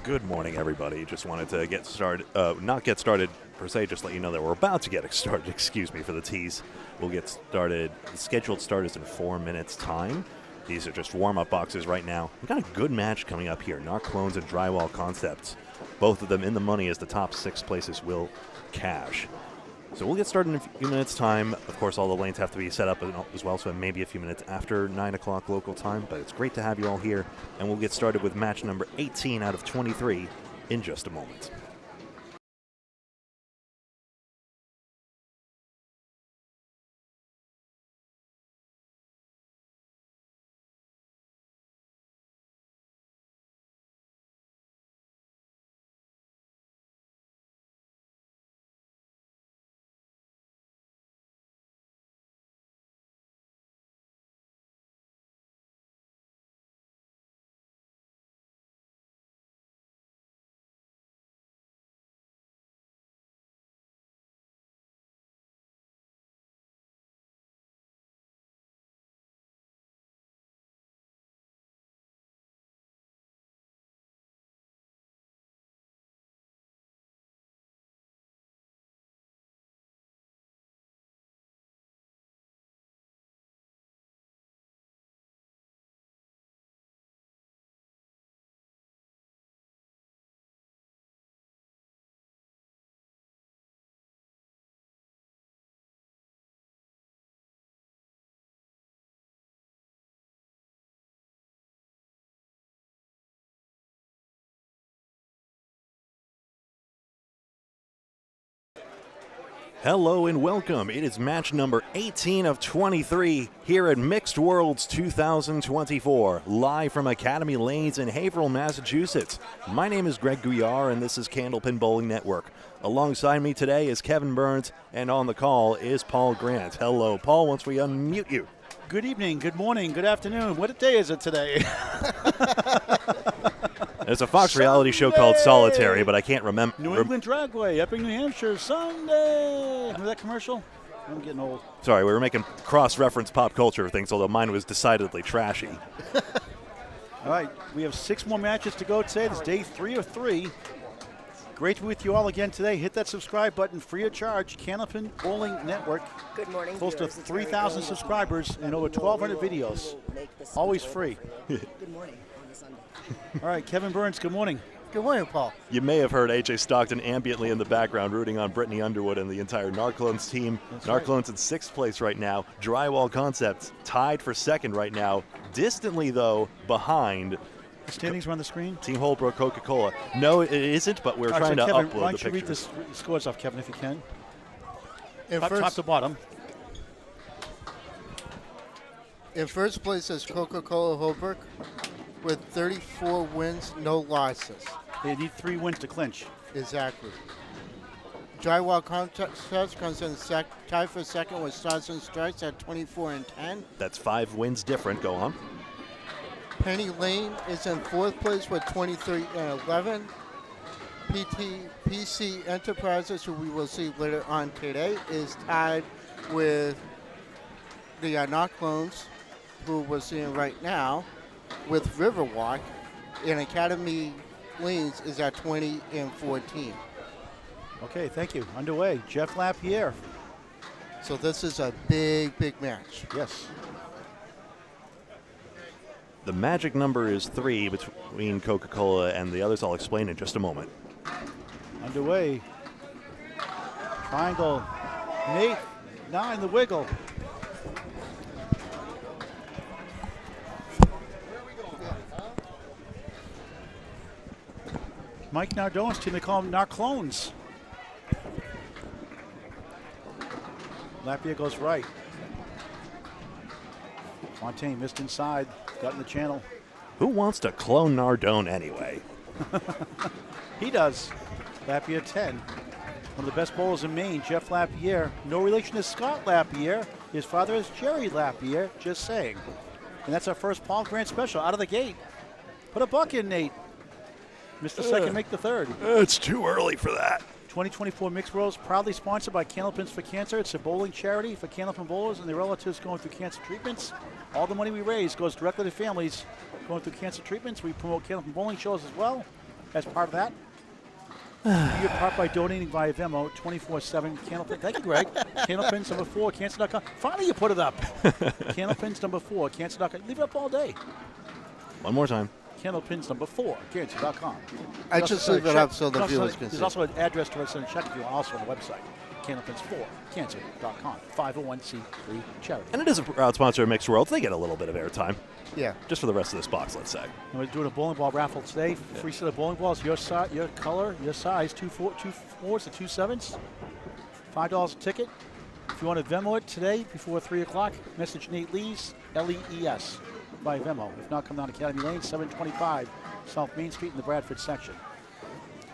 Good morning, everybody. Just wanted to get started, not get started per se, just let you know that we're about to get started. Excuse me for the tease. We'll get started. The scheduled start is in 4 minutes' time. These are just warm-up boxes right now. We've got a good match coming up here. Narc Clones and Drywall Concepts. Both of them in the money as the top 6 places will cash. So we'll get started in a few minutes' time. Of course, all the lanes have to be set up as well, so maybe a few minutes after 9 o'clock local time. But it's great to have you all here, and we'll get started with match number 18 out of 23 in just a moment. Hello and welcome. It is match number 18 of 23 here at Mixed Worlds 2024, live from Academy Lanes in Haverhill, Massachusetts. My name is Greg Gouillart, and this is Candlepin Bowling Network. Alongside me today is Kevin Burns, and on the call is Paul Grant. Hello, Paul, once we unmute you. Good evening, good morning, good afternoon. What day is it today? There's a Fox reality show called Solitary, but I can't remember. New England Dragway, Epping, New Hampshire, Sunday. Remember that commercial? I'm getting old. Sorry, we were making cross-reference pop culture things, although mine was decidedly trashy. All right, we have 6 more matches to go today. This is day 3 of 3. Great to be with you all again today. Hit that subscribe button, free of charge. Candlepin Bowling Network. Good morning. Close to 3,000 subscribers and over 1,200 videos. Always free. Good morning on a Sunday. All right, Kevin Burns, good morning. Good morning, Paul. You may have heard AJ Stockton ambiently in the background rooting on Brittany Underwood and the entire Narc Clones team. Narc Clones in 6th place right now. Drywall Concepts tied for 2nd right now. Distantly, though, behind. The standings are on the screen. Team Holbrook Coca-Cola. No, it isn't, but we're trying to Kevin, upload why the don't you read pictures. the scores off, Kevin, if you can. In Top to bottom. in first place is Coca-Cola Holbrook with 34 wins, no losses. They need 3 wins to clinch. Exactly. Drywall Concepts comes in tied for 2nd with Stars and Stripes at 24 and 10. That's 5 wins different. Go on. Penny Lane is in 4th place with 23 and 11. PC Enterprises, who we will see later on today, is tied with the Narc Clones, who we're seeing right now, with Riverwalk. And Academy Lanes is at 20 and 14. Okay, thank you. Underway. Jeff Lapierre. So this is a big, big match. Yes. The magic number is 3 between Coca-Cola and the others. I'll explain in just a moment. Underway. Triangle. Nate, 9, the wiggle. Mike Nardone's team, they call them Narc Clones. Lapierre goes right. Fontaine missed inside, got in the channel. Who wants to clone Nardone anyway? He does. Lapierre 10. One of the best bowlers in Maine, Jeff Lapierre. No relation to Scott Lapierre. His father is Jerry Lapierre, just saying. And that's our first Paul Grant special out of the gate. Put a buck in, Nate. Missed the second, make the third. It's too early for that. 2024 Mixed Worlds, proudly sponsored by Candlepins for Cancer. It's a bowling charity for Candlepin bowlers and their relatives going through cancer treatments. All the money we raise goes directly to families going through cancer treatments. We promote Candlepin bowling shows as well. as part of that? You get part by donating via Venmo 24/7. Candlepin. Thank you, Greg. Candlepins number 4, cancer.com. Finally, you put it up. Candlepins number 4, cancer.com. Leave it up all day. One more time. Candlepins number 4, cancer.com. I just leave it up so the viewers can see. There's also an address to send a check if you want, also on the website. Candlepins4, cancer.com. 501c3 charity. And it is a proud sponsor of Mixed Worlds. They get a little bit of airtime. Yeah. Just for the rest of this box, let's say. And we're doing a bowling ball raffle today. Free set of bowling balls, your color, your size, 2 4s to 2 7s. $5 a ticket. If you want to Venmo it today before 3 o'clock, message Nate Lees, L-E-E-S, by Venmo. If not, come down to Academy Lane, 725 South Main Street in the Bradford section.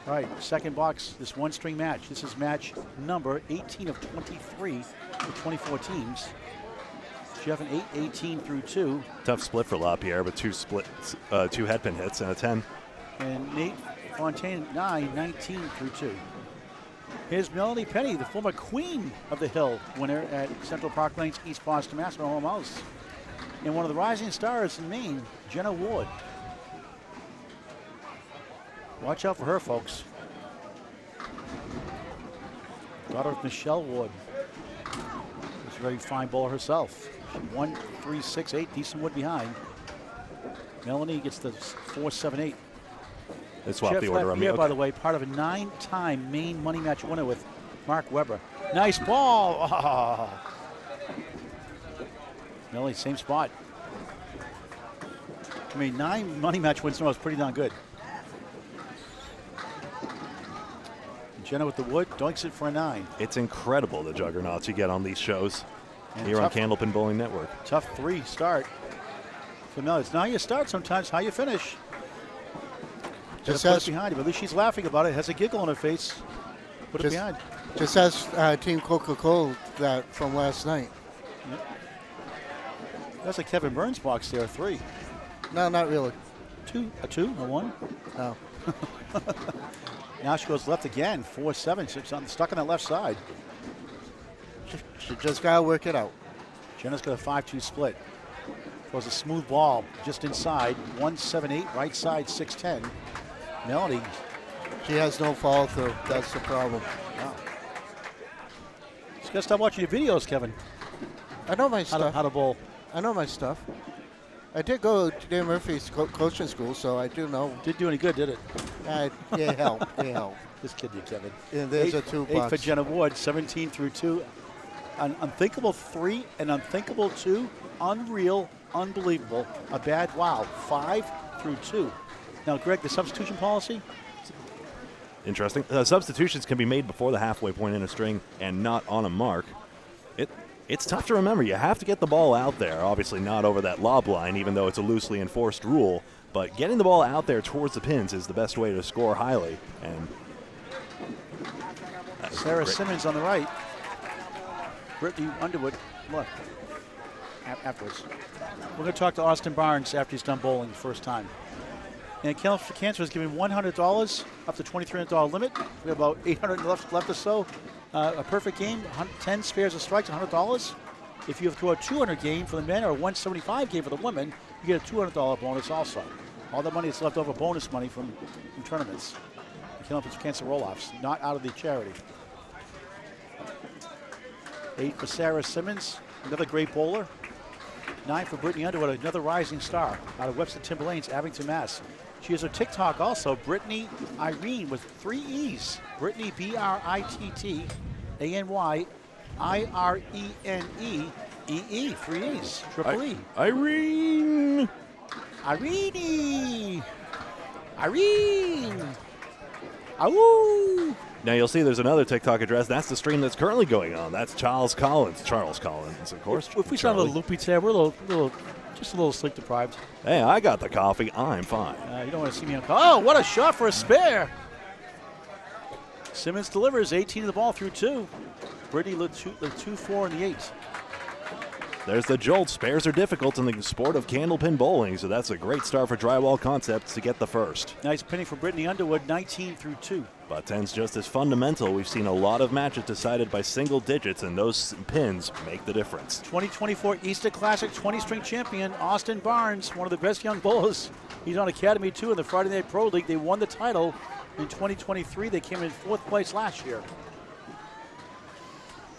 All right, second box, this one-string match. This is match number 18 of 23 with 24 teams. Jeff an 8, 18 through 2. Tough split for LaPierre, but 2 headpin hits and a 10. And Nate Fontaine 9, 19 through 2. Here's Melanie Penny, the former queen of the Hill, winner at Central Park Lanes, East Boston, Mass. Her home house. And one of the rising stars in Maine, Jenna Ward. Watch out for her, folks. Daughter of Michelle Ward. She's a very fine bowler herself. 1, 3, 6, 8, decent wood behind. Melanie gets the 4, 7, 8. They swapped Jeff the order on me. Lapierre, by the way, part of a 9-time Maine money match winner with Mark Weber. Nice ball. Oh. Melanie, same spot. I mean, 9 money match wins was pretty darn good. Jenna with the wood, doinks it for a 9. It's incredible the juggernauts you get on these shows And here on Candlepin Bowling Network. Tough 3 start. Familiar. It's not how you start sometimes, how you finish. Just put it behind him. At least she's laughing about it. Has a giggle on her face. Put it behind. Just as Team Coca-Cola that from last night. Yep. That's a Kevin Burns box there, 3. No, not really. 2, a 2, a 1. No. Now she goes left again, 4, 7. She's stuck on that left side. She just got to work it out. Jenna's got a 5-2 split. Throws a smooth ball just inside. 1, 7, 8, right side, 6, 10. Melody. She has no follow through. That's the problem. Wow. She's got to stop watching your videos, Kevin. I know my stuff. How to bowl. I know my stuff. I did go to Dan Murphy's coaching school, so I do know. Didn't do any good, did it? It helped. It helped. This kid did, Kevin. And there's 8, a 2 8 box. for Jenna Ward, 17 through 2. An unthinkable 3, an unthinkable 2. Unreal, unbelievable. A bad wow. 5 through 2. Now, Greg, the substitution policy? Interesting. Substitutions can be made before the halfway point in a string and not on a mark. It's tough to remember. You have to get the ball out there. Obviously not over that lob line, even though it's a loosely enforced rule. But getting the ball out there towards the pins is the best way to score highly. And Sarah Simmons on the right. Brittany Underwood left. Afterwards. We're going to talk to Austin Barnes after he's done bowling the first time. And Cancer is giving $100 up to $2,300 limit. We have about 800 left or so. A perfect game, 10 spares of strikes, $100. If you throw a 200 game for the men or a 175 game for the women, you get a $200 bonus also. All the money is left over bonus money from tournaments. Cancer roll-offs, not out of the charity. 8 for Sarah Simmons, another great bowler. 9 for Brittany Underwood, another rising star out of Webster Timberlanes, Abington, Mass. She has her TikTok also, Brittany Irene with 3 E's. Brittany, B-R-I-T-T-A-N-Y, I-R-E-N-E-E-E, 3 E's, triple E. Irene! Irene! Irene! Awoo! Now you'll see there's another TikTok address. That's the stream that's currently going on. That's Charles Collins, of course. If we sound a little loopy today, we're just a little sleep deprived. Hey, I got the coffee. I'm fine. You don't want to see me on call. Oh, what a shot for a spare. Simmons delivers 18 of the ball through 2. Brittany the 2, 4, and the 8. There's the jolt. Spares are difficult in the sport of candlepin bowling, so that's a great start for Drywall Concepts to get the first. Nice pinning for Brittany Underwood, 19 through 2. But 10's just as fundamental. We've seen a lot of matches decided by single digits, and those pins make the difference. 2024 Easter Classic 20-string champion Austin Barnes, one of the best young bowlers. He's on Academy 2 in the Friday Night Pro League. They won the title in 2023. They came in 4th place last year.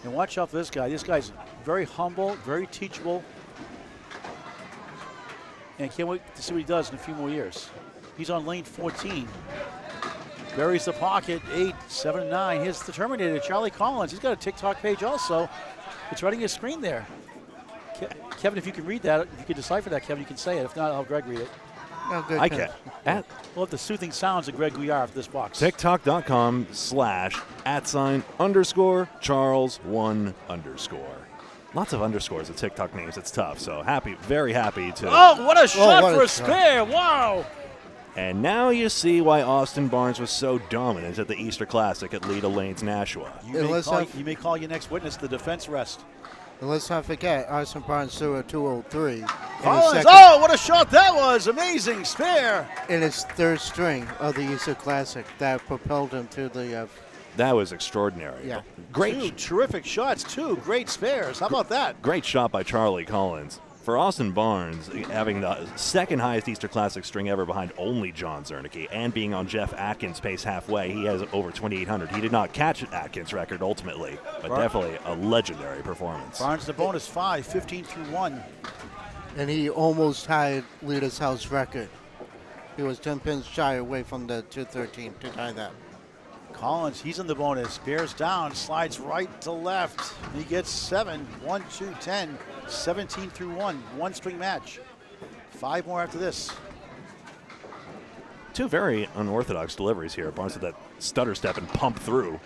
And watch out for this guy. This guy's very humble, very teachable. And can't wait to see what he does in a few more years. He's on lane 14. Buries the pocket, 8, 7, 9. Here's the Terminator, Charlie Collins. He's got a TikTok page also. It's right on your screen there. Kevin, if you can read that, if you can decipher that, Kevin, you can say it. If not, I'll have Greg read it. No, good I catch. can. We'll have the soothing sounds of Greg Gouillart for this box. TikTok.com/@Charles1_. Lots of underscores at TikTok names. It's tough, so very happy to. Oh, what a shot what for a a spare. Wow. And now you see why Austin Barnes was so dominant at the Easter Classic at Leda Lanes, Nashua. You may call your next witness the defense rest. And let's not forget, Austin Barnes threw a 203. Collins, oh, what a shot that was. Amazing spare. In his 3rd string of the Easter Classic that propelled him to the That was extraordinary. Yeah. Great. 2 terrific shots, 2 great spares. How about that? Great shot by Charlie Collins. For Austin Barnes, having the 2nd highest Easter Classic string ever behind only John Zernicke, and being on Jeff Atkins' pace halfway, he has over 2,800. He did not catch Atkins' record ultimately, but definitely a legendary performance. Barnes the bonus 5, 15 through 1. and he almost tied Leda's house record. He was 10 pins shy away from the 213 to tie that. Collins, he's in the bonus. Bears down, slides right to left. He gets 7, 1, 2, 10, 17 through 1. 1-string match. 5 more after this. 2 very unorthodox deliveries here. Barnes did that stutter step and pump through.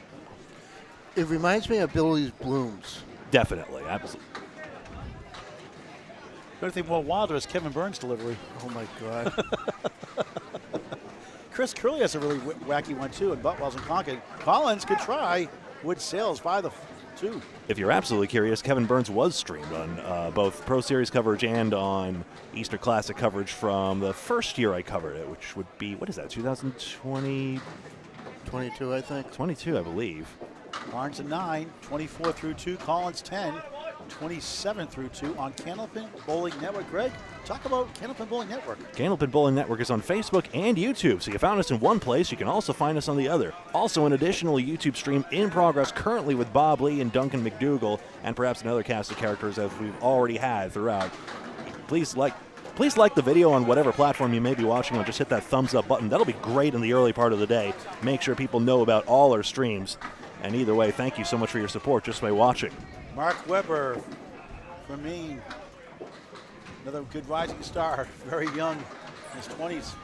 It reminds me of Billy's Blooms. Definitely, absolutely. The only thing more wilder is Kevin Burns' delivery. Oh my God. Chris Curley has a really wacky one too, and Buttwell's in Concord. Collins, good try. Wood sails by the 2. If you're absolutely curious, Kevin Burns was streamed on both Pro Series coverage and on Easter Classic coverage from the first year I covered it, which would be, what is that, 2020? 22, I think. 22, I believe. Barnes a 9, 24 through 2. Collins 10, 27 through 2 on Candlepin Bowling Network. Greg, talk about Candlepin Bowling Network. Candlepin Bowling Network is on Facebook and YouTube, so you found us in one place, you can also find us on the other. Also, an additional YouTube stream in progress currently with Bob Lee and Duncan McDougall, and perhaps another cast of characters as we've already had throughout. Please like the video on whatever platform you may be watching on. Just hit that thumbs up button. That'll be great in the early part of the day. Make sure people know about all our streams. And either way, thank you so much for your support just by watching. Mark Weber from Maine. Another good rising star, very young, in his 20s.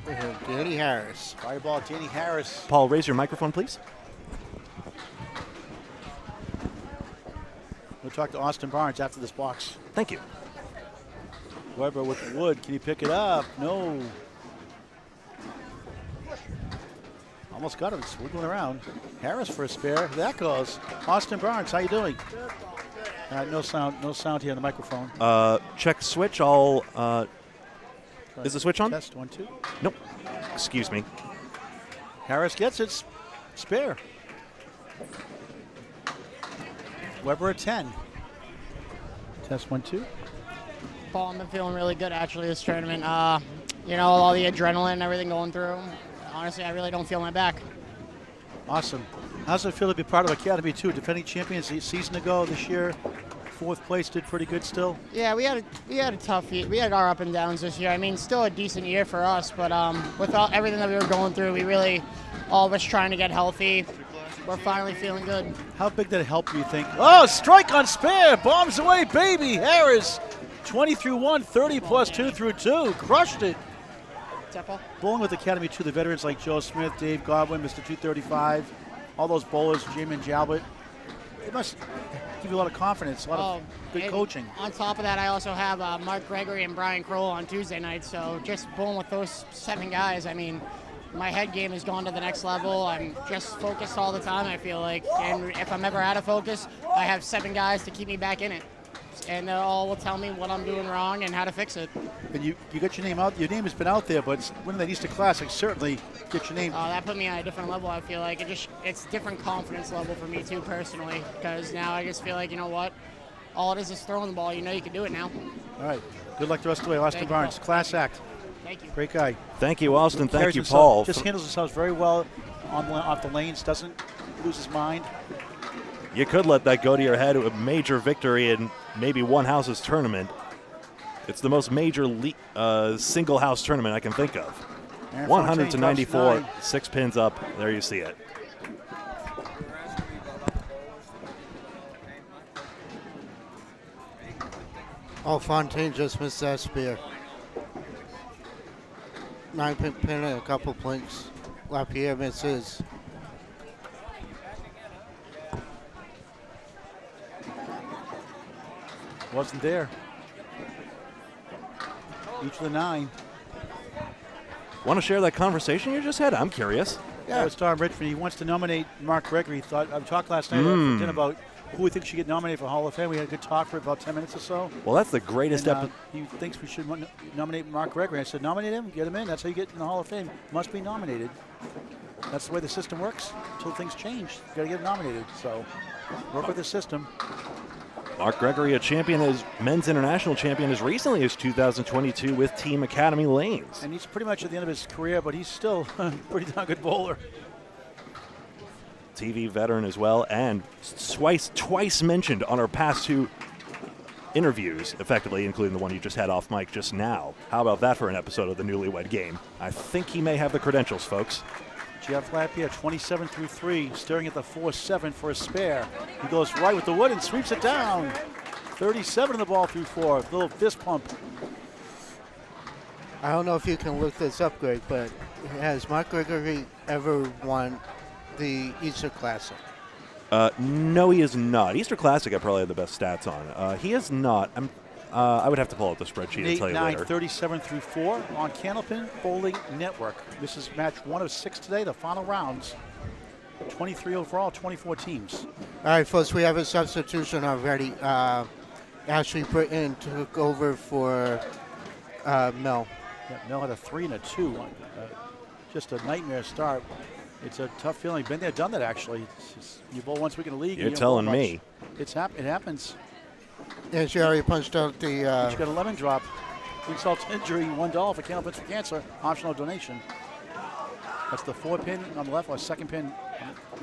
We have Danny Harris. Fireball, Danny Harris. Paul, raise your microphone, please. We'll talk to Austin Barnes after this box. Thank you. Weber with the wood. Can he pick it up? No. Almost got him. It's wiggling around. Harris for a spare. That goes. Austin Barnes, how you doing? No sound here on the microphone. Check switch. Is the switch on? Test 1, 2. Nope. Excuse me. Harris gets it. Spare. Weber at 10. Test 1, 2. Paul, I've been feeling really good actually this tournament. All the adrenaline and everything going through. Honestly, I really don't feel my back. Awesome. How's it feel to be part of Academy 2? Defending champions a season ago this year. 4th place, did pretty good still. Yeah, we had a tough year. We had our up and downs this year. I mean, still a decent year for us, but with everything that we were going through, we really, all of us trying to get healthy. We're finally feeling good. How big did it help you think? Oh, strike on spare. Bombs away, baby. Harris, 20 through 1, 30 plus 2 through 2. Crushed it. Bowling with Academy 2, the veterans like Joe Smith, Dave Godwin, Mr. 235, all those bowlers, Jamin Jalbert. It must give you a lot of confidence, a lot of good coaching. On top of that, I also have Mark Gregory and Brian Kroll on Tuesday night, so just bowling with those 7 guys, I mean, my head game has gone to the next level. I'm just focused all the time, I feel like, and if I'm ever out of focus, I have 7 guys to keep me back in it. and they all will tell me what I'm doing wrong and how to fix it. And you got your name out. Your name has been out there, but winning that Easter Classic certainly gets your name. That put me on a different level. I feel like it's different confidence level for me too personally, because now I just feel like, you know what, all it is throwing the ball. You know you can do it now. All right. Good luck the rest of the way, Austin Barnes. Class act. Thank you. Great guy. Thank you, Austin. Thank Carries you, himself- Paul. Just handles himself very well off the lanes. Doesn't lose his mind. You could let that go to your head. A major victory in maybe one house's tournament. It's the most major single house tournament I can think of. Aaron 100 to Fontaine 94, drops 9. 6 pins up. There you see it. Oh, Fontaine just missed that spear. 9-pin pin and a couple plinks. Lapierre misses. Wasn't there. Each of the 9. Want to share that conversation you just had? I'm curious. Yeah, it's Tom Richmond. He wants to nominate Mark Gregory. I talked last night for dinner about who we think should get nominated for Hall of Fame. We had a good talk for about 10 minutes or so. Well, that's the greatest And, episode. he thinks we should nominate Mark Gregory. I said, nominate him, get him in. That's how you get in the Hall of Fame. Must be nominated. That's the way the system works. Until things change, you got to get nominated. So work with the system. Mark Gregory, a champion, as men's international champion as recently as 2022 with Team Academy Lanes. And he's pretty much at the end of his career, but he's still a pretty darn good bowler. TV veteran as well, and twice mentioned on our past 2 interviews, effectively, including the one you just had off mic just now. How about that for an episode of the Newlywed Game? I think he may have the credentials, folks. Jeff Lapierre, 27 through 3, staring at the 4-7 for a spare. He goes right with the wood and sweeps it down. 37 in the ball through 4. Little fist pump. I don't know if you can look this up, Greg, but has Mark Gregory ever won the Easter Classic? No, he is not. Easter Classic, I probably have the best stats on. He is not. I would have to pull out the spreadsheet and Nate tell you 9, later. 37 through 4 on Candlepin Bowling Network. This is match 1 of 6 today, the final rounds. 23 overall, 24 teams. All right, folks, we have a substitution already. Ashley Britton took over for Mel. Yeah, Mel had a 3 and a 2. Just a nightmare start. It's a tough feeling. Been there, done that, actually. You bowl once a week in the league. You're and you don't bowl telling much. me. It happens. And she already punched out the... She got a lemon drop. Insult to injury, $1 for Candlepins for Cancer. Optional donation. That's the 4-pin on the left, or 2nd pin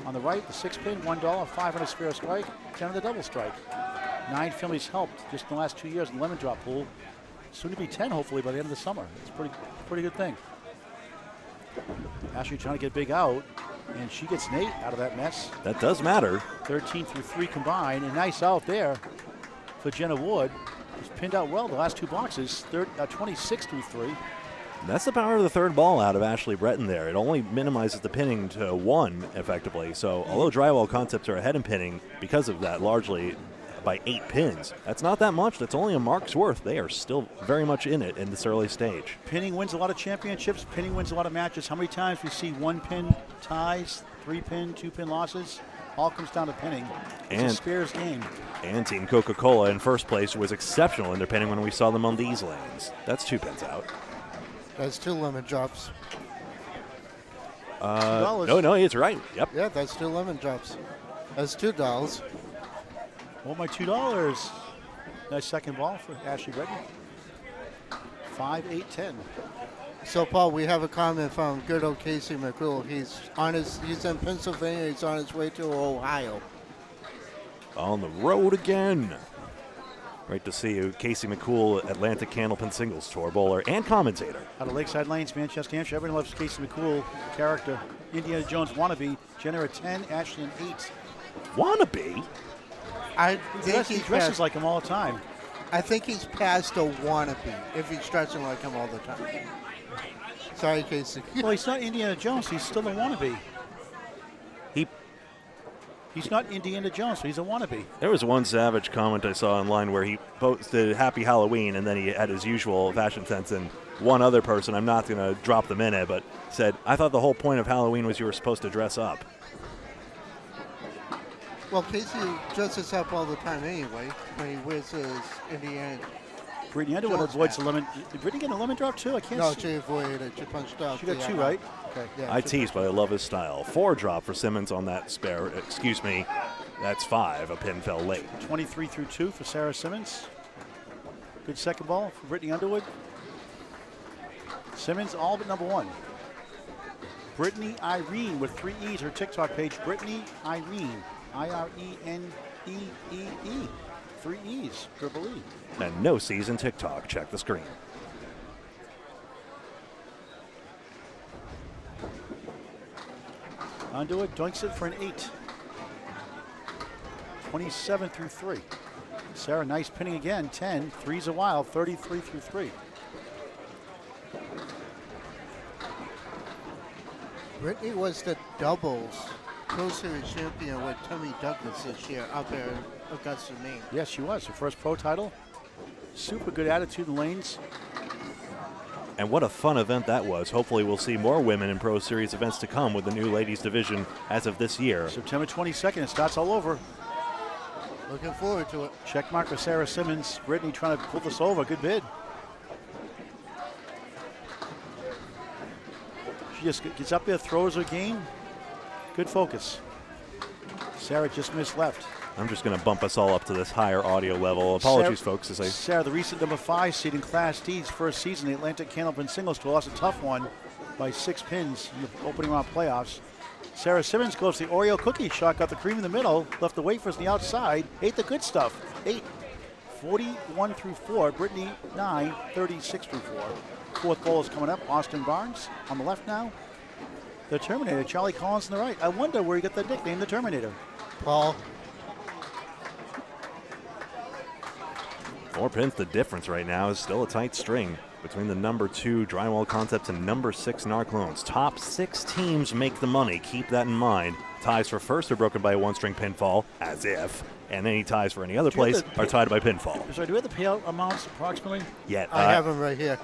on the right. The 6-pin, $1, 5 on a spare strike, 10 on the double strike. 9 families helped just in the last 2 years in the lemon drop pool. Soon to be 10, hopefully, by the end of the summer. It's a pretty good thing. Ashley trying to get big out, and she gets Nate out of that mess. That does matter. 13 through 3 combined, and nice out there for Jenna Wood. She's pinned out well the last 2 boxes, 26 through 3. That's the power of the third ball out of Ashley Breton there. It only minimizes the pinning to 1, effectively. So although drywall concepts are ahead in pinning because of that, largely by 8 pins, that's not that much. That's only a mark's worth. They are still very much in it in this early stage. Pinning wins a lot of championships. Pinning wins a lot of matches. How many times we see 1-pin ties, 3-pin, 2-pin losses? All comes down to pinning. It's a spares game. And Team Coca-Cola in first place was exceptional in their pinning when we saw them on these lanes. That's 2 pins out. That's 2 lemon drops. No, he's right. Yep. Yeah, that's 2 lemon drops. That's $2. Oh, my $2. Nice second ball for Ashley Redden. 5, 8, 10. So, Paul, we have a comment from good old Casey McCool. He's in Pennsylvania. He's on his way to Ohio. On the road again. Great to see you, Casey McCool, Atlantic Candlepin Singles Tour bowler and commentator. Out of Lakeside Lanes, Manchester, Hampshire. Everyone loves Casey McCool, character. Indiana Jones wannabe. Jenner at 10, Ashley at 8. Wannabe? I He think dresses like him all the time. I think he's past a wannabe if he's dressing like him all the time. Sorry, Casey. Well, he's not Indiana Jones. He's still a wannabe. He's not Indiana Jones, so he's a wannabe. There was one savage comment I saw online where he posted Happy Halloween, and then he had his usual fashion sense, and one other person, I'm not going to drop them in it, but said, I thought the whole point of Halloween was you were supposed to dress up. Well, Casey dresses up all the time anyway when he wears his Indiana. Brittany Underwood Jones avoids hat. the lemon. Did Brittany get a lemon drop too? I can't No, see. she avoided it. She punched out. She got the, 2, right? Okay. Yeah, I she teased, but I love his style. 4 drop for Simmons on that spare. Excuse me. That's 5. A pin fell late. 23 through 2 for Sarah Simmons. Good second ball for Brittany Underwood. Simmons all but number 1. Brittany Irene with 3 E's. Her TikTok page, Brittany Irene. I-R-E-N-E-E-E. 3 E's. Triple E. And no C's in TikTok. Check the screen. Underwood doinks it for an 8. 27 through 3. Sarah, nice pinning again. 10. 3's a while. 33 through 3. Brittany was the doubles Pro Series champion with Tommy Douglas this year out there in Augusta, Maine. Yes, she was. Her first pro title. Super good attitude in lanes. And what a fun event that was. Hopefully we'll see more women in Pro Series events to come with the new ladies division as of this year. September 22nd. It starts all over. Looking forward to it. Check mark for Sarah Simmons. Brittany trying to pull this over. Good bid. She just gets up there, throws her game. Good focus. Sarah just missed left. I'm just going to bump us all up to this higher audio level. Apologies, folks, as I Sarah, the recent number 5 seed in Class D's first season, the Atlantic Candlepin singles tour, lost a tough one by 6 pins in the opening round playoffs. Sarah Simmons goes to the Oreo cookie shot, got the cream in the middle, left the wafers on the outside, ate the good stuff. 8, 41 through 4. Brittany 9, 36 through 4. Fourth goal is coming up. Austin Barnes on the left now. The Terminator, Charlie Collins on the right. I wonder where he got the nickname, the Terminator. Paul. 4 pins. The difference right now is still a tight string between the number 2 Drywall Concepts and number 6 Narclones. Top 6 teams make the money. Keep that in mind. Ties for first are broken by a 1-string pinfall, as if. And any ties for any other Do you have place the- are tied by pinfall. Sorry, do we have the payout amounts approximately? Yet, I have him right here.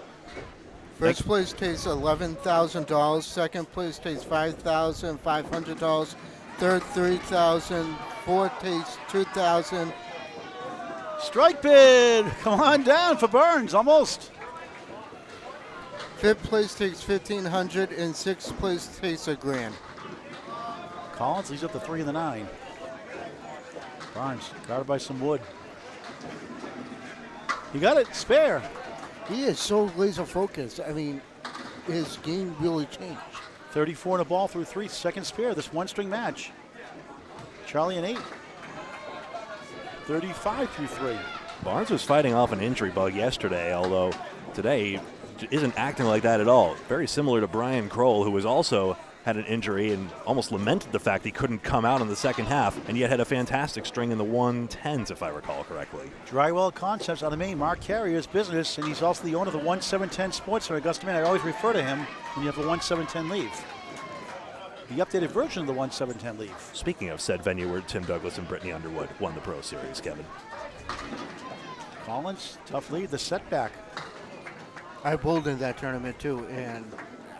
First place takes $11,000. Second place takes $5,500. Third, $3,000. Fourth takes $2,000. Strike bid! Come on down for Burns, almost. Fifth place takes $1,500, and sixth place takes $1,000. Collins leads up the 3 and the 9. Barnes guarded by some wood. He got it, spare. He is so laser focused. I mean, his game really changed. 34 in a ball through 3, second spare, this 1-string match. Charlie an 8. 35 through 3. Barnes was fighting off an injury bug yesterday, although today isn't acting like that at all. Very similar to Brian Kroll, who was also had an injury and almost lamented the fact he couldn't come out in the second half, and yet had a fantastic string in the 110s, if I recall correctly. Drywall Concepts out of Maine, Mark Carrier's business, and he's also the owner of the 1710 Sports Center, Augusta, Maine. I always refer to him when you have the 1710 leave. The updated version of the 1710 leave. Speaking of said venue where Tim Douglas and Brittany Underwood won the Pro Series, Kevin. Collins, tough lead, the setback. I bowled in that tournament too, and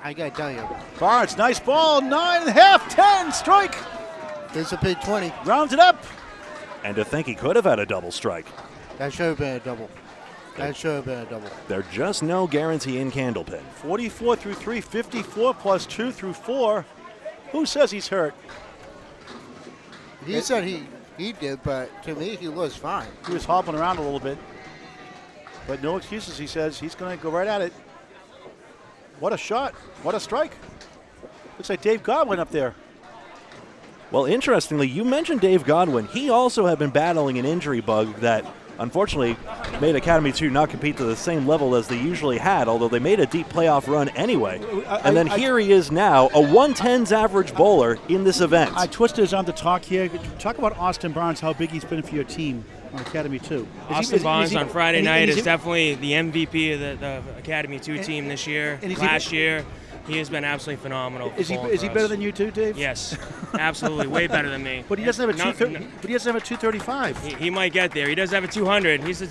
I gotta tell you, Barnes, nice ball, 9.5, 10, strike. there's a big 20. Rounds it up. And to think he could have had a double strike. That should have been a double. That should have been a double. There's just no guarantee in Candlepin. 44 through 3, 54 plus 2 through 4. Who says he's hurt? He said he did, but to me, he was fine. He was hobbling around a little bit. But no excuses, he says. He's going to go right at it. What a shot. What a strike. Looks like Dave Godwin up there. Well, interestingly, you mentioned Dave Godwin. He also had been battling an injury bug that unfortunately made Academy 2 not compete to the same level as they usually had, although they made a deep playoff run anyway. And then here he is now, a 110s average bowler in this event. I twisted his arm to talk here. Talk about Austin Barnes, how big he's been for your team on Academy 2. Austin Barnes on Friday night is definitely the MVP of the Academy 2 team this year. Last year, he has been absolutely phenomenal. Is he better than you too, Dave? Yes, absolutely, way better than me. But he doesn't have a 235. He might get there. He does have a 200. He's the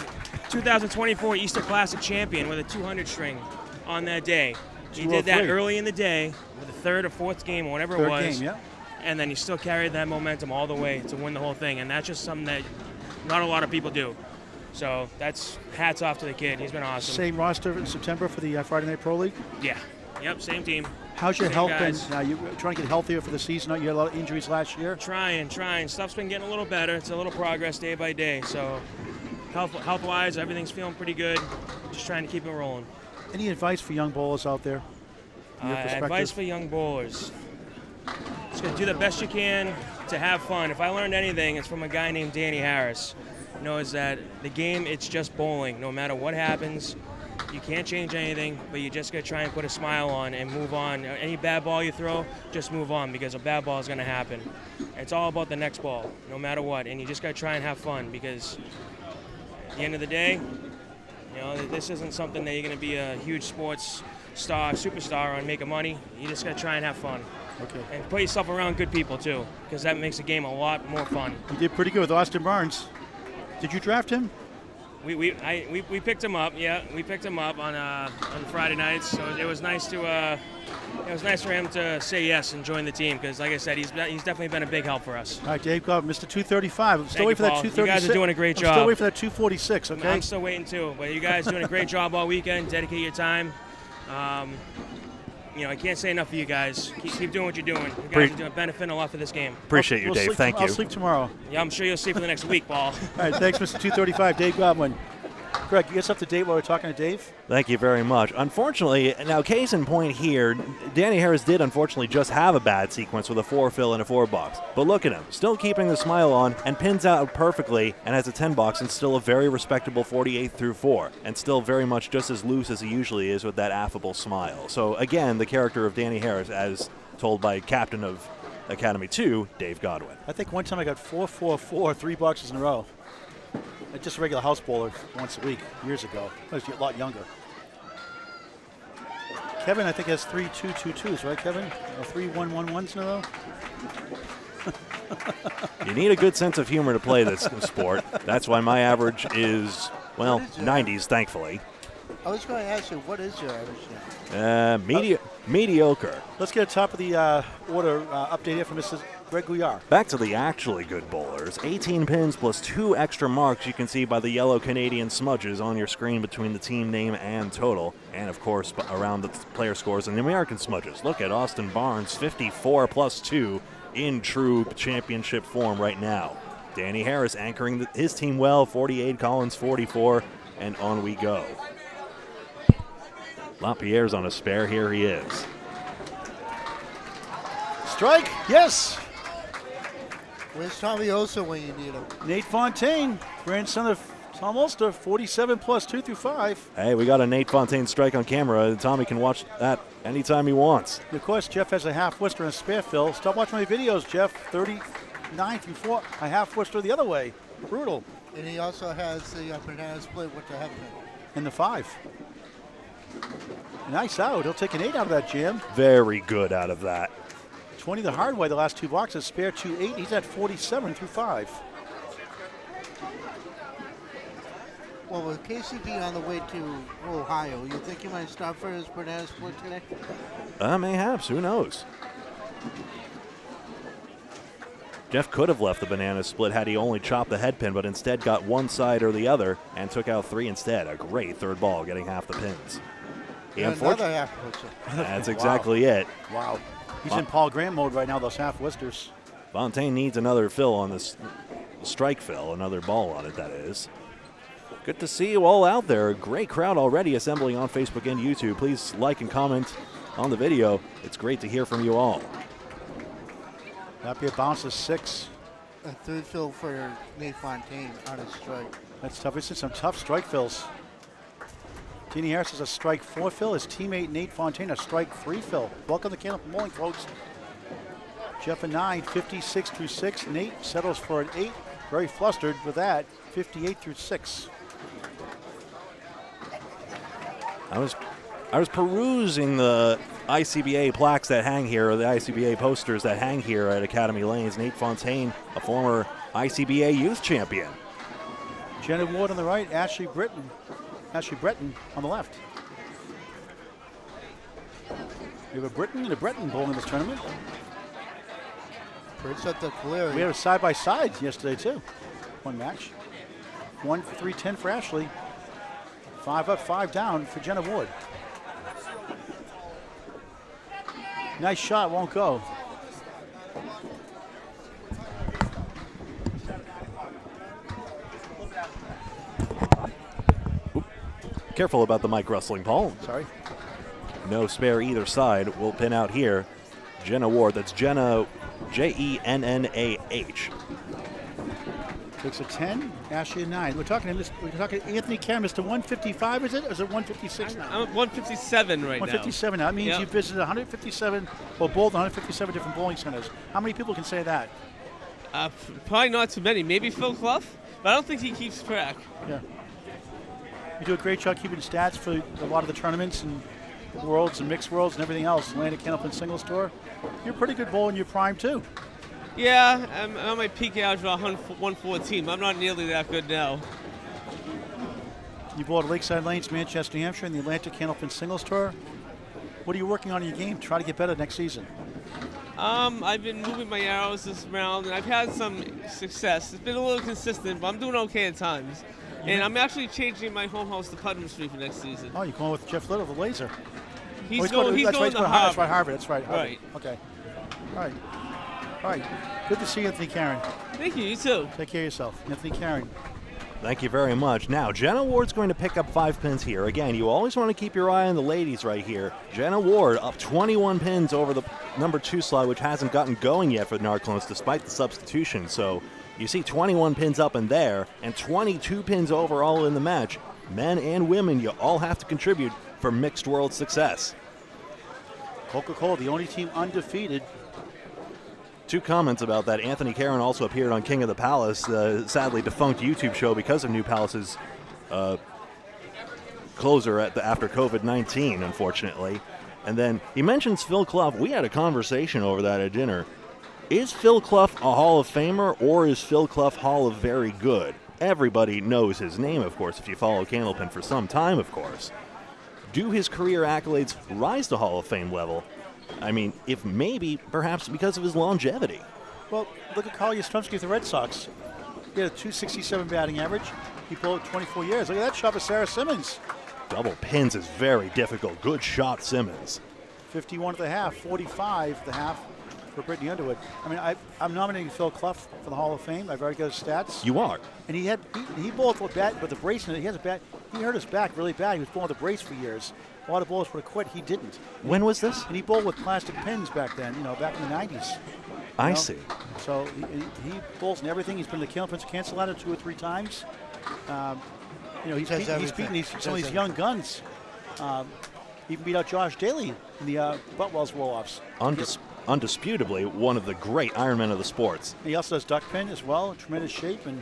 2024 Easter Classic champion with a 200 string on that day. He did that early in the day with the third or fourth game or whatever it was. Game, yeah. and then he still carried that momentum all the way to win the whole thing. And that's just something that not a lot of people do. So that's hats off to the kid. He's been awesome. Same roster in September for the Friday Night Pro League? Yeah. Yep, same team. How's your Same health guys. been? Now, you trying to get healthier for the season? You had a lot of injuries last year. Trying. Stuff's been getting a little better. It's a little progress day by day. So health-wise, everything's feeling pretty good. Just trying to keep it rolling. Any advice for young bowlers out there? From your perspective? Advice for young bowlers. Just gonna do the best you can to have fun. If I learned anything, it's from a guy named Danny Harris. He knows that the game, it's just bowling. No matter what happens, you can't change anything, but you just gotta try and put a smile on and move on. Any bad ball you throw, just move on, because a bad ball is gonna happen. It's all about the next ball, no matter what, and you just gotta try and have fun, because at the end of the day, this isn't something that you're gonna be a huge sports star, superstar on making money. You just gotta try and have fun. Okay. And put yourself around good people too, because that makes the game a lot more fun. You did pretty good with Austin Barnes. Did you draft him? We picked him up. Yeah, we picked him up on Friday nights. So it was nice for him to say yes and join the team, because, like I said, he's definitely been a big help for us. All right, Dave, go, Mr. 235. I'm still Thank waiting you, for that Paul. 236. You guys are doing a great job. I'm still waiting for that 246. Okay. I'm still waiting too, but you guys are doing a great job all weekend. Dedicate your time. I can't say enough for you guys. Keep doing what you're doing. You guys are doing benefiting a lot for this game. Appreciate you, Dave. Thank you. I'll sleep tomorrow. Yeah, I'm sure you'll sleep for the next week, Paul. All right, thanks, Mr. 235. Dave Godwin. Greg, you get us up to date while we're talking to Dave? Thank you very much. Unfortunately, now case in point here, Danny Harris did unfortunately just have a bad sequence with a 4-fill and a 4-box. But look at him, still keeping the smile on and pins out perfectly and has a 10-box and still a very respectable 48 through 4 and still very much just as loose as he usually is with that affable smile. So again, the character of Danny Harris as told by captain of Academy 2, Dave Godwin. I think one time I got 4-4-4, 3 boxes in a row. Just a regular house bowler once a week, years ago. I was a lot younger. Kevin, I think, has 3 2-2-2s, right, Kevin? Or 3 1-1-1s in a row? You need a good sense of humor to play this sport. That's why my average is, well, 90s, thankfully. I was going to ask you, what is your average now? Mediocre. Let's get a top of the order update here from Mrs. Greg Gouillart. Back to the actually good bowlers. 18 pins plus 2 extra marks you can see by the yellow Canadian smudges on your screen between the team name and total. And, of course, around the player scores and the American smudges. Look at Austin Barnes, 54 plus 2 in true championship form right now. Danny Harris anchoring his team well, 48, Collins 44, and on we go. LaPierre's on a spare. Here he is. Strike, yes. Where's Tommy Osa when you need him? Nate Fontaine, grandson of Tom Ulster, 47 plus 2 through 5. Hey, we got a Nate Fontaine strike on camera. Tommy can watch that anytime he wants. Of course, Jeff has a half Worcester and a spare fill. Stop watching my videos, Jeff. 39 through 4. A half Worcester the other way. Brutal. And he also has the banana split with the head pin. And the 5. Nice out. He'll take an 8 out of that jam. Very good out of that. 20 the hard way, the last 2 boxes. Spare 2-8. He's at 47 through 5. Well, with KCB on the way to Ohio, you think he might stop for his banana split today? Mayhaps. Who knows? Jeff could have left the banana split had he only chopped the head pin, but instead got one side or the other and took out 3 instead. A great third ball, getting half the pins. Another half Worcester. That's exactly it. Wow. He's in Paul Graham mode right now, those half Worcesters. Fontaine needs another fill on this strike fill, another ball on it, that is. Good to see you all out there. A great crowd already assembling on Facebook and YouTube. Please like and comment on the video. It's great to hear from you all. Lapierre bounces 6. A third fill for Nate Fontaine on his strike. That's tough. This is some tough strike fills. Danny Harris is a strike 4 fill. His teammate Nate Fontaine a strike 3 fill. Welcome to Candlepin Bowling, folks. Jeff a 9, 56 through 6. Nate settles for an 8. Very flustered with that, 58 through 6. I was perusing the ICBA plaques that hang here, or the ICBA posters that hang here at Academy Lanes. Nate Fontaine, a former ICBA youth champion. Jenna Ward on the right, Ashley Bretton on the left. We have a Britton and a Breton bowling in this tournament. Set the clear. We had a side-by-side yesterday, too. One match. 1-3-10 for Ashley. 5 up, 5 down for Jenna Ward. Nice shot, won't go. Careful about the mic rustling, Paul. Sorry. No spare either side. We'll pin out here. Jenna Ward. That's Jenna, Jennah. Takes a 10, Ashley a 9. We're talking Anthony Karen, Mr. 155, is it? Or is it 156 now? I'm at 157 right 157 now. That means Yep. you visited 157, or bowled 157 different bowling centers. How many people can say that? now. Probably not too many. Maybe Phil Clough, but I don't think he keeps track. Yeah. You do a great job keeping stats for a lot of the tournaments and worlds and mixed worlds and everything else. Atlantic Candlepin Singles Tour. You're a pretty good bowler in your prime, too. Yeah, I'm on my peak average about 114. I'm not nearly that good now. You bowled at Lakeside Lanes, Manchester, New Hampshire, in the Atlantic Candlepin Singles Tour. What are you working on in your game? Try to get better next season. I've been moving my arrows this round, and I've had some success. It's been a little consistent, but I'm doing okay at times. And I'm actually changing my home house to Putnam Street for next season. Oh, you're going with Jeff Little, the laser. He's going to That's Harvard. right, Harvard. That's right. Harvard. Right. Okay. All right. Good to see you, Anthony Karen. Thank you. You too. Take care of yourself. Anthony Karen. Thank you very much. Now, Jenna Ward's going to pick up 5 pins here. Again, you always want to keep your eye on the ladies right here. Jenna Ward up 21 pins over the number 2 slot, which hasn't gotten going yet for Narclones despite the substitution. So you see 21 pins up in there and 22 pins overall in the match. Men and women, you all have to contribute for mixed world success. Coca-Cola, the only team undefeated. 2 comments about that. Anthony Karen also appeared on King of the Palace, the sadly defunct YouTube show because of New Palace's closer after COVID-19, unfortunately. And then he mentions Phil Clough. We had a conversation over that at dinner. Is Phil Clough a Hall of Famer, or is Phil Clough Hall of Very Good? Everybody knows his name, of course, if you follow Candlepin for some time, of course. Do his career accolades rise to Hall of Fame level? I mean, if maybe, perhaps because of his longevity. Well, look at Carl Yastrzemski with the Red Sox. He had a 267 batting average. He bowled 24 years. Look at that shot for Sarah Simmons. Double pins is very difficult. Good shot, Simmons. 51 at the half, 45 at the half for Brittany Underwood. I mean, I'm nominating Phil Clough for the Hall of Fame. I've already got his stats. You are. And he bowled with a brace in it. He hurt his back really bad. He was bowling with a brace for years. A lot of bowlers would have quit. He didn't. When was this? And he bowled with plastic pins back then, back in the 90s. I see. So he bowls in everything. He's been to the Candlepin Cancel Ladder 2 or 3 times. He's beaten some of these young guns. Even beat out Josh Daly in the Buttwell's roll-offs. Undisputably one of the great Ironmen of the sports. He also does duck pin as well, tremendous shape. And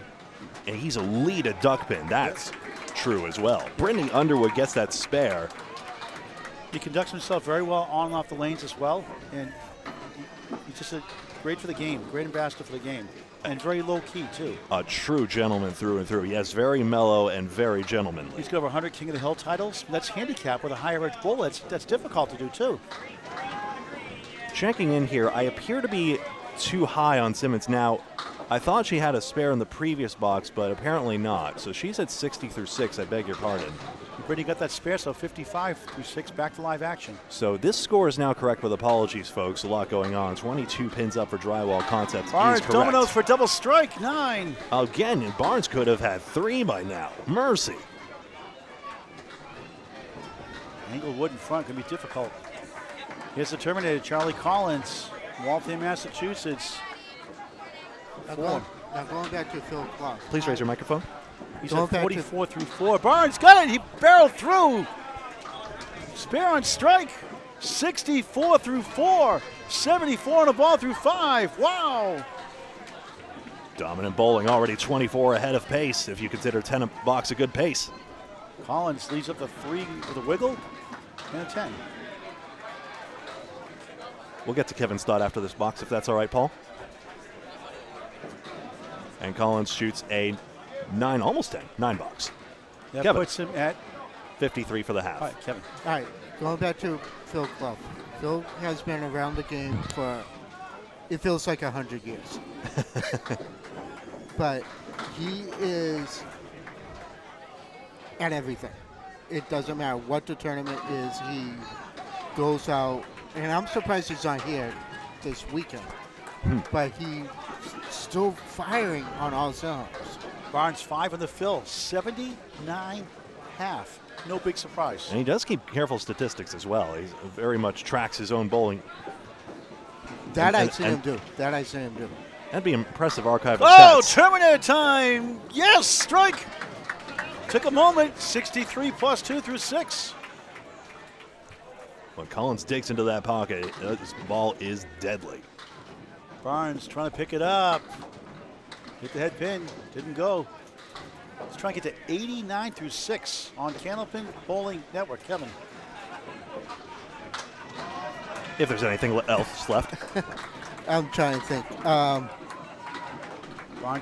he's a lead at duck pin. That's true as well. Brittany Underwood gets that spare. He conducts himself very well on and off the lanes as well. And he's just great for the game, great ambassador for the game. And very low-key, too. A true gentleman through and through. Yes, very mellow and very gentlemanly. He's got over 100 King of the Hill titles. That's handicap with a higher edge bowler. That's difficult to do, too. Checking in here, I appear to be too high on Simmons. Now, I thought she had a spare in the previous box, but apparently not. So she's at 60 through 6, I beg your pardon. Brittany got that spare, so 55 through 6, back to live action. So this score is now correct with apologies, folks. A lot going on. 22 pins up for Drywall Concepts. Barnes, is correct. dominoes for double strike, 9. Again, and Barnes could have had 3 by now. Mercy. Englewood in front, going to be difficult. Here's the Terminator, Charlie Collins, Waltham, Massachusetts. Now going back to Phil Clough. Please raise your microphone. He's at 44 through 4. Barnes got it. He barreled through. Spare on strike. 64 through 4. 74 on the ball through 5. Wow. Dominant bowling, already 24 ahead of pace, if you consider 10 box a good pace. Collins leads up to 3 with a wiggle and a 10. We'll get to Kevin's thought after this box, if that's all right, Paul. And Collins shoots a 9, almost 10, 9 box. That Kevin. puts him at 53 for the half. All right, Kevin. All right, going back to Phil Clough. Phil has been around the game for it feels like 100 years. But he is at everything. It doesn't matter what the tournament is. He goes out, and I'm surprised he's not here this weekend. But he's still firing on all cylinders. Barnes 5 on the fill, 79 half. No big surprise. And he does keep careful statistics as well. He very much tracks his own bowling. I've seen him do. That'd be impressive archive of Oh, stats. Terminator time! Yes, strike! Took a moment, 63 plus 2 through 6. When Collins digs into that pocket, this ball is deadly. Barnes trying to pick it up. Hit the head pin, didn't go. Let's try and get to 89 through 6 on Candlepin Bowling Network. Kevin. If there's anything else left. I'm trying to think. Barnes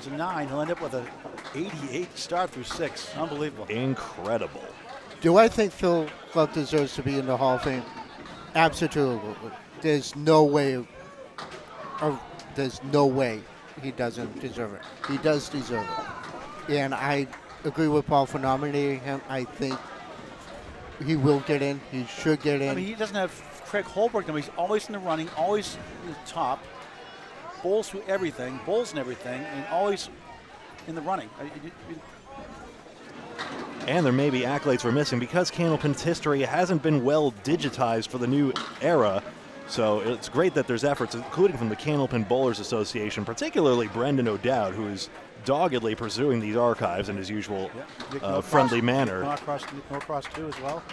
a 9. He'll end up with a 88 start through 6. Unbelievable. Incredible. Do I think Phil Club deserves to be in the Hall of Fame? Absolutely. There's no way. There's no way he doesn't deserve it. He does deserve it. And I agree with Paul for nominating him. I think he will get in. He should get in. I mean, he doesn't have Craig Holbrook. He's always in the running, always in the top. Bowls through everything, bowls and everything, and always in the running. And there may be accolades we're missing because Candlepin's history hasn't been well digitized for the new era. So it's great that there's efforts, including from the Candlepin Bowlers Association, particularly Brendan O'Dowd, who is doggedly pursuing these archives in his usual friendly manner. Norcross too as well.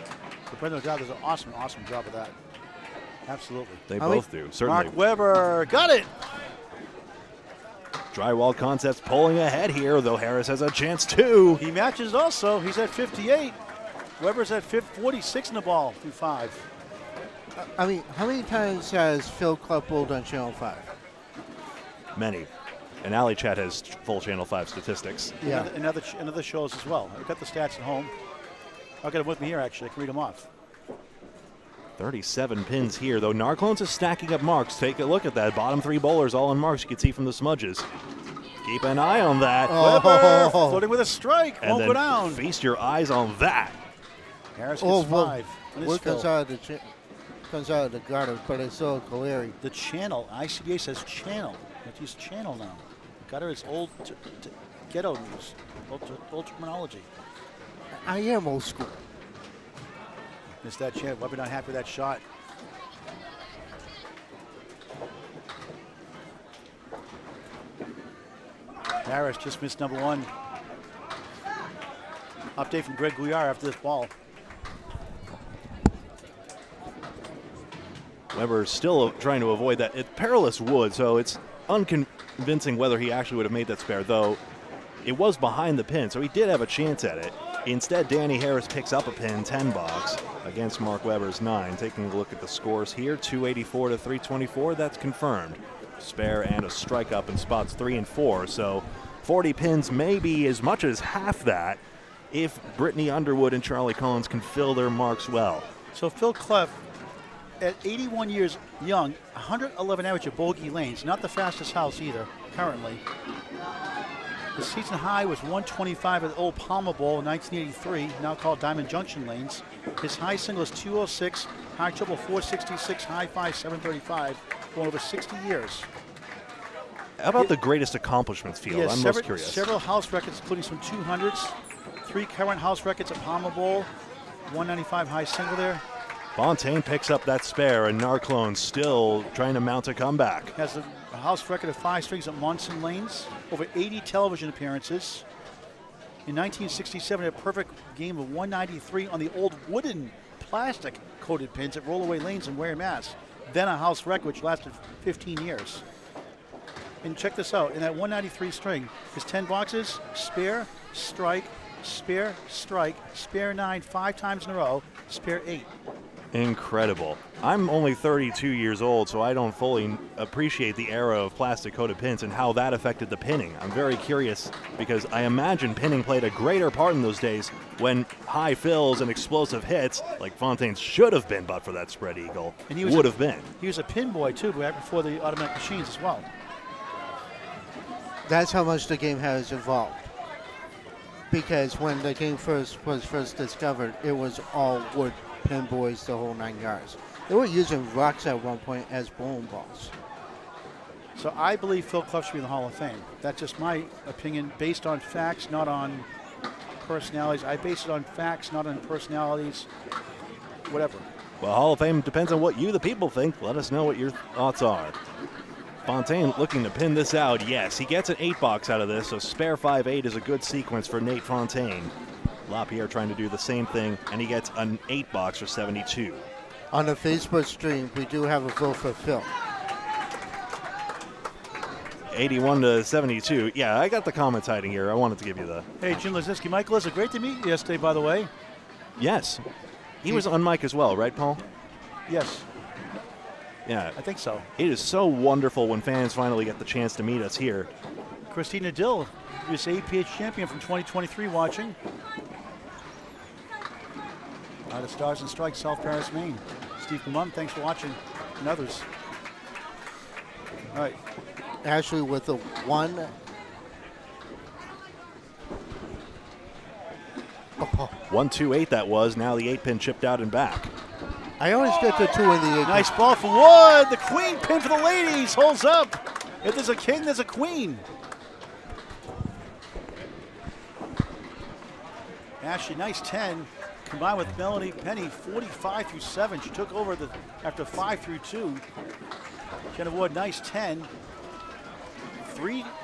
But Brendan O'Dowd does an awesome job of that. Absolutely. They both do, certainly. Mark Weber got it. Drywall Concepts pulling ahead here, though Harris has a chance too. He matches also. He's at 58. Weber's at 46 in the ball through 5. I mean, how many times has Phil Club bowled on Channel 5? Many. And Alley Chat has full Channel 5 statistics. Yeah. And other shows as well. I've got the stats at home. I've got them with me here, actually. I can read them off. 37 pins here, though. Narclones is stacking up marks. Take a look at that. Bottom 3 bowlers all in marks. You can see from the smudges. Keep an eye on that. Weber floating with a strike. And Won't then go down. feast your eyes on that. Harris gets 5. What comes out of the gutter, but it's so Caleri. The channel. ICBA says channel. You have to use channel now. Gutter is old ghetto news. Old terminology. I am old school. Missed that chance. Weber not happy with that shot. Harris just missed number 1. Update from Greg Gouillart after this ball. Weber still trying to avoid that. It's perilous wood, so it's unconvincing whether he actually would have made that spare, though it was behind the pin, so he did have a chance at it. Instead, Danny Harris picks up a pin, 10 box, against Mark Weber's 9. Taking a look at the scores here, 284 to 324, that's confirmed. Spare and a strike up in spots 3 and 4, so 40 pins, maybe as much as half that, if Brittany Underwood and Charlie Collins can fill their marks well. So Phil Clef, at 81 years young, 111 average at bogey lanes, not the fastest house either, currently. The season high was 125 at the old Palmer Bowl in 1983, now called Diamond Junction lanes. His high single is 206, high triple 466, high five 735, going over 60 years. How about the greatest accomplishments field? I'm most curious. Several house records, including some 200s, 3 current house records at Palmer Bowl, 195 high single there. Fontaine picks up that spare, and Narclone still trying to mount a comeback. Has a house record of 5 strings at Monson Lanes, over 80 television appearances. In 1967, a perfect game of 193 on the old wooden plastic coated pins at Rollaway Lanes in Wareham, Mass. Then a house record which lasted 15 years. And check this out, in that 193 string, his 10 boxes, spare, strike, spare, strike, spare 9 5 times in a row, spare 8. Incredible. I'm only 32 years old, so I don't fully appreciate the era of plastic-coated pins and how that affected the pinning. I'm very curious because I imagine pinning played a greater part in those days when high fills and explosive hits, like Fontaine's should have been but for that spread eagle, And he was would have been. He was a pin boy, too, right before the automatic machines as well. That's how much the game has evolved. Because when the game was first discovered, it was all wood pin boys the whole 9 yards. They were using rocks at one point as bowling balls. So I believe Phil Clough should be in the Hall of Fame. That's just my opinion, based on facts, not on personalities. I base it on facts, not on personalities, whatever. Well, Hall of Fame depends on what you, the people, think. Let us know what your thoughts are. Fontaine looking to pin this out. Yes, he gets an 8-box out of this, so spare 5-8 is a good sequence for Nate Fontaine. LaPierre trying to do the same thing, and he gets an 8-box for 72. On the Facebook stream, we do have a vote for Phil. 81 to 72. Yeah, I got the commentating here. I wanted to give you the... Hey, Jim Lazinski, Michael, is it great to meet you yesterday, by the way? Yes. He was on mic as well, right, Paul? Yes, Yeah. I think so. It is so wonderful when fans finally get the chance to meet us here. Christina Dill, US APH champion from 2023, watching. The Stars and Strikes, South Paris, Maine. Steve Mum, thanks for watching, and others. All right. Ashley with a 1. Oh, 1-2-8 that was. Now the 8-pin chipped out and back. I always get the 2 in the 8. Nice ball for Wood. The queen pin for the ladies. Holds up. If there's a king, there's a queen. Ashley, nice 10. Combined with Melanie Penny, 45 through 7. She took over after 5 through 2. Jenna Ward, nice 10.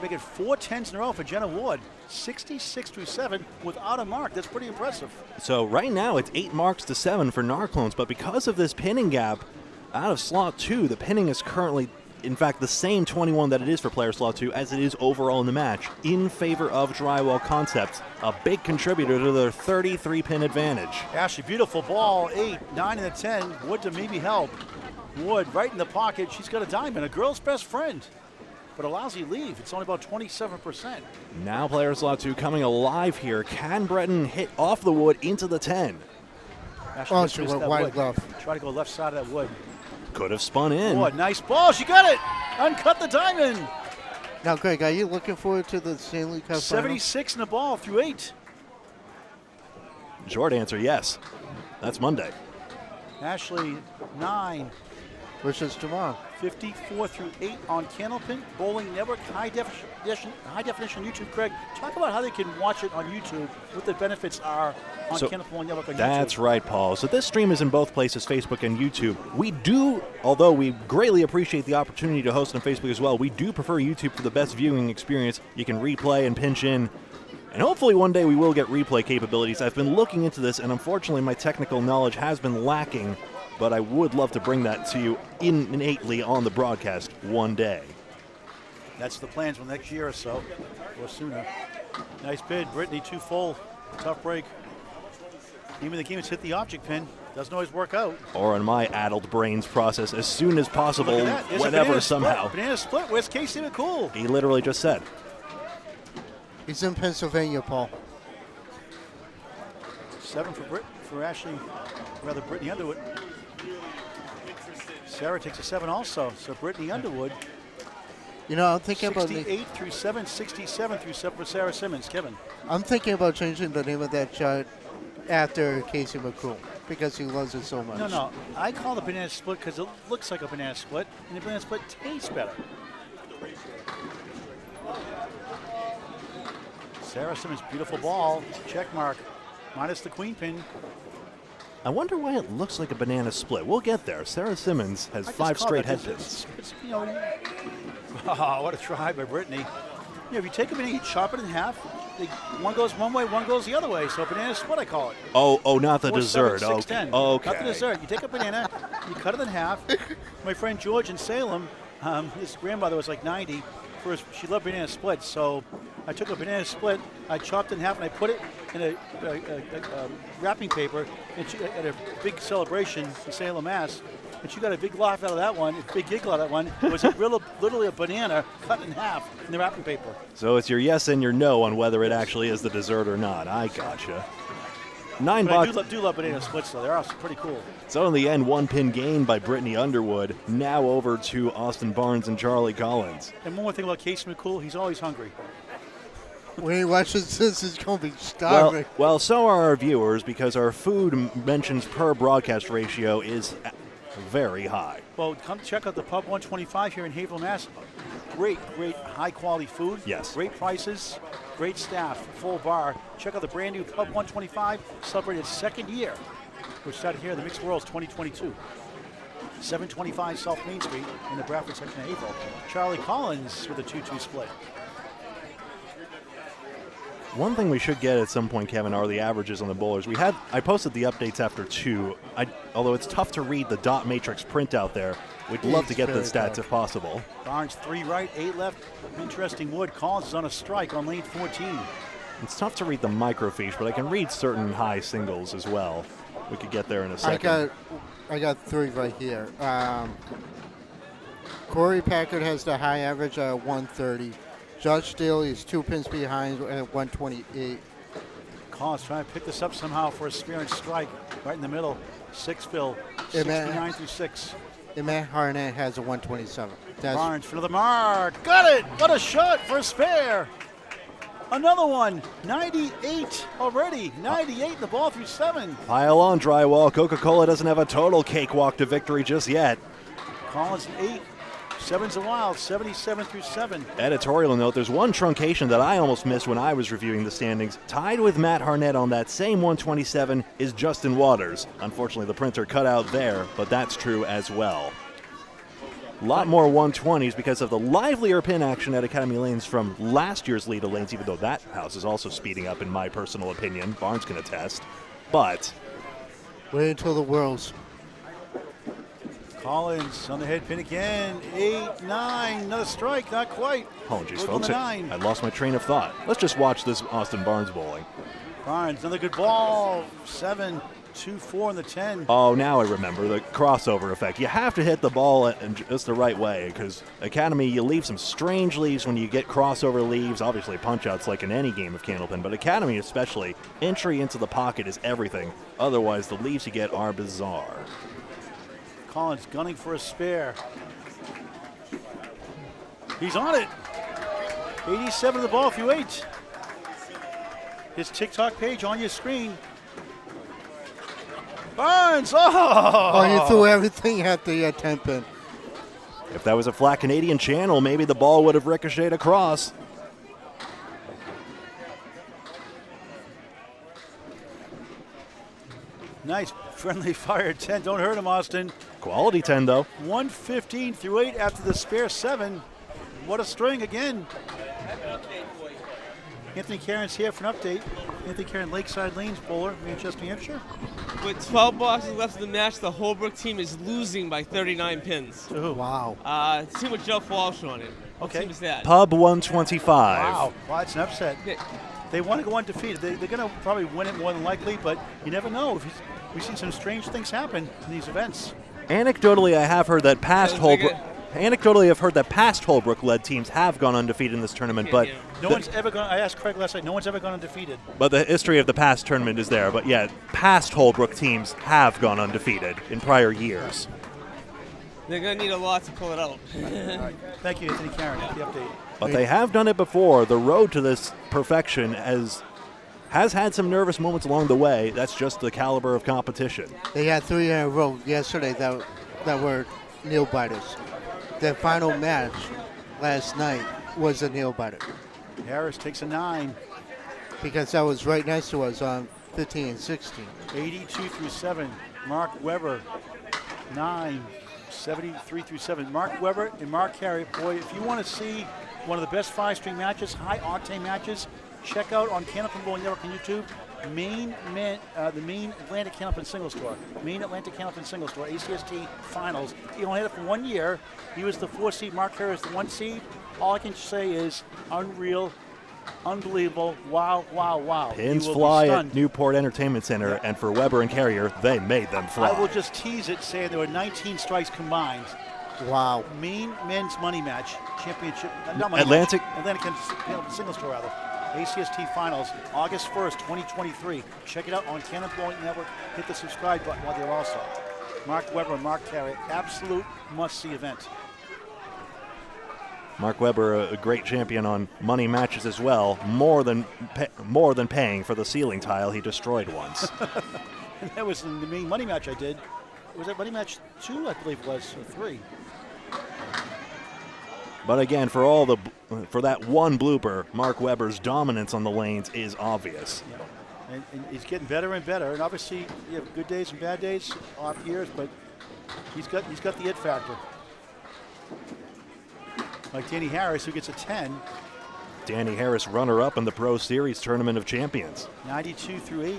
Making 4 10s in a row for Jenna Ward. 66 through 7 without a mark. That's pretty impressive. So right now it's 8 marks to 7 for Narclones, but because of this pinning gap out of slot 2, the pinning is currently, in fact, the same 21 that it is for player slot 2 as it is overall in the match, in favor of Drywall Concepts, a big contributor to their 33-pin advantage. Ashley, beautiful ball. 8, 9, and a 10. Wood to maybe help. Wood right in the pocket. She's got a diamond, a girl's best friend. But a lousy leave. It's only about 27%. Now player slot 2 coming alive here. Can Breton hit off the wood into the 10? Ashley she went wide left. Try to go left side of that wood. Could have spun in. Wood, nice ball. She got it. Uncut the diamond. Now, Greg, are you looking forward to the Stanley Cup 76 in the ball through 8. Short answer, yes. That's Monday. Ashley, 9. Which is tomorrow. 54 through 8 on Candlepin. Bowling Network, high definition YouTube. Craig, talk about how they can watch it on YouTube, what the benefits are on Candlepin Bowling Network on YouTube. That's right, Paul. So this stream is in both places, Facebook and YouTube. We do, although we greatly appreciate the opportunity to host on Facebook as well, we do prefer YouTube for the best viewing experience. You can replay and pinch in. And hopefully one day we will get replay capabilities. I've been looking into this, and unfortunately my technical knowledge has been lacking, but I would love to bring that to you innately on the broadcast one day. That's the plans for next year or so, or sooner. Nice bid. Brittany, 2 full. Tough break. Even the game has hit the object pin. Doesn't always work out. Or on my addled brains process as soon as possible, Look at that. whenever somehow. Banana split. Where's Casey McCool? He literally just said. He's in Pennsylvania, Paul. 7 for Ashley, rather Brittany Underwood. Sarah takes a 7 also, so Brittany Underwood. You know, I'm thinking about 68 through 7, 67 through 7 for Sarah Simmons. Kevin. I'm thinking about changing the name of that chart after Casey McCool because he loves it so much. No. I call it a banana split because it looks like a banana split, and the banana split tastes better. Sarah Simmons, beautiful ball. Check mark. Minus the queen pin. I wonder why it looks like a banana split. We'll get there. Sarah Simmons has 5 straight head pins. What a try by Brittany. If you take a banana, you chop it in half. One goes one way, one goes the other way. So banana split, I call it. Oh, not the 4, dessert. 7, 6, 10. Okay. Not the dessert. You take a banana, you cut it in half. My friend George in Salem, his grandmother was like 90. She loved banana splits, so I took a banana split, I chopped it in half, and I put it in a wrapping paper at a big celebration in Salem, Mass. And she got a big laugh out of that one, a big giggle out of that one. It was literally a banana cut in half in the wrapping paper. So it's your yes and your no on whether it actually is the dessert or not. I gotcha. $9. I do love banana splits, though. They're also pretty cool. So in the end, 1 pin gain by Brittany Underwood. Now over to Austin Barnes and Charlie Collins. And one more thing about Casey McCool, he's always hungry. When he watches this, he's going to be starving. Well, so are our viewers because our food mentions per broadcast ratio is very high. Well, come check out the Pub 125 here in Haverhill, Mass. Great, high-quality food. Yes. Great prices, great staff, full bar. Check out the brand-new Pub 125, celebrated its 2nd year, which started here in the Mixed Worlds 2022. 725 South Main Street in the Bradford section of Haverhill. Charlie Collins with a 2-2 split. One thing we should get at some point, Kevin, are the averages on the bowlers. I posted the updates after 2. Although it's tough to read the dot matrix printout there, we'd love to get the stats if possible. Barnes 3 right, 8 left. Interesting wood. Collins is on a strike on lane 14. It's tough to read the microfiche, but I can read certain high singles as well. We could get there in a second. I got 3 right here. Corey Packard has the high average at 130. Josh Daly is 2 pins behind at 128. Collins trying to pick this up somehow for a spear and strike right in the middle. 6 fill, 69 through 6. And Matt Harnett has a 127. Barnes for the mark. Got it! What a shot for a spare. Another one. 98 already. 98 the ball through 7. Pile on, Drywall. Coca-Cola doesn't have a total cakewalk to victory just yet. Collins 8. 7's a wild, 77 through 7. Editorial note, there's one truncation that I almost missed when I was reviewing the standings. Tied with Matt Harnett on that same 127 is Justin Waters. Unfortunately, the printer cut out there, but that's true as well. A lot more 120s because of the livelier pin action at Academy Lanes from last year's Leda Lanes, even though that house is also speeding up in my personal opinion. Barnes can attest. But wait until the Worlds. Collins on the head pin again. 8, 9, another strike, not quite. Apologies, folks. I lost my train of thought. Let's just watch this Austin Barnes bowling. Barnes, another good ball. 7, 2, 4 in the 10. Oh, now I remember the crossover effect. You have to hit the ball in just the right way because Academy, you leave some strange leaves when you get crossover leaves. Obviously, punch-outs like in any game of Candlepin, but Academy especially, entry into the pocket is everything. Otherwise, the leaves you get are bizarre. Collins gunning for a spare. He's on it. 87 the ball through 8. His TikTok page on your screen. Barnes! Oh, you threw everything at the 10 pin. If that was a flat Canadian channel, maybe the ball would have ricocheted across. Nice friendly fire 10. Don't hurt him, Austin. Quality 10, though. 115 through 8 after the spare 7. What a string again. Anthony Caron's here for an update. Anthony Caron, Lakeside Lanes bowler, Manchester, New Hampshire. With 12 boxes left in the match, the Holbrook team is losing by 39 pins. To who? Wow. Team with Jeff Walsh on it. What Okay. team is that? Pub 125. Wow, it's an upset. They want to go undefeated. They're going to probably win it more than likely, but you never know. We've seen some strange things happen in these events. Anecdotally, I have heard that past Holbrook. Anecdotally, I've heard that past Holbrook-led teams have gone undefeated in this tournament, but no one's ever gone. I asked Craig last night. No one's ever gone undefeated. But the history of the past tournament is there. But yeah, past Holbrook teams have gone undefeated in prior years. They're going to need a lot to pull it out. All right. Thank you, Anthony Caron, for the update. But they have done it before. The road to this perfection has had some nervous moments along the way. That's just the caliber of competition. They had 3 in a row yesterday that were nail biters. Their final match last night was a nail biter. Harris takes a 9. Because that was right next to us on 15 and 16. 82 through 7. Mark Weber, 9. 73 through 7. Mark Weber and Mark Carey. Boy, if you want to see one of the best 5-string matches, high-octane matches, check out on Candlepin Bowling Network on YouTube, the main Atlantic Candlepin Single Store. Main Atlantic Candlepin Single Store, ACST Finals. He only had it for 1 year. He was the 4 seed. Mark Carey was the 1 seed. All I can say is unreal Unbelievable. Wow, wow, wow. Pins You will be fly at stunned. Newport Entertainment Center, and for Weber and Carrier, they made them fly. I will just tease it, saying there were 19 strikes combined. Wow. Main men's money match championship. Not money Atlantic- Match, Atlantic singles tour, rather. ACST Finals, August 1st, 2023. Check it out on Candlepin Network. Hit the subscribe button while there also. Mark Weber and Mark Carrier, absolute must-see event. Mark Weber, a great champion on money matches as well, more than paying for the ceiling tile he destroyed once. And that was the main money match I did. Was that money match 2, I believe it was, or 3? But again, for that one blooper, Mark Weber's dominance on the lanes is obvious. Yeah. And he's getting better and better. And obviously, you have good days and bad days, off years, but he's got the it factor. Like Danny Harris, who gets a 10. Danny Harris, runner-up in the Pro Series Tournament of Champions. 92 through 8.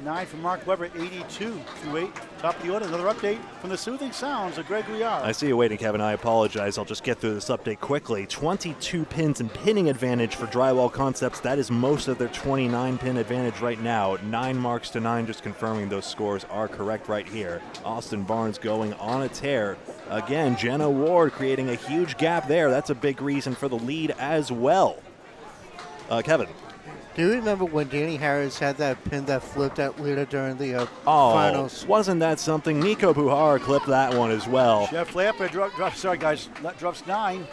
9 from Mark Weber, 82 through 8. Top of the order. Another update from the soothing sounds of Greg Gouillart. I see you waiting, Kevin. I apologize. I'll just get through this update quickly. 22 pins and pinning advantage for Drywall Concepts. That is most of their 29-pin advantage right now. 9 marks to 9, just confirming those scores are correct right here. Austin Barnes going on a tear. Again, Jenna Ward creating a huge gap there. That's a big reason for the lead as well. Kevin. Do you remember when Danny Harris had that pin that flipped that leader during the finals? Wasn't that something? Nico Puhara clipped that one as well. Jeff Lamper drops 9.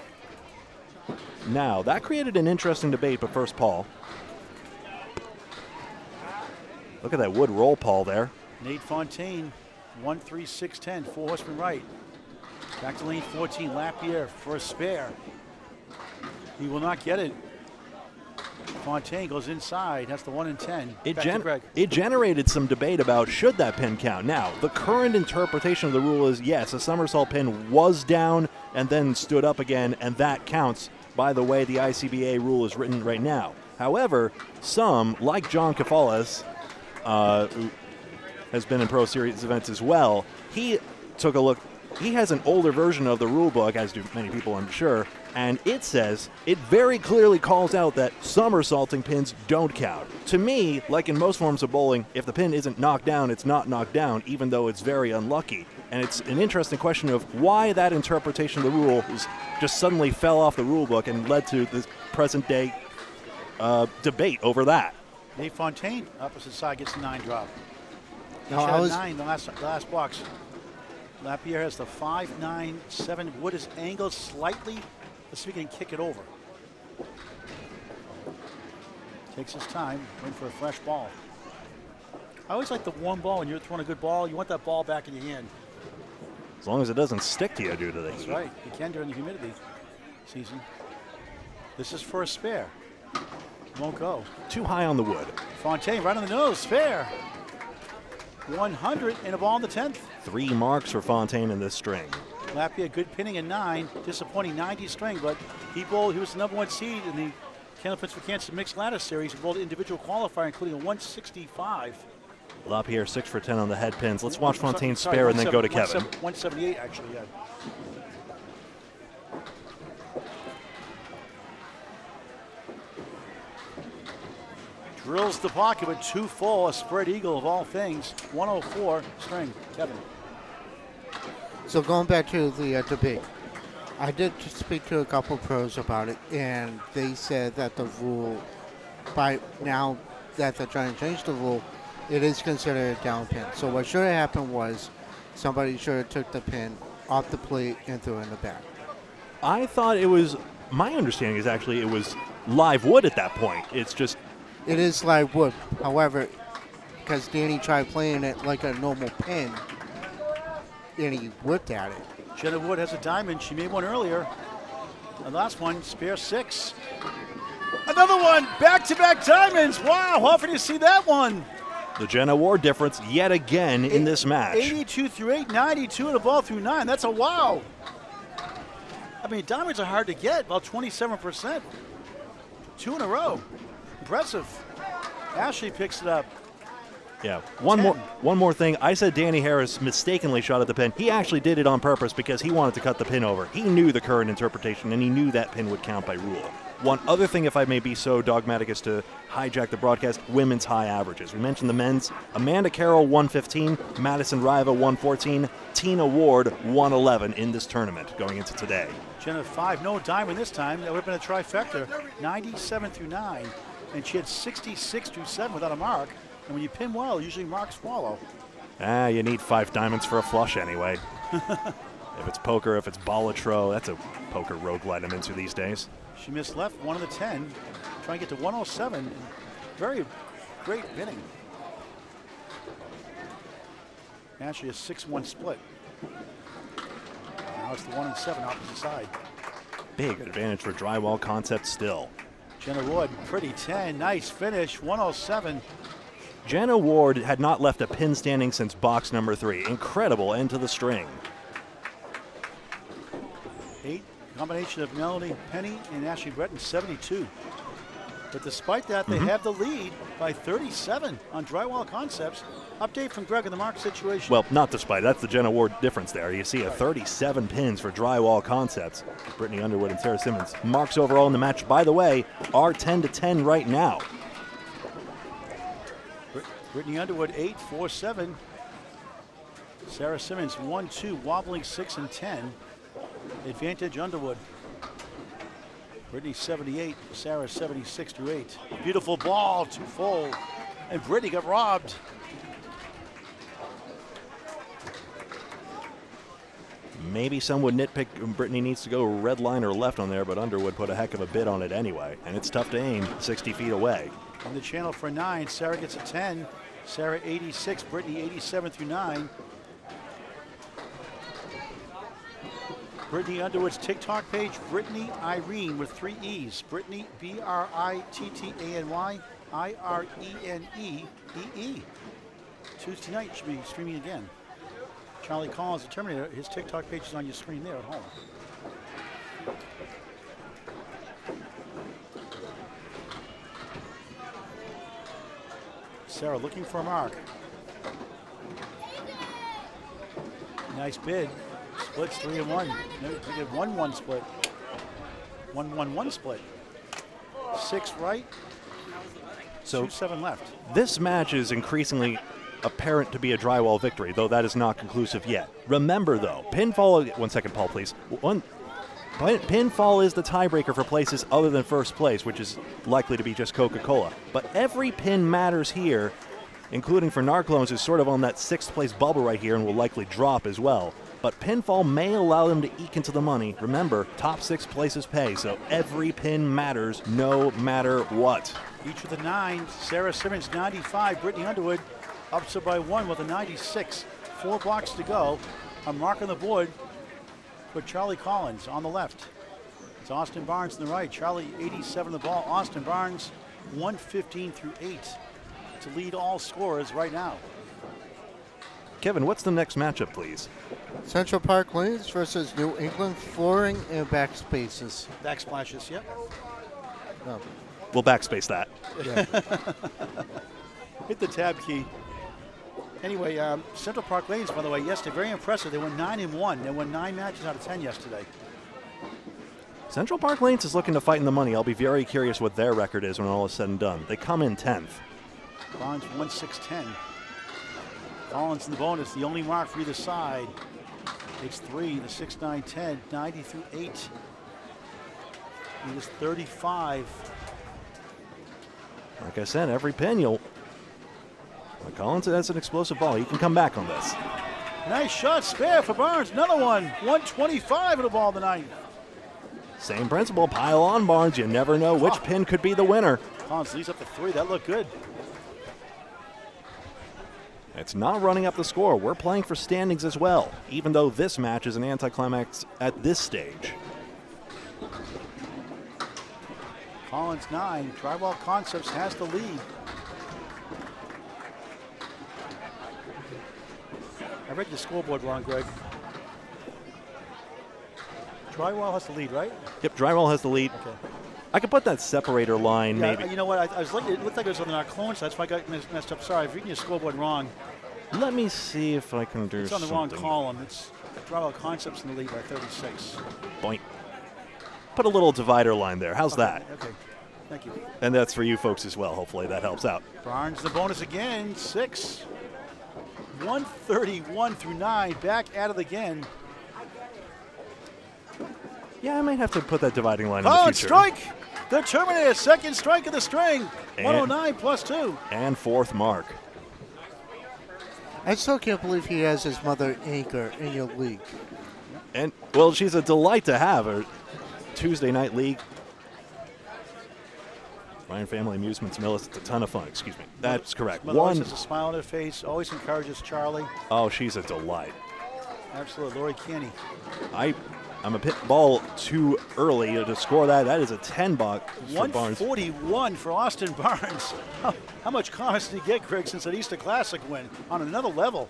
Now, that created an interesting debate, but first, Paul. Look at that wood roll, Paul, there. Nate Fontaine, 1-3-6-10, 4 horsemen right. Back to lane 14, Lapierre for a spare. He will not get it. Fontaine goes inside, has the 1 and 10. It generated some debate about should that pin count. Now, the current interpretation of the rule is yes, a somersault pin was down and then stood up again, and that counts by the way the ICBA rule is written right now. However, some, like John Kafalas, who has been in Pro Series events as well, he took a look. He has an older version of the rule book, as do many people, I'm sure, and it very clearly calls out that somersaulting pins don't count. To me, like in most forms of bowling, if the pin isn't knocked down, it's not knocked down, even though it's very unlucky. And it's an interesting question of why that interpretation of the rule just suddenly fell off the rule book and led to this present-day debate over that. Nate Fontaine, opposite side, gets the 9 drop. No, He I shot was- a 9 the last box. Lapierre has the 5-9-7. Wood is angled slightly. Let's see if he can kick it over. Takes his time, waiting for a fresh ball. I always like the warm ball when you're throwing a good ball. You want that ball back in your hand. As long as it doesn't stick to you due to the That's heat. right. You can during the humidity season. This is for a spare. Won't go. Too high on the wood. Fontaine right on the nose. Fair. 100 and a ball in the 10th. 3 marks for Fontaine in this string. Lapierre, good pinning at 9. Disappointing 90 string, but he was the #1 seed in the Candlepin for Cancer Mixed Ladder Series. He bowled individual qualifier, including a 165. Lapierre 6 for 10 on the head pins. Let's watch Fontaine spare and then go to Kevin. 178, actually, yeah. Drills the pocket with 2 full, a spread eagle of all things. 104 string. Kevin. So going back to the debate, I did speak to a couple pros about it, and they said that the rule, by now that they're trying to change the rule, it is considered a down pin. So what should have happened was somebody should have took the pin off the plate and threw it in the back. I thought it was, my understanding is actually it was live wood at that point. It's just, It is live wood. However, because Danny tried playing it like a normal pin, and he whipped at it. Jenna Wood has a diamond. She made one earlier. The last one, spare 6. Another one, back-to-back diamonds. Wow, how often do you see that one? the Jenna Ward difference yet again in this match. 82 through 8, 92 and a ball through 9. That's a wow. I mean, diamonds are hard to get, about 27%. 2 in a row. Impressive. Ashley picks it up. Yeah. One more thing. I said Danny Harris mistakenly shot at the pin. He actually did it on purpose because he wanted to cut the pin over. He knew the current interpretation, and he knew that pin would count by rule. One other thing, if I may be so dogmatic as to hijack the broadcast, women's high averages. We mentioned the men's. Amanda Carroll, 115. Madison Riva, 114. Tina Ward, 111 in this tournament going into today. Jenna 5, no diamond this time. That would have been a trifecta, 97 through 9. And she had 66 through 7 without a mark. And when you pin well, usually marks follow. You need 5 diamonds for a flush anyway. If it's poker, if it's Balatro, that's a poker roguelite I'm into these days. She missed left 1 of the 10, trying to get to 107. And very great pinning. Actually a 6-1 split. Now it's the 1 and 7 opposite side. Big advantage for Drywall Concept still. Jenna Wood, pretty 10, nice finish, 107. Jenna Ward had not left a pin standing since box number 3. Incredible end to the string. 8, combination of Melanie Penny and Ashley Breton, 72. But despite that, they have the lead by 37 on Drywall Concepts. Update from Greg on the mark situation. Well, not despite. That's the Jenna Ward difference there. You see a 37 pins for Drywall Concepts. Brittany Underwood and Sarah Simmons. Marks overall in the match, by the way, are 10-10 right now. Brittany Underwood, 8, 4, 7. Sarah Simmons, 1, 2, wobbling 6 and 10. Advantage Underwood. Brittany 78, Sarah 76 through 8. Beautiful ball, 2 full. And Brittany got robbed. Maybe some would nitpick Brittany needs to go red line or left on there, but Underwood put a heck of a bid on it anyway. And it's tough to aim 60 feet away. On the channel for 9, Sarah gets a 10. Sarah 86, Brittany 87 through 9. Brittany Underwood's TikTok page, Brittany Irene with 3 E's. Brittany, B-R-I-T-T-A-N-Y, I-R-E-N-E-E-E. Tuesday night, should be streaming again. Charlie Collins, the Terminator, his TikTok page is on your screen there at home. Sarah looking for a mark. Nice bid. Splits 3 and 1. They did 1-1 split. 1-1-1 split. 6 right. So 2-7 left. This match is increasingly apparent to be a Drywall victory, though that is not conclusive yet. Remember, though, pinfall. 1 second, Paul, please. Pinfall is the tiebreaker for places other than first place, which is likely to be just Coca-Cola. But every pin matters here, including for Narclones, who's sort of on that 6th place bubble right here and will likely drop as well. But pinfall may allow them to eke into the money. Remember, top 6 places pay, so every pin matters no matter what. Each with a 9. Sarah Simmons 95. Brittany Underwood up to by 1 with a 96. 4 blocks to go. A mark on the board for Charlie Collins on the left. It's Austin Barnes on the right. Charlie 87 the ball. Austin Barnes 115 through 8 to lead all scorers right now. Kevin, what's the next matchup, please? Central Park Lanes versus New England Flooring and Backspaces. Backsplashes, yep. No. We'll backspace that. Yeah. Hit the tab key. Anyway, Central Park Lanes, by the way, yesterday, very impressive. They won 9 and 1. They won 9 matches out of 10 yesterday. Central Park Lanes is looking to fight in the money. I'll be very curious what their record is when all is said and done. They come in 10th. Barnes 1-6-10. Collins in the bonus, the only mark for either side. Takes 3, the 6-9-10, 90 through 8. He was 35. Like I said, every pin you'll... Collins has an explosive ball. He can come back on this. Nice shot, spare for Barnes. Another one. 125 of the ball tonight. Same principle, pile on, Barnes. You never know which pin could be the winner. Collins leads up to 3. That looked good. It's not running up the score. We're playing for standings as well, even though this match is an anticlimax at this stage. Collins 9. Drywall Concepts has the lead. I read the scoreboard wrong, Greg. Drywall has the lead, right? Yep, Drywall has the lead. Okay. I could put that separator line Yeah, maybe. you know what? I was looking. It looked like it was on our clone, so that's why I got messed up. Sorry, I've reading your scoreboard wrong. Let me see if I can do It's on the something. wrong column. It's Drywall Concepts in the lead by 36. Boink. Put a little divider line there. How's that? Okay. Thank you. And that's for you folks as well. Hopefully that helps out. Barnes the bonus again. 6. 131 through 9. Back at it again. Yeah, I might have to put that dividing line in the Oh, future. strike! The Terminator, second strike of the string. And- 109 plus 2. And fourth mark. I still can't believe he has his mother anchor in your league. And, well, she's a delight to have. Her Tuesday night league. Ryan Family Amusements Millis. It's a ton of fun. Excuse me. That's correct. Mother always One. has a smile on her face, always encourages Charlie. Oh, she's a delight. Absolutely. Lori Canny. I'm a pit ball too early to score that. That is a 10 buck for Barnes. 141 for Austin Barnes. How much confidence did he get, Greg, since that Easter Classic win? On another level.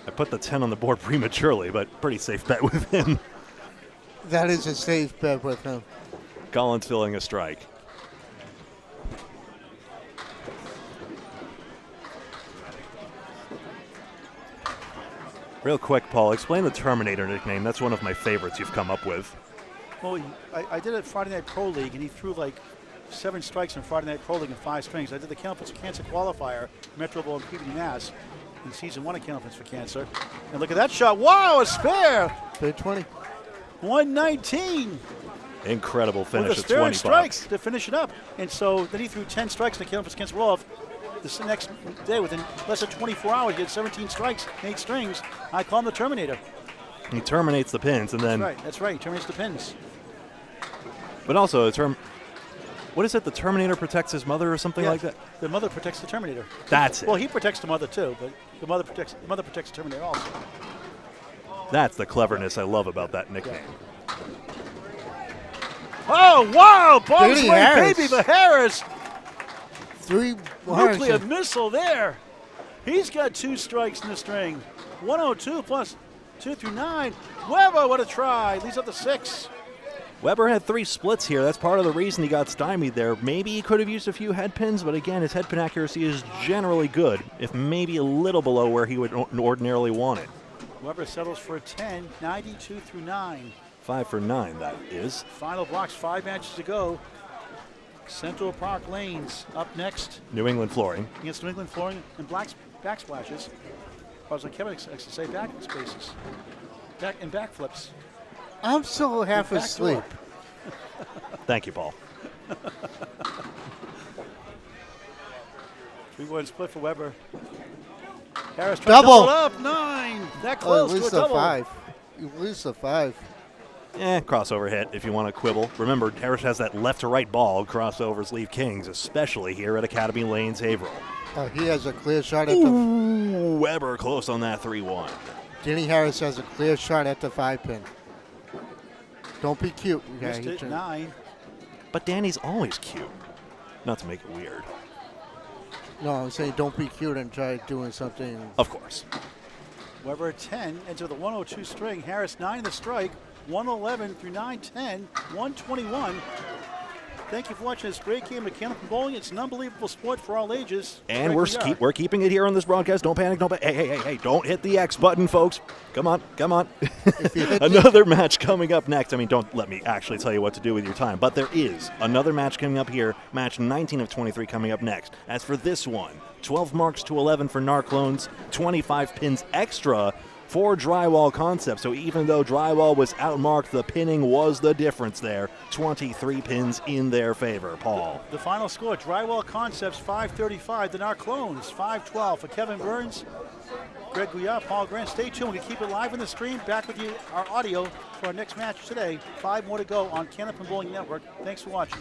I put the 10 on the board prematurely, but pretty safe bet with him. That is a safe bet with him. Collins filling a strike. Real quick, Paul, explain the Terminator nickname. That's one of my favorites you've come up with. Well, I did it at Friday Night Pro League, and he threw like 7 strikes in Friday Night Pro League in 5 strings. I did the Candlepin for Cancer qualifier, Metro Bowl and PBD Mass, in season 1 of Candlepin for Cancer. And look at that shot. Wow, a spare! Bid 20. 119 Incredible with finish a at spare 20 and strikes bucks. to finish it up. And so then he threw 10 strikes in the Candlepin for Cancer rolloff. The next day, within less than 24 hours, he had 17 strikes, 8 strings. I call him the Terminator. He terminates the pins, and then, That's right. He terminates the pins. but also what is it? The Terminator protects his mother or something Yeah, like that? The mother protects the Terminator. That's it. Well, he protects the mother too, but the mother protects the Terminator also. That's the cleverness I love about that nickname. Oh wow! Bombs Dirty away, Harris. baby, for Harris. 3 Nuclear missile there. He's got 2 strikes in the string. 102 plus 2 through 9. Weber, what a try! Leads up to 6. Weber had 3 splits here. That's part of the reason he got stymied there. Maybe he could have used a few head pins, but again, his head pin accuracy is generally good, if maybe a little below where he would ordinarily want it. Weber settles for a 10. 92 through 9. 5 for 9, that is. Final blocks. 5 matches to go. Central Park Lanes up next New England flooring. against New England flooring and backsplashes. I was like Kevin likes to say back spaces. Back flips. I'm still half Back asleep. door. Thank you, Paul. 3-1 split for Weber. Harris trying Double. to double it up. 9. That Oh, close at to a least a double. 5. At least a 5. Crossover hit if you want to quibble. Remember, Harris has that left to right ball. Crossovers leave kings, especially here at Academy Lanes, Haverhill. He has a clear shot at the. Ooh, Weber close on that 3-1. Danny Harris has a clear shot at the 5 pin. Don't be cute. Missed he it. turned- 9. But Danny's always cute. Not to make it weird. No, I'm saying don't be cute and try doing something. Of course. Weber at 10 into the 102 string. Harris 9 in the strike. 111 through 910. 121. Thank you for watching this great game of Candlepin Bowling. It's an unbelievable sport for all ages. And Greg Gouillart. we're keeping it here on this broadcast. Don't panic. Hey, don't hit the X button, folks. Come on. If you hit Another match coming up next. I mean, don't let me actually tell you what to do with your time. But there is another match coming up here. Match 19 of 23 coming up next. As for this one, 12 marks to 11 for Narclones, 25 pins extra for Drywall Concepts. So even though Drywall was outmarked, the pinning was the difference there. 23 pins in their favor. Paul. The final score, Drywall Concepts 535, the Narclones 512 for Kevin Burns, Greg Gouillart, Paul Grant. Stay tuned. We keep it live in the stream. Back with you, our audio for our next match today. 5 more to go on Candlepin Bowling Network. Thanks for watching.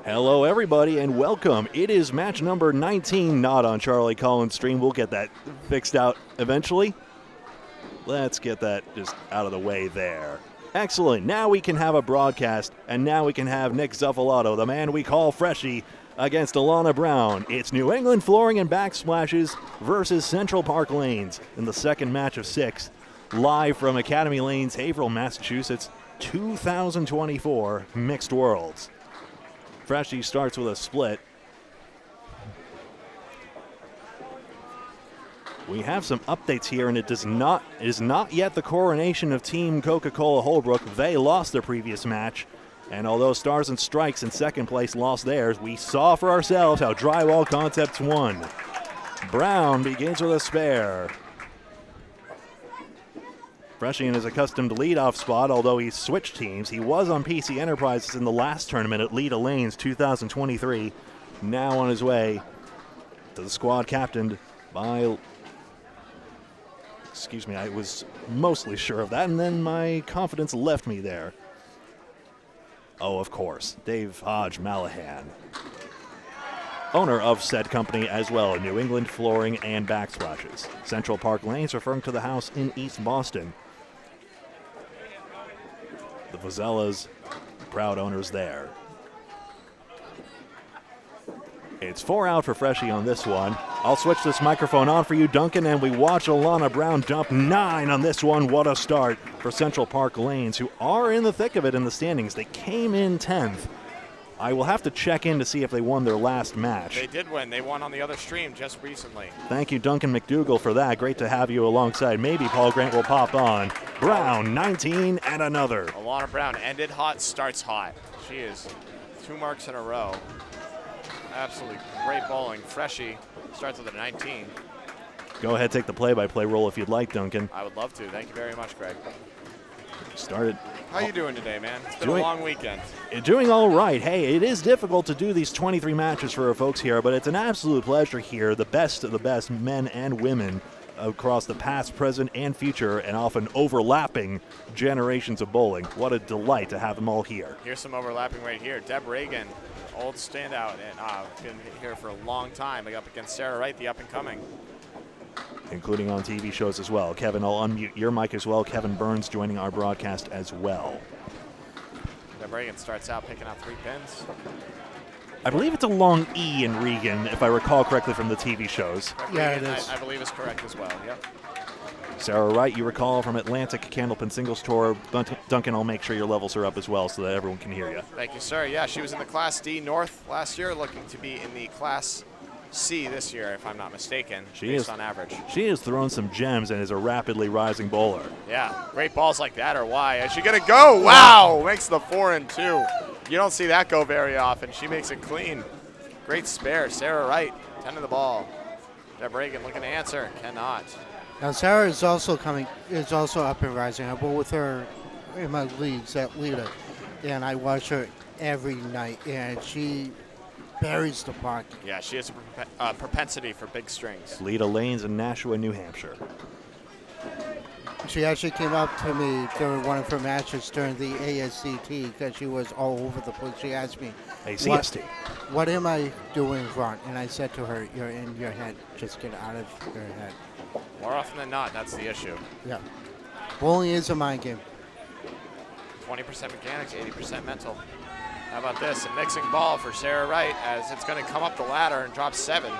Hello, everybody, and welcome. It is match number 19, not on Charlie Collins' stream. We'll get that fixed out eventually. Let's get that just out of the way there. Excellent. Now we can have a broadcast, and now we can have Nick Zuffalato, the man we call Freshie, against Alana Brown. It's New England Flooring and Backsplashes versus Central Park Lanes in the second match of 6, live from Academy Lanes, Haverhill, Massachusetts, 2024 Mixed Worlds. Freshie starts with a split. We have some updates here, and it is not yet the coronation of Team Coca-Cola Holbrook. They lost their previous match, and although Stars and Strikes in second place lost theirs, we saw for ourselves how Drywall Concepts won. Brown begins with a spare. Freshie in his accustomed leadoff spot, although he switched teams. He was on PC Enterprises in the last tournament at Leda Lanes 2023. Now on his way to the squad captained by... Excuse me, I was mostly sure of that, and then my confidence left me there. Oh, of course, Dave Hodge Malahan, owner of said company as well, New England Flooring and Backsplashes. Central Park Lanes, referring to the house in East Boston. The Vazellas, proud owners there. It's 4 out for Freshie on this one. I'll switch this microphone on for you, Duncan, and we watch Alana Brown dump 9 on this one. What a start for Central Park Lanes, who are in the thick of it in the standings. They came in 10th. I will have to check in to see if they won their last match. They did win. They won on the other stream just recently. Thank you, Duncan McDougall, for that. Great to have you alongside. Maybe Paul Grant will pop on. Brown, 19 and another. Alana Brown ended hot, starts hot. She is 2 marks in a row. Absolutely great bowling. Freshie starts with a 19. Go ahead, take the play-by-play role if you'd like, Duncan. I would love to. Thank you very much, Greg. Started. How you doing today, man? It's been a long weekend. Doing all right. Hey, it is difficult to do these 23 matches for our folks here, but it's an absolute pleasure here. The best of the best men and women across the past, present, and future, and often overlapping generations of bowling. What a delight to have them all here. Here's some overlapping right here. Deb Reagan, old standout, and been here for a long time. Up against Sarah Wright, the up-and-coming. Including on TV shows as well. Kevin, I'll unmute your mic as well. Kevin Burns joining our broadcast as well. Deb Reagan starts out picking out 3 pins. I believe it's a long E in Regan, if I recall correctly from the TV shows. Yeah, it is. I believe is correct as well, yep. Sarah Wright, you recall from Atlantic Candlepin Singles Tour. Duncan, I'll make sure your levels are up as well so that everyone can hear you. Thank you, sir. Yeah, she was in the Class D North last year, looking to be in the Class C this year, if I'm not mistaken, based on average. She has thrown some gems and is a rapidly rising bowler. Yeah, great balls like that are why. Is she going to go? Wow, makes the 4 and 2. You don't see that go very often. She makes it clean. Great spare. Sarah Wright, 10 of the ball. Deb Reagan looking to answer, cannot. Now Sarah is also up and rising. I bowl with her in my leagues at Leda, and I watch her every night, and she buries the puck. Yeah, she has a propensity for big strings. Leda Lanes in Nashua, New Hampshire. She actually came up to me during one of her matches during the ASCT because she was all over the place. She asked me, ACST. What am I doing wrong? And I said to her, you're in your head. Just get out of your head. More often than not, that's the issue. Yeah. Bowling is a mind game. 20% mechanics, 80% mental. How about this? A mixing ball for Sarah Wright as it's going to come up the ladder and drop 7.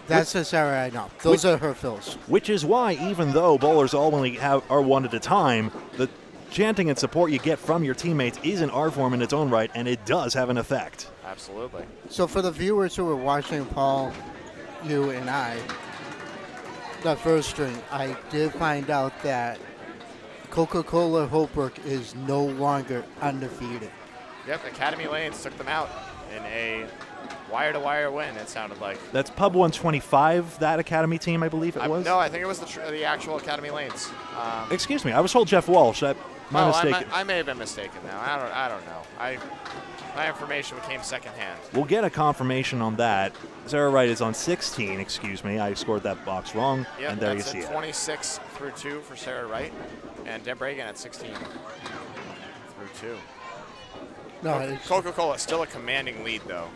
That's the Sarah I know. Those are her fills. Which is why, even though bowlers only are 1 at a time, the chanting and support you get from your teammates is an art form in its own right, and it does have an effect. Absolutely. So for the viewers who are watching, Paul, you and I, the first string, I did find out that Coca-Cola Holbrook is no longer undefeated. Yep, Academy Lanes took them out in a wire-to-wire win, it sounded like. That's Pub 125, that Academy team, I believe it was? No, I think it was the actual Academy Lanes. Excuse me, I was told Jeff Walsh. My mistake. I may have been mistaken now. I don't know. My information came secondhand. We'll get a confirmation on that. Sarah Wright is on 16, excuse me. I scored that box wrong, Yep, and there you that's see it. 26 through 2 for Sarah Wright, and Deb Reagan at 16 through 2. No, it's, Coca-Cola is still a commanding lead, though.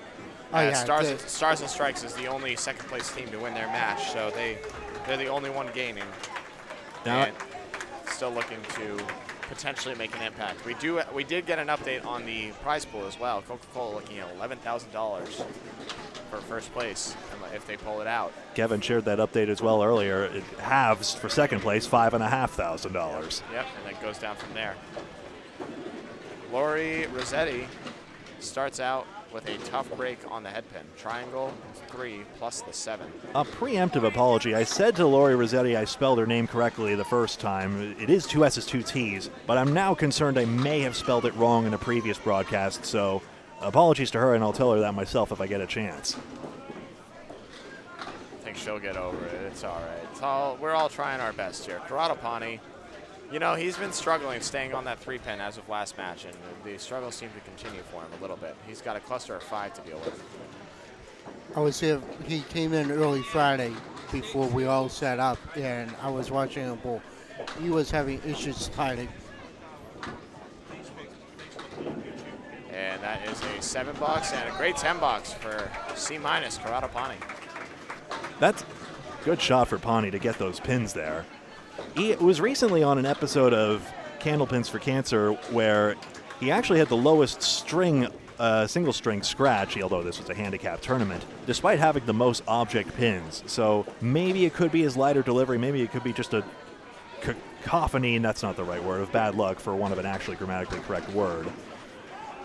Oh, yeah, Stars and Strikes is the only second-place team to win their match, so they're the only one gaining. Now, And still looking to potentially make an impact. We did get an update on the prize pool as well. Coca-Cola looking at $11,000 for first place if they pull it out. Kevin shared that update as well earlier. It halves for second place, $5,500. Yep, and then goes down from there. Lori Rossetti starts out with a tough break on the head pin. Triangle 3 plus the 7. A preemptive apology. I said to Lori Rossetti I spelled her name correctly the first time. It is 2 S's, 2 T's, but I'm now concerned I may have spelled it wrong in a previous broadcast, so apologies to her, and I'll tell her that myself if I get a chance. I think she'll get over it. It's all right. We're all trying our best here. Karatapani, you know, he's been struggling staying on that 3-pin as of last match, and the struggles seem to continue for him a little bit. He's got a cluster of 5 to deal with. I was here. He came in early Friday before we all set up, and I was watching him bowl. He was having issues sliding. And that is a 7-box and a great 10-box for C- Karatapani. That's a good shot for Pawnee to get those pins there. He was recently on an episode of Candlepins for Cancer where he actually had the lowest string, single string scratch, although this was a handicap tournament, despite having the most object pins. So maybe it could be his lighter delivery, maybe it could be just a cacophony, and that's not the right word, of bad luck for one of an actually grammatically correct word.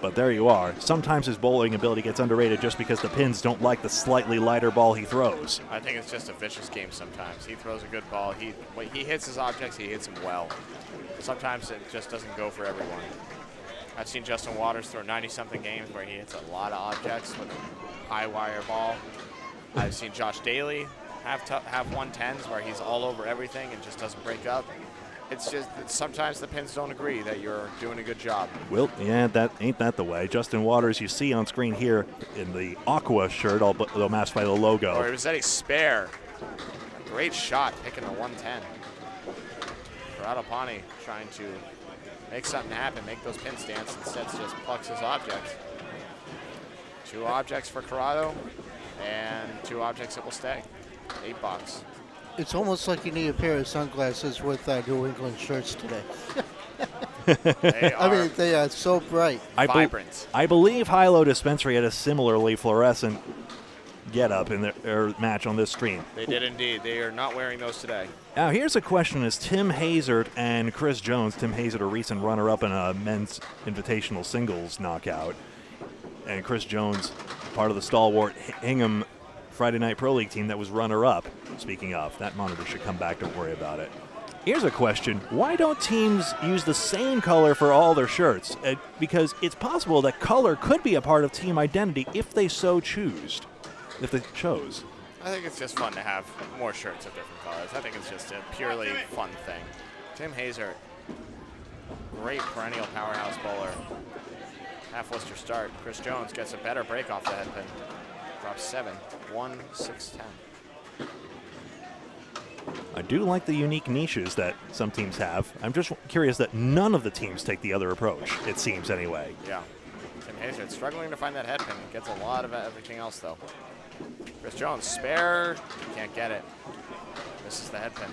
But there you are. Sometimes his bowling ability gets underrated just because the pins don't like the slightly lighter ball he throws. I think it's just a vicious game sometimes. He throws a good ball. When he hits his objects, he hits them well. Sometimes it just doesn't go for everyone. I've seen Justin Waters throw 90-something games where he hits a lot of objects with a high wire ball. I've seen Josh Daly have 110s where he's all over everything and just doesn't break up. It's just that sometimes the pins don't agree that you're doing a good job. Well, yeah, that ain't that the way. Justin Waters, you see on screen here in the aqua shirt, although masked by the logo. Or Rossetti spare. A great shot picking the 110. Karatapani trying to make something happen, make those pins dance. Instead, just plucks his objects. 2 objects for Corrado and 2 objects that will stay. 8-box. It's almost like you need a pair of sunglasses with New England shirts today. I mean, they are so bright. Vibrant. I believe Hilo Dispensary had a similarly fluorescent get-up in their match on this stream. They did indeed. They are not wearing those today. Now, here's a question. Is Tim Hazard and Chris Jones, Tim Hazard a recent runner-up in a men's invitational singles knockout, and Chris Jones, part of the stalwart Hingham Friday Night Pro League team that was runner-up. Speaking of, that monitor should come back, don't worry about it. Here's a question. Why don't teams use the same color for all their shirts? Because it's possible that color could be a part of team identity if they so chose. If they chose. I think it's just fun to have more shirts of different colors. I think it's just a purely fun thing. Tim Hazard, great perennial powerhouse bowler. Half Worcester start. Chris Jones gets a better break off the head pin. Drops 7, 1, 6, 10. I do like the unique niches that some teams have. I'm just curious that none of the teams take the other approach, it seems anyway. Yeah. Tim Hazard struggling to find that head pin. Gets a lot of everything else, though. Chris Jones, spare. Can't get it. This is the head pin.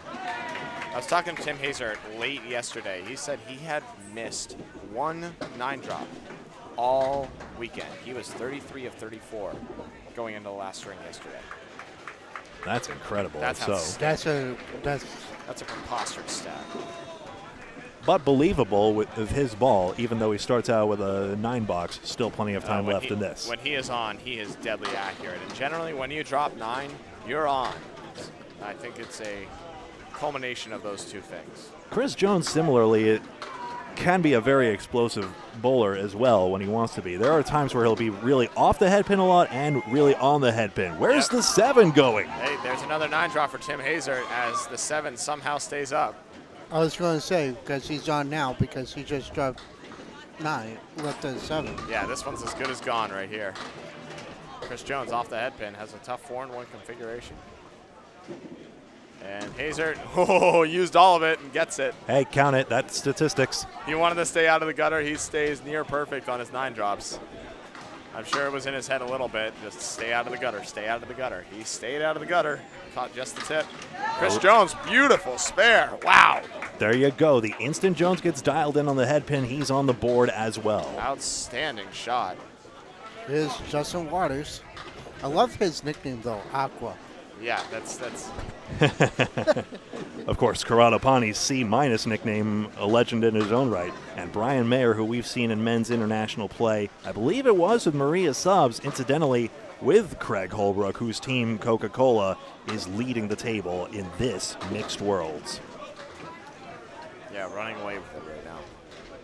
I was talking to Tim Hazard late yesterday. He said he had missed 1 9-drop all weekend. He was 33 of 34 going into the last string yesterday. That's incredible. That's That's a preposterous stat. But believable with his ball, even though he starts out with a 9-box, still plenty of time left in this. When he is on, he is deadly accurate. And generally, when you drop 9, you're on. I think it's a culmination of those two things. Chris Jones, similarly, can be a very explosive bowler as well when he wants to be. There are times where he'll be really off the head pin a lot and really on the head pin. Where's the 7 going? Hey, there's another 9-drop for Tim Hazard as the 7 somehow stays up. I was going to say, because he's on now, because he just dropped 9, left the 7. Yeah, this one's as good as gone right here. Chris Jones off the head pin has a tough 4-1 configuration. And Hazard, used all of it and gets it. Hey, count it. That's statistics. He wanted to stay out of the gutter. He stays near perfect on his 9 drops. I'm sure it was in his head a little bit. Just stay out of the gutter, stay out of the gutter. He stayed out of the gutter, caught just the tip. Chris Jones, beautiful spare. Wow. There you go. The instant Jones gets dialed in on the head pin, he's on the board as well. Outstanding shot. Here's Justin Waters. I love his nickname, though, Aqua. Yeah, that's Of course, Karatapani's C- nickname, a legend in his own right. And Brian Mayer, who we've seen in men's international play, I believe it was with Maria Subs, incidentally, with Craig Holbrook, whose team, Coca-Cola, is leading the table in this mixed worlds. yeah, running away with it right now.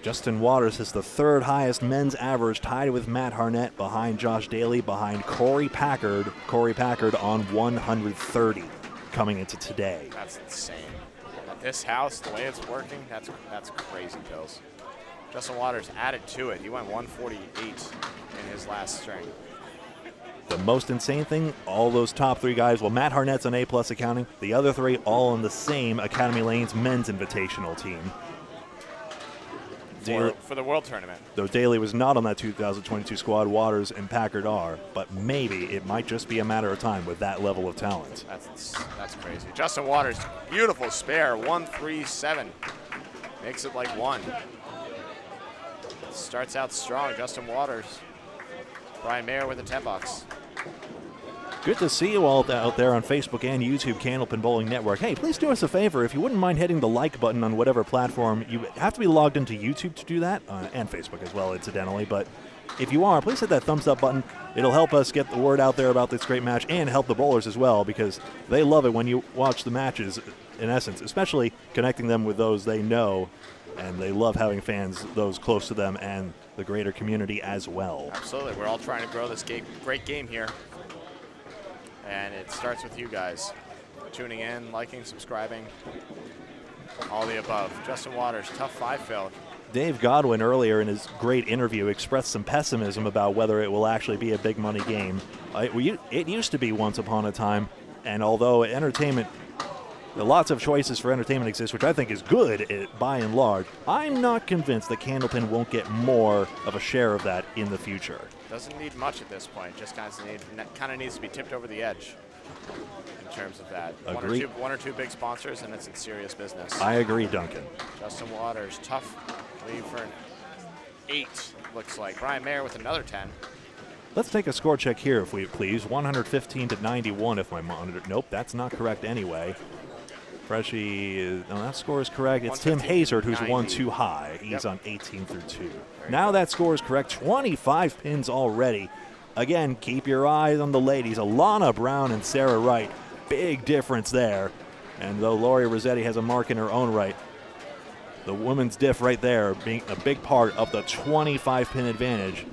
Justin Waters has the 3rd highest men's average, tied with Matt Harnett, behind Josh Daly, behind Corey Packard. Corey Packard on 130 coming into today. That's insane. At this house, the way it's working, that's crazy, Bills. Justin Waters added to it. He went 148 in his last string. The most insane thing, all those top 3 guys, well, Matt Harnett's on A+ accounting. The other 3 all on the same Academy Lanes men's invitational team. For the World Tournament. Though Daly was not on that 2022 squad, Waters and Packard are, but maybe it might just be a matter of time with that level of talent. That's crazy. Justin Waters, beautiful spare, 137. Makes it like 1. Starts out strong, Justin Waters. Brian Mayer with a 10 bucks. Good to see you all out there on Facebook and YouTube, Candlepin Bowling Network. Hey, please do us a favor. If you wouldn't mind hitting the like button on whatever platform, you have to be logged into YouTube to do that, and Facebook as well, incidentally. But if you are, please hit that thumbs up button. It'll help us get the word out there about this great match and help the bowlers as well, because they love it when you watch the matches, in essence, especially connecting them with those they know, and they love having fans, those close to them, and the greater community as well. Absolutely. We're all trying to grow this great game here. And it starts with you guys. Tuning in, liking, subscribing, all the above. Justin Waters, tough 5 fill. Dave Godwin earlier in his great interview expressed some pessimism about whether it will actually be a big money game. It used to be once upon a time, and although entertainment, lots of choices for entertainment exist, which I think is good by and large, I'm not convinced that Candlepin won't get more of a share of that in the future. Doesn't need much at this point. Just kind of needs to be tipped over the edge in terms of that. Agreed. One or two big sponsors, and it's in serious business. I agree, Duncan. Justin Waters, tough lead for an 8, looks like. Brian Mayer with another 10. Let's take a score check here, if we please. 115 to 91, if my monitor. Nope, that's not correct anyway. Freshie, no, that score is correct. It's Tim Hazard who's 1 too high. He's on 18 through 2. Now that score is correct. 25 pins already. Again, keep your eyes on the ladies. Alana Brown and Sarah Wright. Big difference there. And though Laurie Rossetti has a mark in her own right, the women's diff right there being a big part of the 25-pin advantage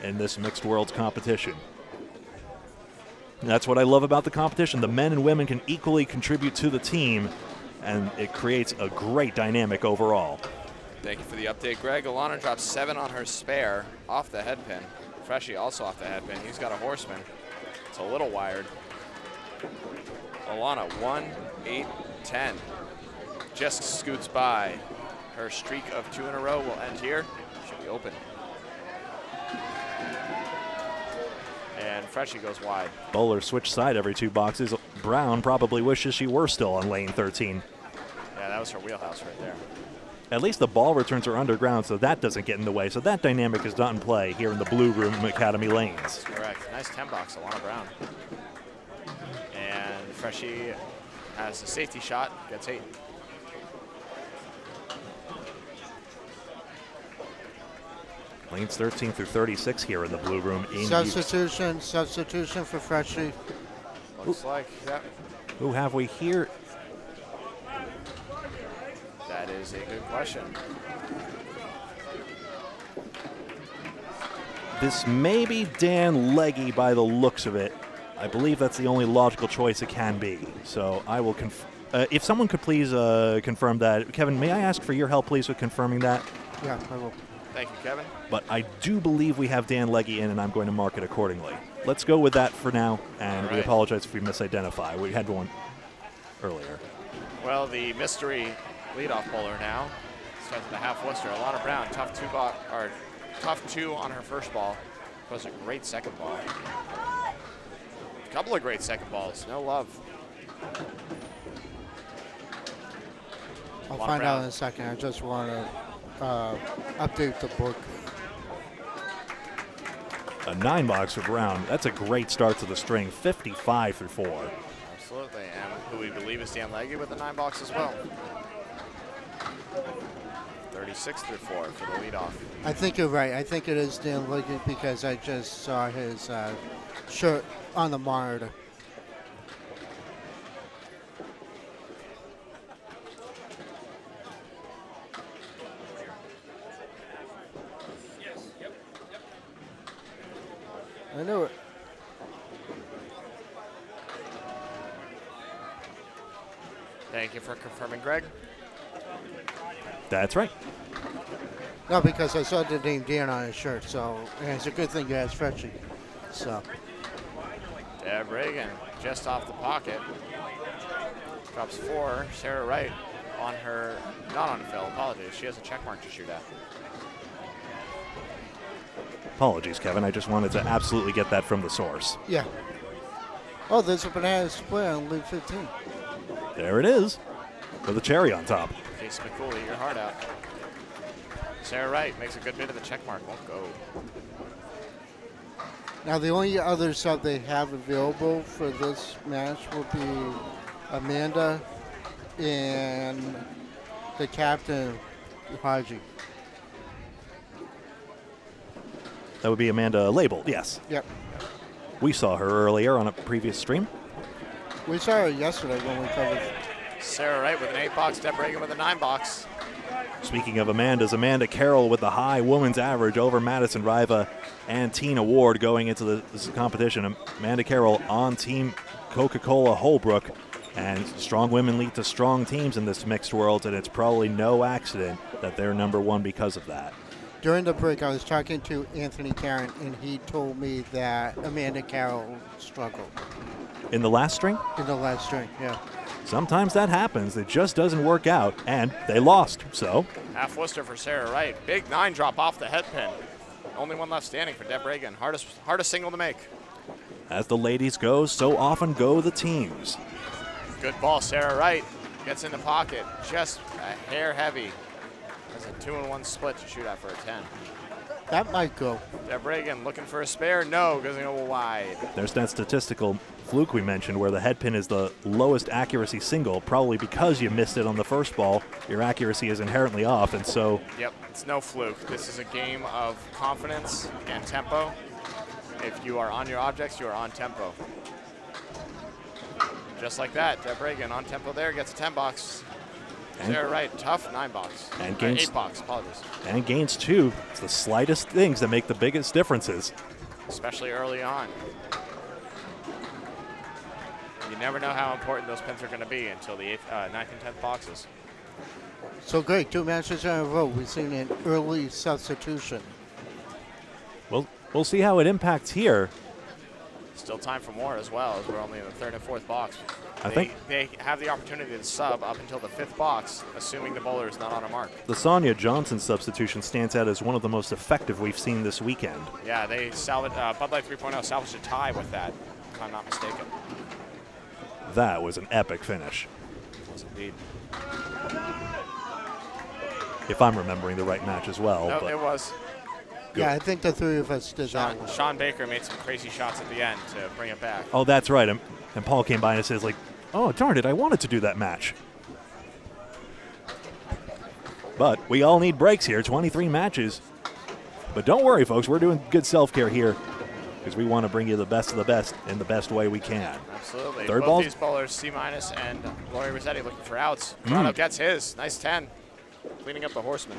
in this mixed worlds competition. And that's what I love about the competition. The men and women can equally contribute to the team, and it creates a great dynamic overall. Thank you for the update, Greg. Alana dropped 7 on her spare off the head pin. Freshie also off the head pin. He's got a horseman. It's a little wired. Alana, 1, 8, 10. Just scoots by. Her streak of 2 in a row will end here. Should be open. And Freshie goes wide. Bowler switch side every 2 boxes. Brown probably wishes she were still on lane 13. Yeah, that was her wheelhouse right there. At least the ball returns are underground, so that doesn't get in the way. So that dynamic is not in play here in the Blue Room Academy lanes. That's correct. Nice 10 box, Alana Brown. And Freshie has a safety shot, gets 8. Lanes 13 through 36 here in the Blue Room. Substitution for Freshie. Looks like, yep. Who have we here? That is a good question. This may be Dan Leggy by the looks of it. I believe that's the only logical choice it can be. So I will if someone could please confirm that. Kevin, may I ask for your help, please, with confirming that? Yeah, I will. Thank you, Kevin. But I do believe we have Dan Leggy in, and I'm going to mark it accordingly. Let's go with that for now, and we apologize if we misidentify. We had one earlier. Well, the mystery leadoff bowler now starts with the half Worcester. Alana Brown, tough two on her first ball. Was a great second ball. A couple of great second balls. No love. I'll Alana find Brown. out in a second. I just want to update the book. A 9-box for Brown. That's a great start to the string, 55 through 4. Absolutely, and who we believe is Dan Leggy with the 9-box as well. 36 through 4 for the leadoff. I think you're right. I think it is Dan Liggett because I just saw his shirt on the monitor. I knew it. Thank you for confirming, Greg. That's right. No, because I saw the name Dan on his shirt, so and it's a good thing you asked Fretchy. So Deb Reagan just off the pocket. Drops 4. Sarah Wright on her, not on fill, apologies. She has a check mark to shoot at. Apologies, Kevin. I just wanted to absolutely get that from the source. yeah. Oh, there's a banana split on lead 15. There it is, with a cherry on top. Casey McCool, eat your heart out. Sarah Wright makes a good bit of the check mark, won't go. Now the only other sub they have available for this match will be Amanda and the captain, Haji. That would be Amanda Label, yes. Yep. We saw her earlier on a previous stream. We saw her yesterday when we covered. Sarah Wright with an 8-box, Deb Reagan with a 9-box. Speaking of Amanda's, Amanda Carroll with the high woman's average over Madison Riva and Tina Ward going into this competition. Amanda Carroll on Team Coca-Cola Holbrook. And strong women lead to strong teams in this mixed world, and it's probably no accident that they're number one because of that. During the break, I was talking to Anthony Tarrant, and he told me that Amanda Carroll struggled In the last string, in the last string. Yeah. sometimes that happens. It just doesn't work out, and they lost. So Half Worcester for Sarah Wright. Big 9 drop off the head pin. Only one left standing for Deb Reagan. Hardest single to make. as the ladies go, so often go the teams. Good ball, Sarah Wright. Gets in the pocket. Just a hair heavy. Has a 2-1 split to shoot at for a 10. That might go. Deb Reagan looking for a spare. No, goes go wide. There's that statistical fluke we mentioned where the head pin is the lowest accuracy single, probably because you missed it on the first ball. Your accuracy is inherently off, and so Yep, it's no fluke. This is a game of confidence and tempo. If you are on your objects, you are on tempo. Just like that, Deb Reagan on tempo there, gets a 10-box. Sarah Wright, tough 9-box. And gains 8-box, apologies. and gains 2. It's the slightest things that make the biggest differences. Especially early on. You never know how important those pins are going to be until the 9th and 10th boxes. So great, 2 matches in a row. We've seen an early substitution. We'll see how it impacts here. Still time for more as well, as we're only in the 3rd and 4th box. I think they have the opportunity to sub up until the 5th box, assuming the bowler is not on a mark. the Sonia Johnson substitution stands out as one of the most effective we've seen this weekend. Yeah, they salvaged Bud Light 3.0 salvaged a tie with that, if I'm not mistaken. That was an epic finish, It was indeed. if I'm remembering the right match as well. No, but it was. Yeah, I think the 3 of us did that one. Sean Baker made some crazy shots at the end to bring it back. Oh, that's right. And Paul came by and says, like, oh, darn it, I wanted to do that match. But we all need breaks here, 23 matches. But don't worry, folks, we're doing good self-care here because we want to bring you the best of the best in the best way we can. Absolutely. Third Both ball. these bowlers, C- and Lori Rossetti looking for outs. Toronto gets his. Nice 10. Cleaning up the horseman.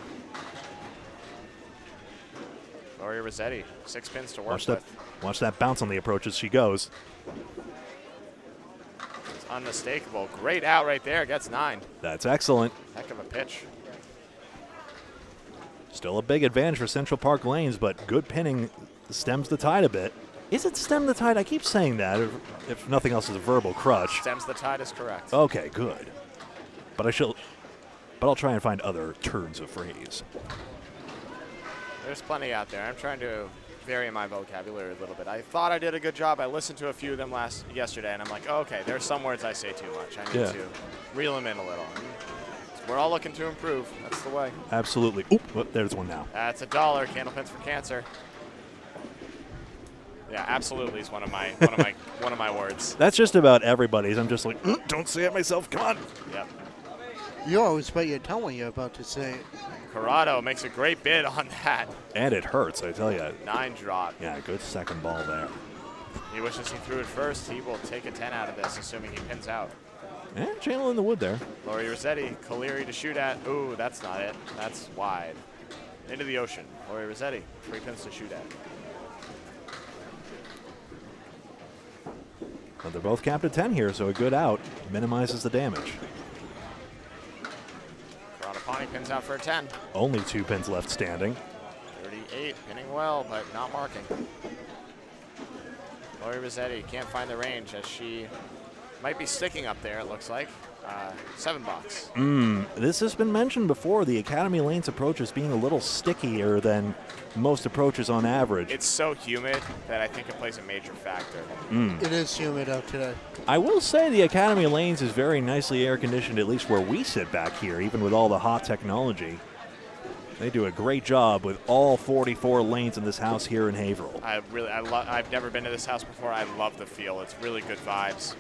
Lori Rossetti, 6 pins to work with. Watch that bounce on the approach as she goes. It's unmistakable. Great out right there. Gets 9. That's excellent. Heck of a pitch. Still a big advantage for Central Park Lanes, but good pinning stems the tide a bit. Is it stem the tide? I keep saying that. If nothing else, is a verbal crutch. Stems the tide is correct. Okay, good. But I'll try and find other turns of phrase. There's plenty out there. I'm trying to vary my vocabulary a little bit. I thought I did a good job. I listened to a few of them yesterday, and I'm like, oh, okay, there's some words I say too much. I need to reel them in a little. We're all looking to improve. That's the way. Absolutely. Oop, there's one now. That's $1. Candlepins for cancer. Yeah, absolutely is one of my words. That's just about everybody's. I'm just like, don't say it myself. Come on. Yep. You always bite your tongue when you're about to say it. Corrado makes a great bid on that. And it hurts, I tell you. 9 drop. Yeah, good second ball there. He wishes he threw it first. He will take a 10 out of this, assuming he pins out. Channel in the wood there. Laurie Rossetti, Caleri to shoot at. Ooh, that's not it. That's wide. Into the ocean. Laurie Rossetti, 3 pins to shoot at. But they're both capped at 10 here, so a good out minimizes the damage. Karanapani pins out for a 10. Only 2 pins left standing. 38, pinning well, but not marking. Laurie Rossetti can't find the range as she might be sticking up there, it looks like. 7 bucks. This has been mentioned before. The Academy Lanes approach is being a little stickier than most approaches on average. It's so humid that I think it plays a major factor. It is humid out today. I will say the Academy Lanes is very nicely air conditioned, at least where we sit back here, even with all the hot technology. They do a great job with all 44 lanes in this house here in Haverhill. I've never been to this house before. I love the feel. It's really good vibes.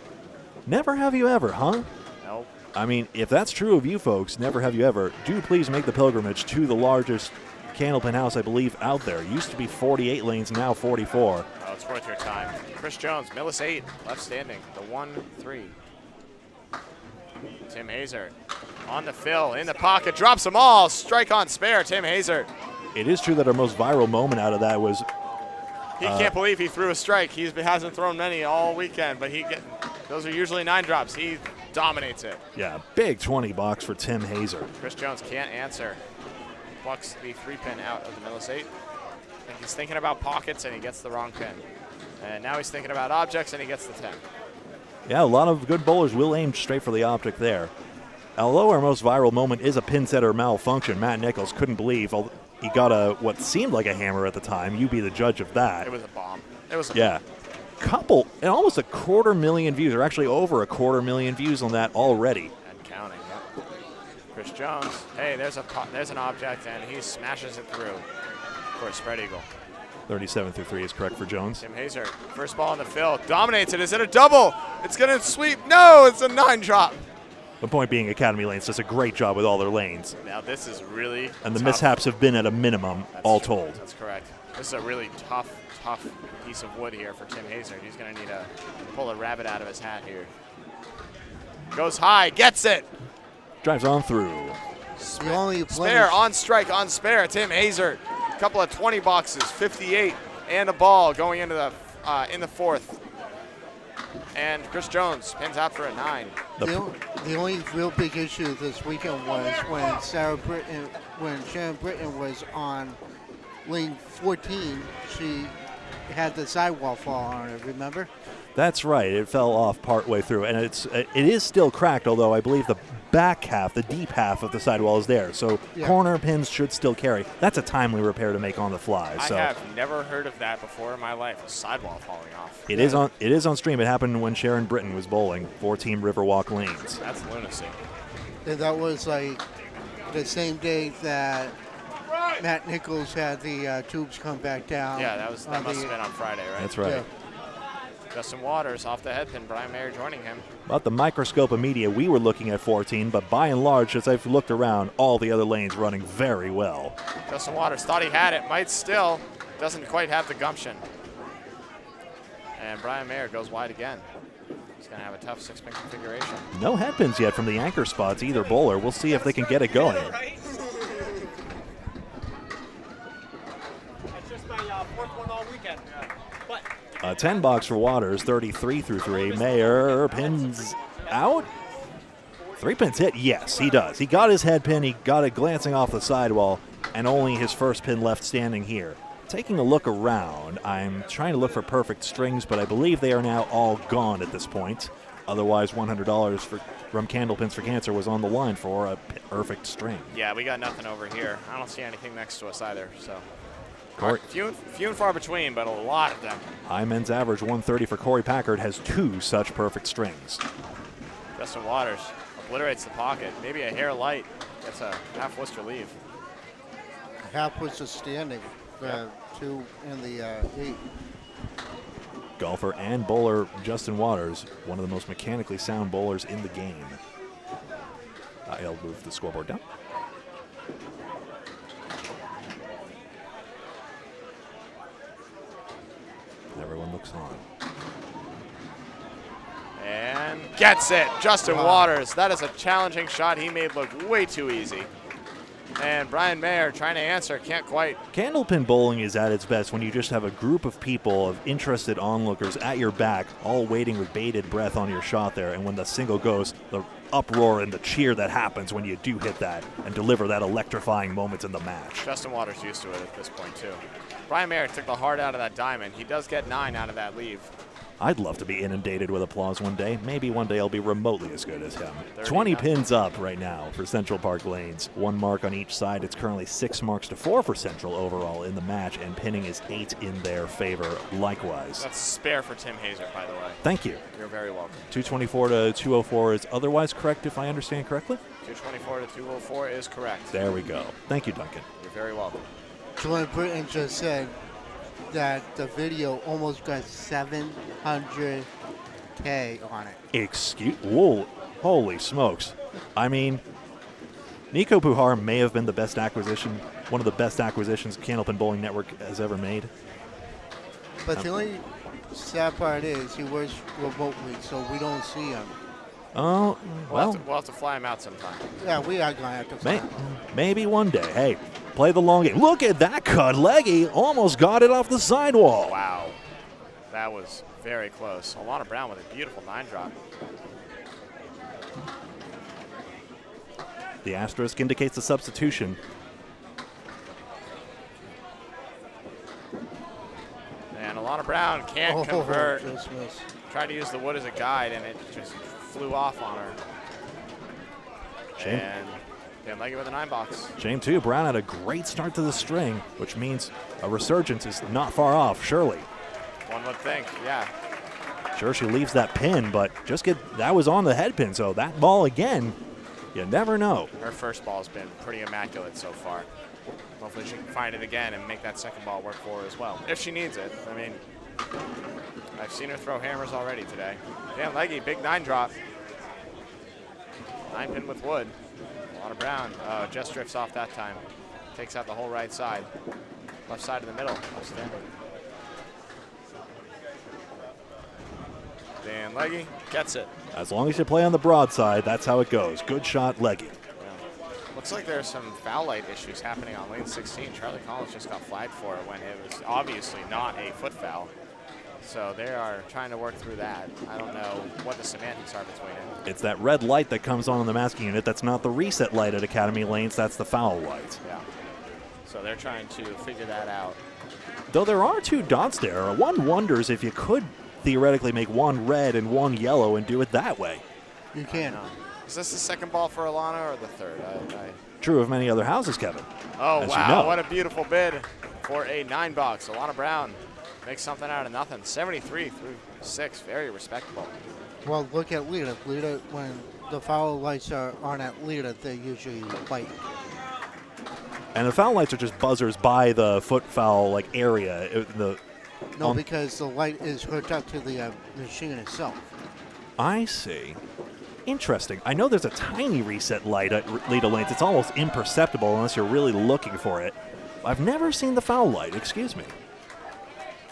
Never have you ever, huh? Nope. I mean, if that's true of you folks, never have you ever, do please make the pilgrimage to the largest Candlepin house, I believe, out there. It used to be 48 lanes, now 44. Oh, it's worth your time. Chris Jones, Millis 8, left standing, the 1-3. Tim Hazert on the fill, in the pocket, drops them all. Strike on spare, Tim Hazert. It is true that our most viral moment out of that was... He can't believe he threw a strike. He hasn't thrown many all weekend, but those are usually 9 drops. He dominates it. Yeah, big 20 bucks for Tim Hazert. Chris Jones can't answer. Plucks the 3-pin out of the Millis 8. I think he's thinking about pockets and he gets the wrong pin. And now he's thinking about objects and he gets the 10. Yeah, a lot of good bowlers will aim straight for the object there. Although our most viral moment is a pin setter malfunction, Matt Nichols couldn't believe he got what seemed like a hammer at the time. You be the judge of that. It was a bomb. It was a bomb. Couple, and almost 250,000 views, or actually over 250,000 views on that already. And counting, yep. Chris Jones, hey, there's an object, and he smashes it through for a spread eagle. 37-3 is correct for Jones. Tim Hazert, first ball in the fill, dominates it. Is it a double? It's going to sweep. No, it's a 9 drop. The point being, Academy Lanes does a great job with all their lanes. Now this is really And the tough. mishaps have been at a minimum, all told. That's correct. This is a really tough piece of wood here for Tim Hazard. He's going to need to pull a rabbit out of his hat here. Goes high, gets it. Drives on through. Spare, on strike, on spare. Tim Hazard, a couple of 20 boxes, 58, and a ball going into the in the 4th. And Chris Jones pins out for a 9. The only real big issue this weekend was when Sharon Britton was on lane 14, she had the sidewall fall on her, remember? That's right. It fell off partway through, and it is still cracked, although I believe the back half, the deep half of the sidewall is there. So corner pins should still carry. That's a timely repair to make on the fly. I have never heard of that before in my life, a sidewall falling off. It is on stream. It happened when Sharon Britton was bowling 4-team Riverwalk lanes. That's lunacy. And that was like the same day that Matt Nichols had the tubes come back down. Yeah, that must have been on Friday, right? That's right. Yeah. Justin Waters off the headpin, Brian Mayer joining him. About the microscope of media, we were looking at 14, but by and large, as I've looked around, all the other lanes running very well. Justin Waters thought he had it, might still, doesn't quite have the gumption. And Brian Mayer goes wide again. He's going to have a tough 6-pin configuration. No headpins yet from the anchor spots, either bowler. We'll see if they can get it going. It's just my 4th one all weekend. But A 10 box for Waters, 33-3. Mayer pins out. 3 pins hit. Yes, he does. He got his head pin. He got it glancing off the sidewall, and only his first pin left standing here. taking a look around, I'm trying to look for perfect strings, but I believe they are now all gone at this point. Otherwise, $100 from Candlepins for Cancer was on the line for a perfect string. Yeah, we got nothing over here. I don't see anything next to us either, so. Corey. Few and far between, but a lot of them. High men's average 130 for Corey Packard has 2 such perfect strings. Justin Waters obliterates the pocket. Maybe a hair light. Gets a half Worcester leave. Half was a standing. 2 in the 8. Golfer and bowler Justin Waters, one of the most mechanically sound bowlers in the game. I'll move the scoreboard down. Everyone looks on. And gets it. Justin Waters. That is a challenging shot he made look way too easy. And Brian Mayer trying to answer, can't quite. Candlepin bowling is at its best when you just have a group of people, of interested onlookers at your back, all waiting with bated breath on your shot there. And when the single goes, the uproar and the cheer that happens when you do hit that and deliver that electrifying moment in the match. Justin Waters used to it at this point, too. Brian Mayer took the heart out of that diamond. He does get 9 out of that leave. I'd love to be inundated with applause one day. Maybe one day I'll be remotely as good as him. 20 pins up right now for Central Park Lanes. 1 mark on each side. It's currently 6 marks to 4 for Central overall in the match, and pinning is 8 in their favor likewise. That's spare for Tim Hazer, by the way. Thank you. You're very welcome. 224 to 204 is otherwise correct, if I understand correctly? 224 to 204 is correct. There we go. Thank you, Duncan. You're very welcome. Jordan Britton just said that the video almost got 700K on it. Whoa, holy smokes. I mean, Nico Pujar may have been the best acquisition, one of the best acquisitions Candlepin Bowling Network has ever made. But the only sad part is he works remotely, so we don't see him. Oh, well. We'll have to fly him out sometime. Yeah, we are going to have to fly him. Maybe one day. Hey, play the long game. Look at that cut. Leggy almost got it off the sidewall. Wow. That was very close. Alana Brown with a beautiful 9-drop. The asterisk indicates a substitution. And Alana Brown can't convert. Just missed. Tried to use the wood as a guide, and it just flew off on her. Shame. And Dan Leggy with a 9-box. Shame, too. Brown had a great start to the string, which means a resurgence is not far off, surely. One would think, yeah. Sure, she leaves that pin, but that was on the head pin, so that ball again, you never know. Her first ball's been pretty immaculate so far. Hopefully she can find it again and make that second ball work for her as well, if she needs it. I mean, I've seen her throw hammers already today. Dan Leggy, big 9-drop. 9-pin with wood. A lot of Brown. Just drifts off that time. Takes out the whole right side. Left side of the middle. Outstanding. Dan Leggy gets it. As long as you play on the broadside, that's how it goes. Good shot, Leggy. Looks like there's some foul light issues happening on lane 16. Charlie Collins just got flagged for it when it was obviously not a foot foul. So they are trying to work through that. I don't know what the semantics are between it. It's that red light that comes on in the masking unit. That's not the reset light at Academy Lanes. That's the foul light. Yeah. So they're trying to figure that out. Though there are 2 dots there, one wonders if you could theoretically make one red and one yellow and do it that way. You can. Is this the second ball for Alana or the third? True of many other houses, Kevin. Oh, as wow. You know. What a beautiful bid for a 9-box. Alana Brown makes something out of nothing. 73 through 6. Very respectable. Well, look at Lita. Lita, when the foul lights are on at Lita, they usually fight. And the foul lights are just buzzers by the foot foul area. Because the light is hooked up to the machine itself. I see. Interesting. I know there's a tiny reset light at Lita Lanes. It's almost imperceptible unless you're really looking for it. I've never seen the foul light. Excuse me.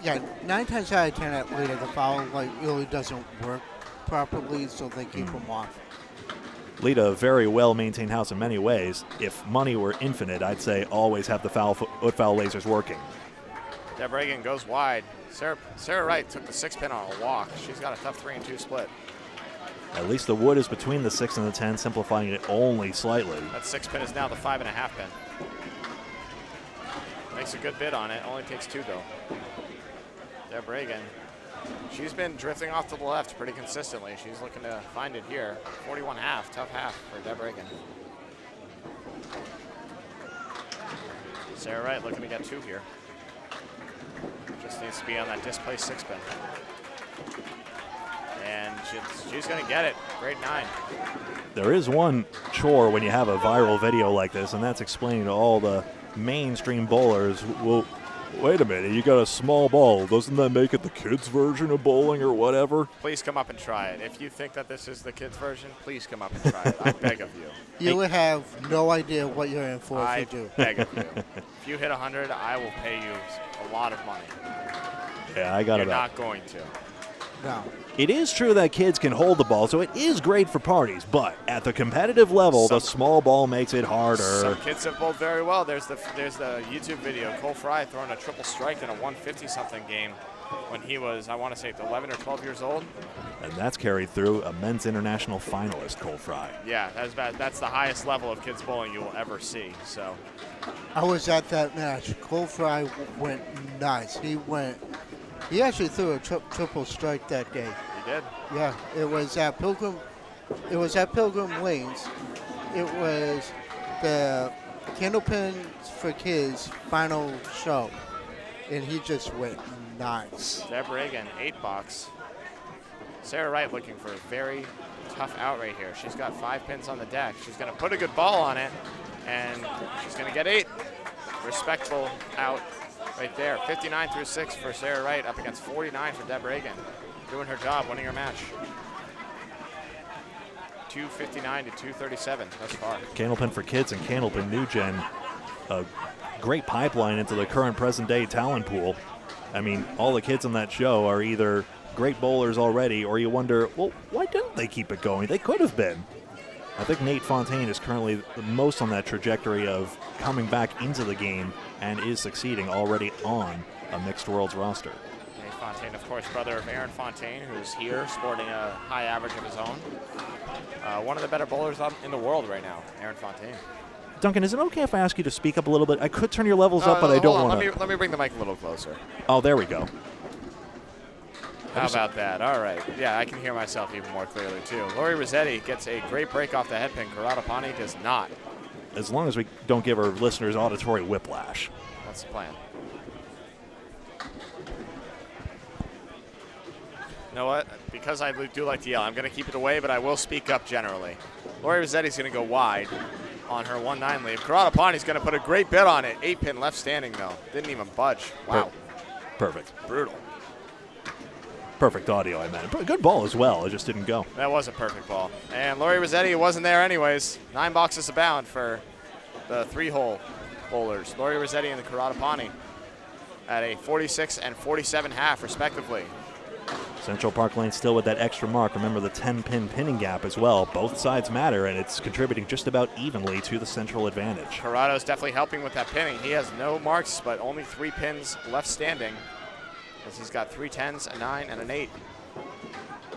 Yeah, 9 times out of 10 at Lita, the foul light really doesn't work properly, so they keep them off. Lita, a very well-maintained house in many ways. If money were infinite, I'd say always have the foot foul lasers working. Deb Reagan goes wide. Sarah Wright took the 6-pin on a walk. She's got a tough 3-2 split. At least the wood is between the 6 and the 10, simplifying it only slightly. That 6-pin is now the 5.5 pin. Makes a good bid on it. Only takes 2 though. Deb Reagan. She's been drifting off to the left pretty consistently. She's looking to find it here. 41 half, tough half for Deb Reagan. Sarah Wright looking to get 2 here. Just needs to be on that displaced 6-pin. And she's going to get it. Grade 9. There is one chore when you have a viral video like this, and that's explaining to all the mainstream bowlers, well, wait a minute, you got a small ball. Doesn't that make it the kids' version of bowling or whatever? Please come up and try it. If you think that this is the kids' version, please come up and try it. I beg of you. You would have no idea what you're in for I if you do. beg of you. If you hit 100, I will pay you a lot of money. Yeah, I got You're it. not going to. No. It is true that kids can hold the ball, so it is great for parties, but at the competitive level, the small ball makes it harder. Some kids have bowled very well. There's the YouTube video, Cole Fry throwing a triple strike in a 150-something game when he was, I want to say, 11 or 12 years old. And that's carried through a men's international finalist, Cole Fry. Yeah, that's the highest level of kids bowling you will ever see. So I was at that match. Cole Fry went nuts. He actually threw a triple strike that day. he did. Yeah, it was at Pilgrim. It was at Pilgrim Lanes. It was the Candlepin for Kids final show, and he just went nuts. Deb Reagan, 8-box. Sarah Wright looking for a very tough out right here. She's got 5 pins on the deck. She's going to put a good ball on it, and she's going to get 8. Respectable out right there. 59 through 6 for Sarah Wright, up against 49 for Deb Reagan. Doing her job, winning her match. 259 to 237 thus far. Candlepin for Kids and Candlepin New Gen, a great pipeline into the current present-day talent pool. I mean, all the kids on that show are either great bowlers already, or you wonder, well, why didn't they keep it going? They could have been. I think Nate Fontaine is currently the most on that trajectory of coming back into the game and is succeeding already on a mixed worlds roster. Nate Fontaine, of course, brother of Aaron Fontaine, who's here sporting a high average of his own. One of the better bowlers in the world right now, Aaron Fontaine. Duncan, is it okay if I ask you to speak up a little bit? I could turn your levels up, but I don't want to. Let me bring the mic a little closer. Oh, there we go. How about that? All right. Yeah, I can hear myself even more clearly, too. Lori Rossetti gets a great break off the headpin. Karatapani does not. As long as we don't give our listeners auditory whiplash. That's the plan. You know what? Because I do like to yell, I'm going to keep it away, but I will speak up generally. Lori Rossetti's going to go wide on her 1-9 lead. Karatapani's going to put a great bid on it. 8-pin left standing, though. Didn't even budge. Wow. Perfect. Brutal. Perfect audio, I meant. Good ball as well. It just didn't go. That was a perfect ball. And Lori Rossetti wasn't there anyways. 9 boxes abound for the 3-hole bowlers. Lori Rossetti and the Karatapani at a 46 and 47 half, respectively. Central Park Lane still with that extra mark. Remember the 10-pin pinning gap as well. Both sides matter, and it's contributing just about evenly to the Central advantage. Corrado's definitely helping with that pinning. He has no marks, but only 3 pins left standing, as he's got 3 10s, a 9, and an 8.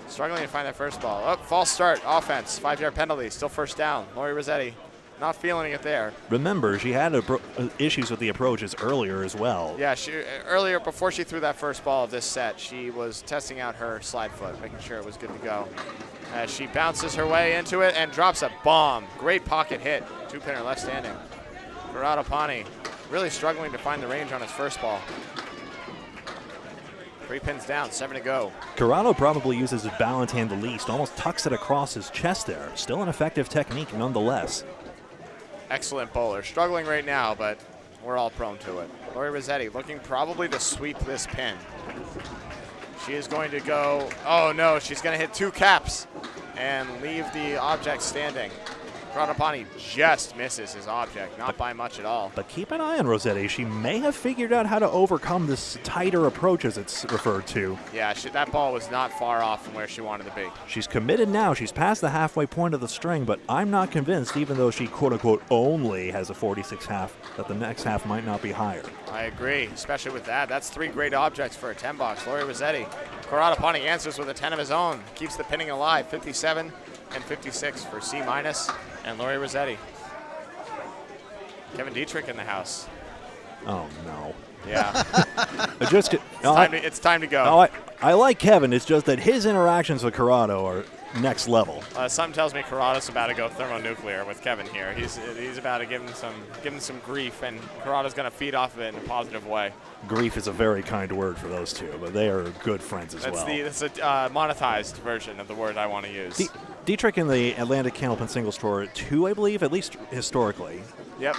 Struggling to find that first ball. Oh, false start, offense, 5-yard penalty, still first down. Lori Rossetti not feeling it there. Remember, she had issues with the approaches earlier as well. Yeah, earlier, before she threw that first ball of this set, she was testing out her slide foot, making sure it was good to go. As she bounces her way into it and drops a bomb. Great pocket hit, 2-pinner left standing. Karatapani really struggling to find the range on his first ball. 3 pins down, 7 to go. Corrado probably uses his balance hand the least, almost tucks it across his chest there. Still an effective technique nonetheless. Excellent bowler. Struggling right now, but we're all prone to it. Lori Rossetti looking probably to sweep this pin. She is going to go, oh no, she's going to hit 2 caps and leave the object standing. Karatapani just misses his object, not by much at all. But keep an eye on Rossetti. She may have figured out how to overcome this tighter approach, as it's referred to. Yeah, that ball was not far off from where she wanted to be. She's committed now. She's past the halfway point of the string, but I'm not convinced, even though she quote-unquote only has a 46 half, that the next half might not be higher. I agree, especially with that. That's 3 great objects for a 10-box. Lori Rossetti. Karatapani answers with a 10 of his own. Keeps the pinning alive. 57 and 56 for C- and Lori Rossetti. Kevin Dietrich in the house. Oh, no. Yeah. It's time to go. No, I like Kevin. It's just that his interactions with Corrado are next level. Something tells me Corrado's about to go thermonuclear with Kevin here. He's about to give him some grief, and Corrado's going to feed off of it in a positive way. Grief is a very kind word for those two, but they are good friends as well. That's a monetized version of the word I want to use. Dietrich in the Atlantic Candlepin Singles Tour 2, I believe, at least historically. Yep.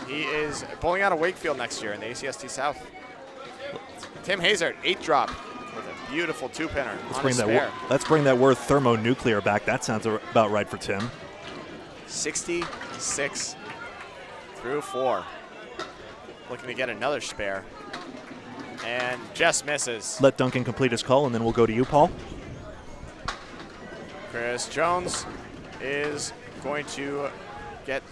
He is bowling out of Wakefield next year in the ACST South. Tim Hazard, 8-drop with a beautiful 2-pinner on his spare. Let's bring that word thermonuclear back. That sounds about right for Tim. 66 through 4. Looking to get another spare. And just misses. Let Duncan complete his call, and then we'll go to you, Paul. Chris Jones is going to get,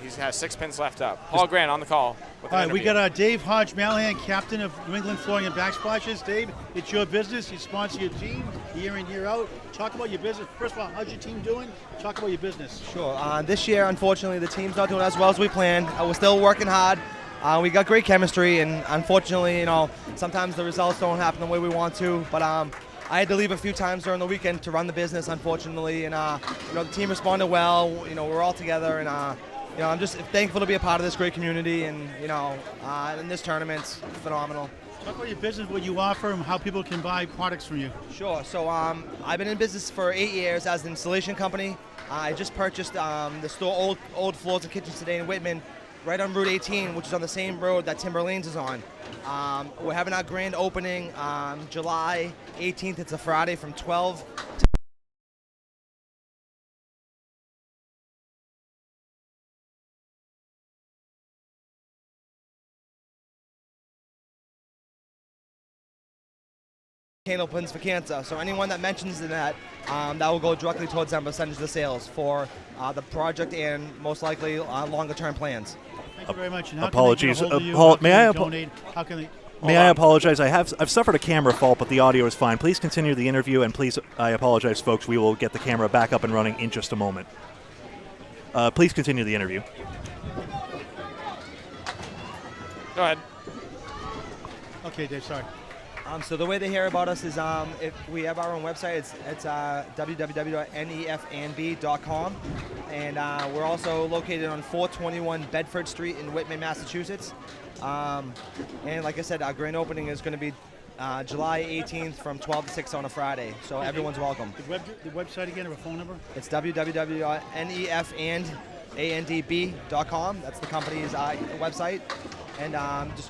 he has 6 pins left up. Paul Grant on the call. All right, we got Dave Hodge-Malahan, captain of New England Flooring and Backsplashes. Dave, it's your business. You sponsor your team year in, year out. Talk about your business. First of all, how's your team doing? Talk about your business. Sure. This year, unfortunately, the team's not doing as well as we planned. We're still working hard. We got great chemistry, and unfortunately, sometimes the results don't happen the way we want to. But I had to leave a few times during the weekend to run the business, unfortunately, and the team responded well. We're all together, and I'm just thankful to be a part of this great community, and in this tournament's phenomenal. Talk about your business, what you offer, and how people can buy products from you. Sure. So I've been in business for 8 years as an installation company. I just purchased the store Old Floors and Kitchens today in Whitman, right on Route 18, which is on the same road that Timber Lanes is on. We're having our grand opening July 18th. It's a Friday from 12 to Candlepins for Cancer. So anyone that mentions that will go directly towards that percentage of the sales for the project and most likely longer term plans. Thank you very much. And Apologies. May I apologize? I've suffered a camera fault, but the audio is fine. Please continue the interview, and please, I apologize, folks. We will get the camera back up and running in just a moment. Please continue the interview. Go ahead. Okay, Dave, sorry. So the way they hear about us is if we have our own website. It's www.nefnb.com, and we're also located on 421 Bedford Street in Whitman, Massachusetts. And like I said, our grand opening is going to be July 18th from 12 to 6 on a Friday, so everyone's welcome. The website again, or a phone number? It's www.nefandandb.com. That's the company's website. And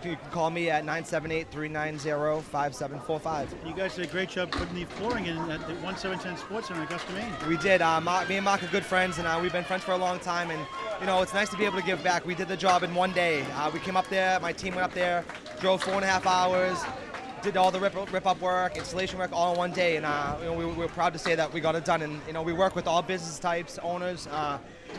you can call me at 978-390-5745. You guys did a great job putting the flooring in at the 1710 Sports Center in Augusta, Maine. We did. Me and Mark are good friends, and we've been friends for a long time. And it's nice to be able to give back. We did the job in one day. We came up there. My team went up there, drove 4.5 hours, did all the rip-up work, installation work, all in one day. And we're proud to say that we got it done. And we work with all business types, owners.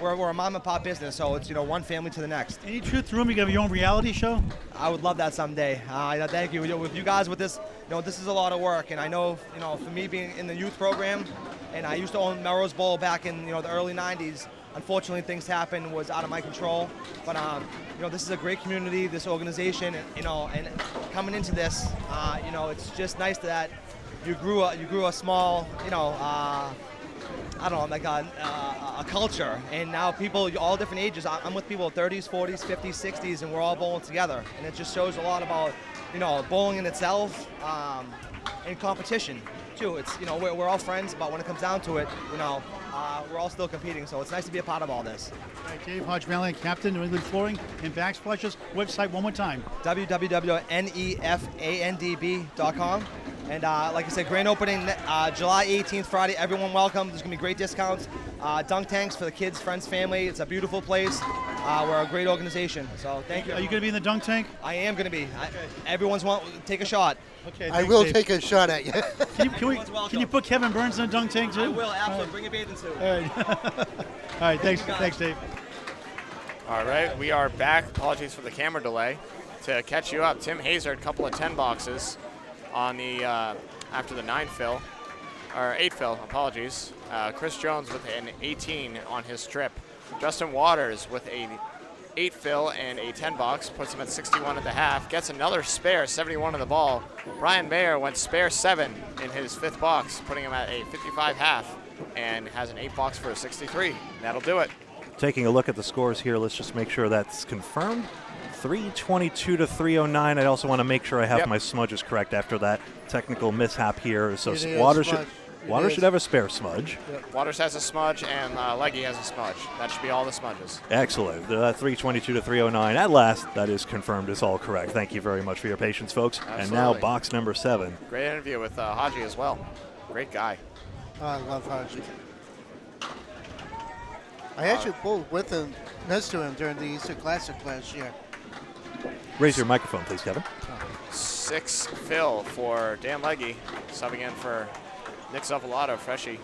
We're a mom and pop business, so it's one family to the next. Any truth room? You got your own reality show? I would love that someday. Thank you. With you guys, with this, this is a lot of work, and I know, for me being in the youth program, and I used to own Melrose Bowl back in the early '90s. Unfortunately, things happened, was out of my control. But this is a great community, this organization, and coming into this, it's just nice that you grew a small, I don't know, like a culture, and now people, all different ages. I'm with people 30s, 40s, 50s, 60s, and we're all bowling together. And it just shows a lot about, bowling in itself, and competition too. It's, we're all friends, but when it comes down to it, we're all still competing. So it's nice to be a part of all this. All right, Dave Hodge-Malahan, captain, New England Flooring and Backsplashes. Website one more time. www.nefandb.com. And like I said, grand opening July 18th, Friday. Everyone welcome. There's going to be great discounts. Dunk tanks for the kids, friends, family. It's a beautiful place. We're a great organization. So thank you. Are you going to be in the dunk tank? I am going to be. Everyone's take a shot. Okay. I will take a shot at you. Can you put Kevin Burns in the dunk tank too? I will, absolutely. Bring a bathing suit. All right. All right. Thanks, Dave. All right, we are back. Apologies for the camera delay. To catch you up, Tim Hazard, couple of 10 boxes on the after the 9 fill, or 8 fill, apologies. Chris Jones with an 18 on his strip. Justin Waters with a 8 fill and a 10 box, puts him at 61 at the half, gets another spare, 71 in the ball. Brian Mayer went spare 7 in his 5th box, putting him at a 55 half, and has an 8 box for a 63. That'll do it. Taking a look at the scores here, let's just make sure that's confirmed. 322 to 309. I also want to make sure I have my smudges correct after that technical mishap here. So Waters should have a spare smudge. Yep. Waters has a smudge and Leggy has a smudge. That should be all the smudges. Excellent. 322 to 309. At last, that is confirmed. Is all correct. Thank you very much for your patience, folks. Absolutely. And now box number 7. Great interview with Haji as well. Great guy. Oh, I love Haji. I actually bowled with him, next to him during the Easter Classic last year. Raise your microphone, please, Kevin. 6 fill for Dan Leggy, subbing in for Nick Zavalato, freshie,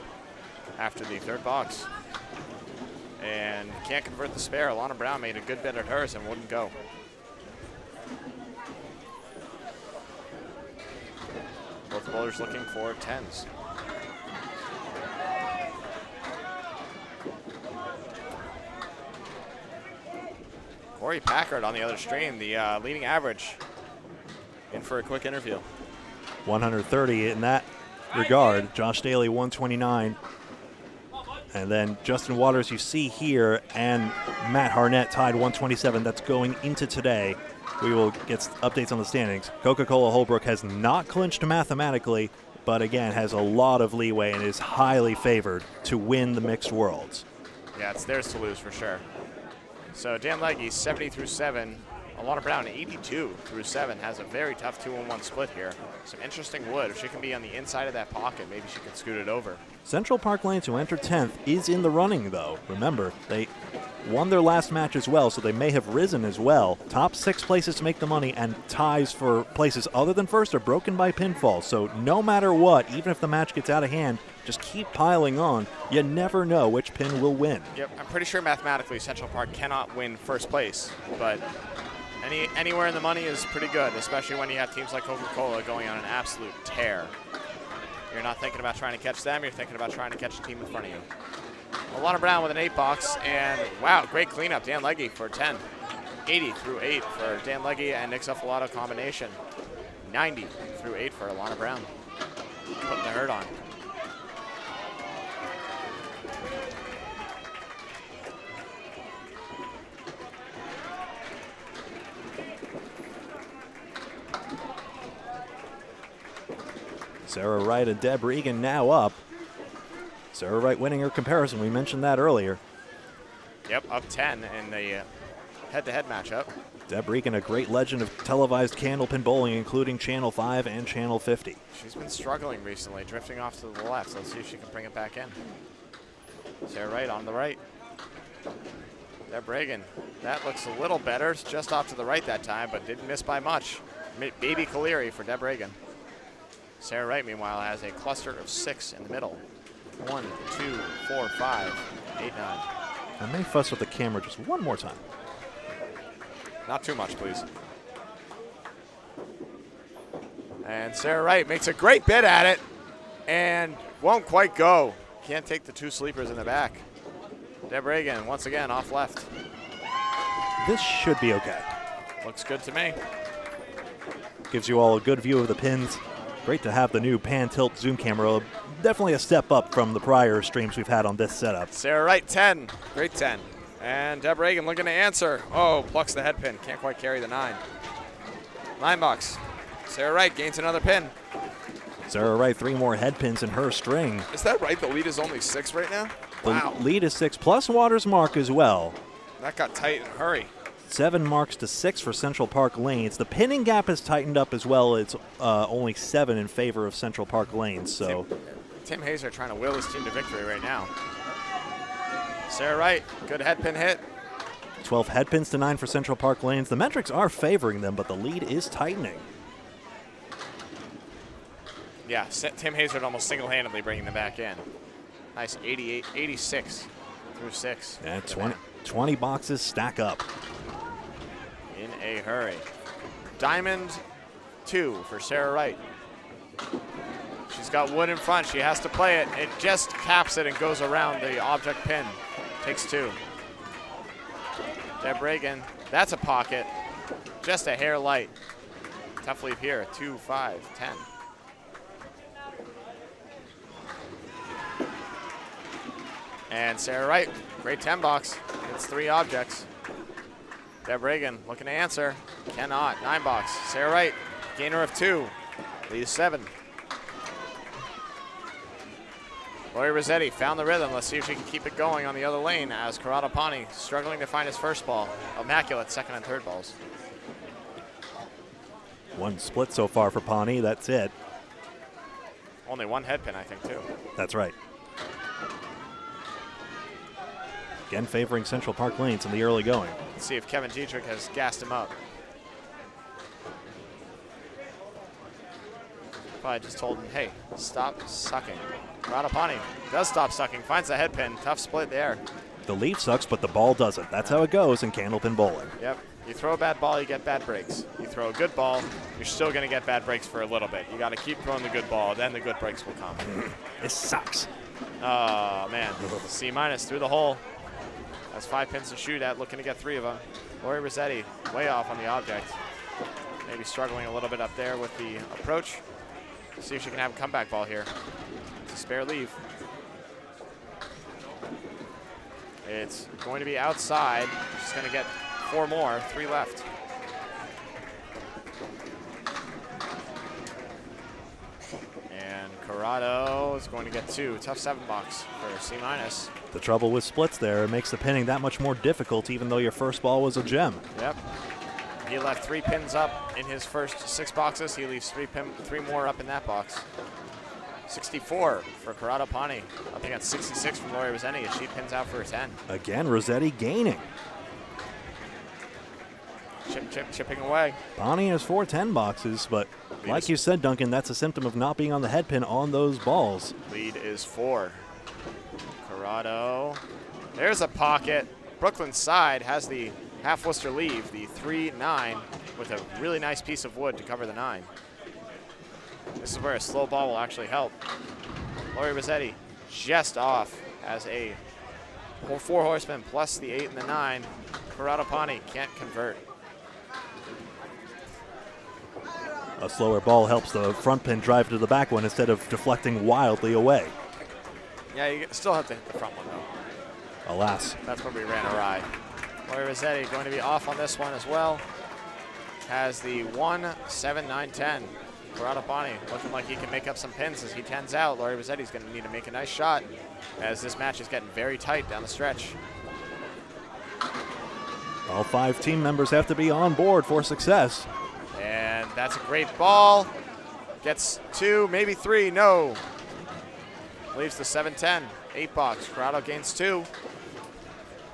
after the 3rd box. And can't convert the spare. Alana Brown made a good bid at hers and wouldn't go. Both bowlers looking for 10s. Corey Packard on the other stream, the leading average, in for a quick interview. 130 in that regard. Josh Daly, 129. And then Justin Waters, you see here, and Matt Harnett tied 127. That's going into today. We will get updates on the standings. Coca-Cola Holbrook has not clinched mathematically, but again has a lot of leeway and is highly favored to win the mixed worlds. Yeah, it's theirs to lose for sure. So Dan Leggy, 70 through 7. Alana Brown, 82 through 7, has a very tough 2-1 split here. Some interesting wood. If she can be on the inside of that pocket, maybe she can scoot it over. Central Park Lanes, who entered 10th, is in the running, though. Remember, they won their last match as well, so they may have risen as well. Top 6 places to make the money, and ties for places other than first are broken by pinfall. So no matter what, even if the match gets out of hand, just keep piling on. You never know which pin will win. Yep, I'm pretty sure mathematically Central Park cannot win first place, but anywhere in the money is pretty good, especially when you have teams like Coca-Cola going on an absolute tear. You're not thinking about trying to catch them, you're thinking about trying to catch a team in front of you. Alana Brown with an 8 box, and wow, great cleanup, Dan Leggy for 10. 80 through 8 for Dan Leggy and Nick Zuffalato combination. 90 through 8 for Alana Brown. Putting the hurt on. Sarah Wright and Deb Regan now up. Sarah Wright winning her comparison. We mentioned that earlier. Yep, up 10 in the head-to-head matchup. Deb Regan, a great legend of televised candlepin bowling, including Channel 5 and Channel 50. She's been struggling recently, drifting off to the left. Let's see if she can bring it back in. Sarah Wright on the right. Deb Regan, that looks a little better. It's just off to the right that time, but didn't miss by much. Baby Caleri for Deb Regan. Sarah Wright, meanwhile, has a cluster of 6 in the middle. 1, 2, 4, 5, 8, 9. I may fuss with the camera just one more time. Not too much, please. And Sarah Wright makes a great bid at it and won't quite go. Can't take the 2 sleepers in the back. Deb Regan, once again, off left. This should be okay. Looks good to me. Gives you all a good view of the pins. Great to have the new pan tilt zoom camera. Definitely a step up from the prior streams we've had on this setup. Sarah Wright, 10. Great 10. And Deb Regan looking to answer. Oh, plucks the head pin. Can't quite carry the 9. 9 bucks. Sarah Wright gains another pin. Sarah Wright, 3 more head pins in her string. Is that right? The lead is only 6 right now? Wow. The lead is 6, plus Waters' mark as well. That got tight in a hurry. 7 marks to 6 for Central Park Lanes. The pinning gap has tightened up as well. It's only 7 in favor of Central Park Lanes. So Tim Hazer trying to will his team to victory right now. Sarah Wright, good head pin hit. 12 head pins to 9 for Central Park Lanes. The metrics are favoring them, but the lead is tightening. Yeah, Tim Hazer almost single-handedly bringing them back in. Nice 88, 86 through 6. And 20 boxes stack up. In a hurry. Diamond 2 for Sarah Wright. She's got wood in front. She has to play it. It just caps it and goes around the object pin. Takes 2. Deb Reagan, that's a pocket. Just a hair light. Tough leave here, 2, 5, 10. And Sarah Wright, great 10 box. It's 3 objects. Deb Reagan looking to answer. Cannot. 9 box. Sarah Wright, gainer of 2. Leaves 7. Lori Rossetti found the rhythm. Let's see if she can keep it going on the other lane as Karatapani struggling to find his first ball. Immaculate second and third balls. 1 split so far for Pawnee. That's it. Only 1 head pin, I think, too. That's right. Again, favoring Central Park Lanes in the early going. Let's see if Kevin Dietrich has gassed him up. Probably just told him, hey, stop sucking. Karatapani does stop sucking, finds the head pin. Tough split there. The leaf sucks, but the ball doesn't. That's how it goes in Candlepin bowling. Yep. You throw a bad ball, you get bad breaks. You throw a good ball, you're still going to get bad breaks for a little bit. You got to keep throwing the good ball, then the good breaks will come. This sucks. Oh, man. C- through the hole. Has 5 pins to shoot at, looking to get 3 of them. Lori Rossetti way off on the object. Maybe struggling a little bit up there with the approach. See if she can have a comeback ball here. It's a spare leave. It's going to be outside. She's going to get 4 more, 3 left. And Corrado is going to get 2. Tough 7 box for C-. The trouble with splits there, it makes the pinning that much more difficult even though your first ball was a gem. Yep. He left 3 pins up in his first 6 boxes. He leaves 3 more up in that box. 64 for Karatapani. Up against 66 from Lori Rossetti as she pins out for a 10. Again, Rossetti gaining. Chipping away. Bonnie has 4 10 boxes, but like you said, Duncan, that's a symptom of not being on the head pin on those balls. Lead is 4. Corrado. There's a pocket. Brooklyn's side has the half Worcester leave, the 3-9, with a really nice piece of wood to cover the 9. This is where a slow ball will actually help. Lori Rossetti just off as a 4 horsemen plus the 8 and the 9. Karatapani can't convert. A slower ball helps the front pin drive to the back one instead of deflecting wildly away. Yeah, you still have to hit the front one, though. Alas. That's where we ran awry. Lori Rossetti going to be off on this one as well. Has the 1, 7, 9, 10. Karatapani looking like he can make up some pins as he 10s out. Lori Rossetti's going to need to make a nice shot as this match is getting very tight down the stretch. All 5 team members have to be on board for success. And that's a great ball. Gets 2, maybe 3, no. Leaves the 7-10, 8 box. Corrado gains 2.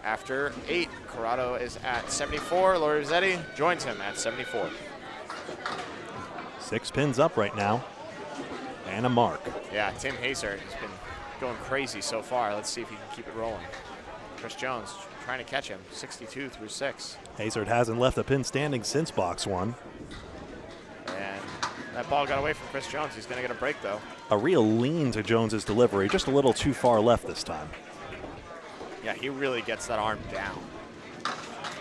After 8, Corrado is at 74. Lori Rossetti joins him at 74. 6 pins up right now. And a mark. Yeah, Tim Hazard has been going crazy so far. Let's see if he can keep it rolling. Chris Jones trying to catch him, 62 through 6. Hazard hasn't left a pin standing since box 1. And that ball got away from Chris Jones. He's going to get a break, though. A real lean to Jones's delivery, just a little too far left this time. Yeah, he really gets that arm down.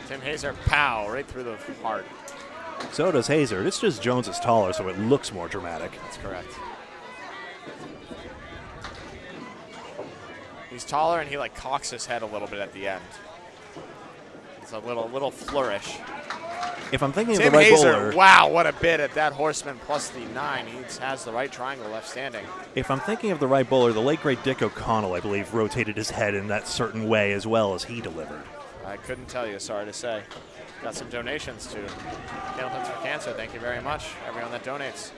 Tim Hazard, pow, right through the heart. So does Hazard. It's just Jones is taller, so it looks more dramatic. That's correct. He's taller, and he like cocks his head a little bit at the end. It's a little flourish. If I'm thinking Tim of the right Hazard, bowler, wow, what a bid at that horseman plus the 9. He has the right triangle left standing. if I'm thinking of the right bowler, the late great Dick O'Connell, I believe, rotated his head in that certain way as well as he delivered. I couldn't tell you, sorry to say. Got some donations to Candlepins for Cancer. Thank you very much, everyone that donates.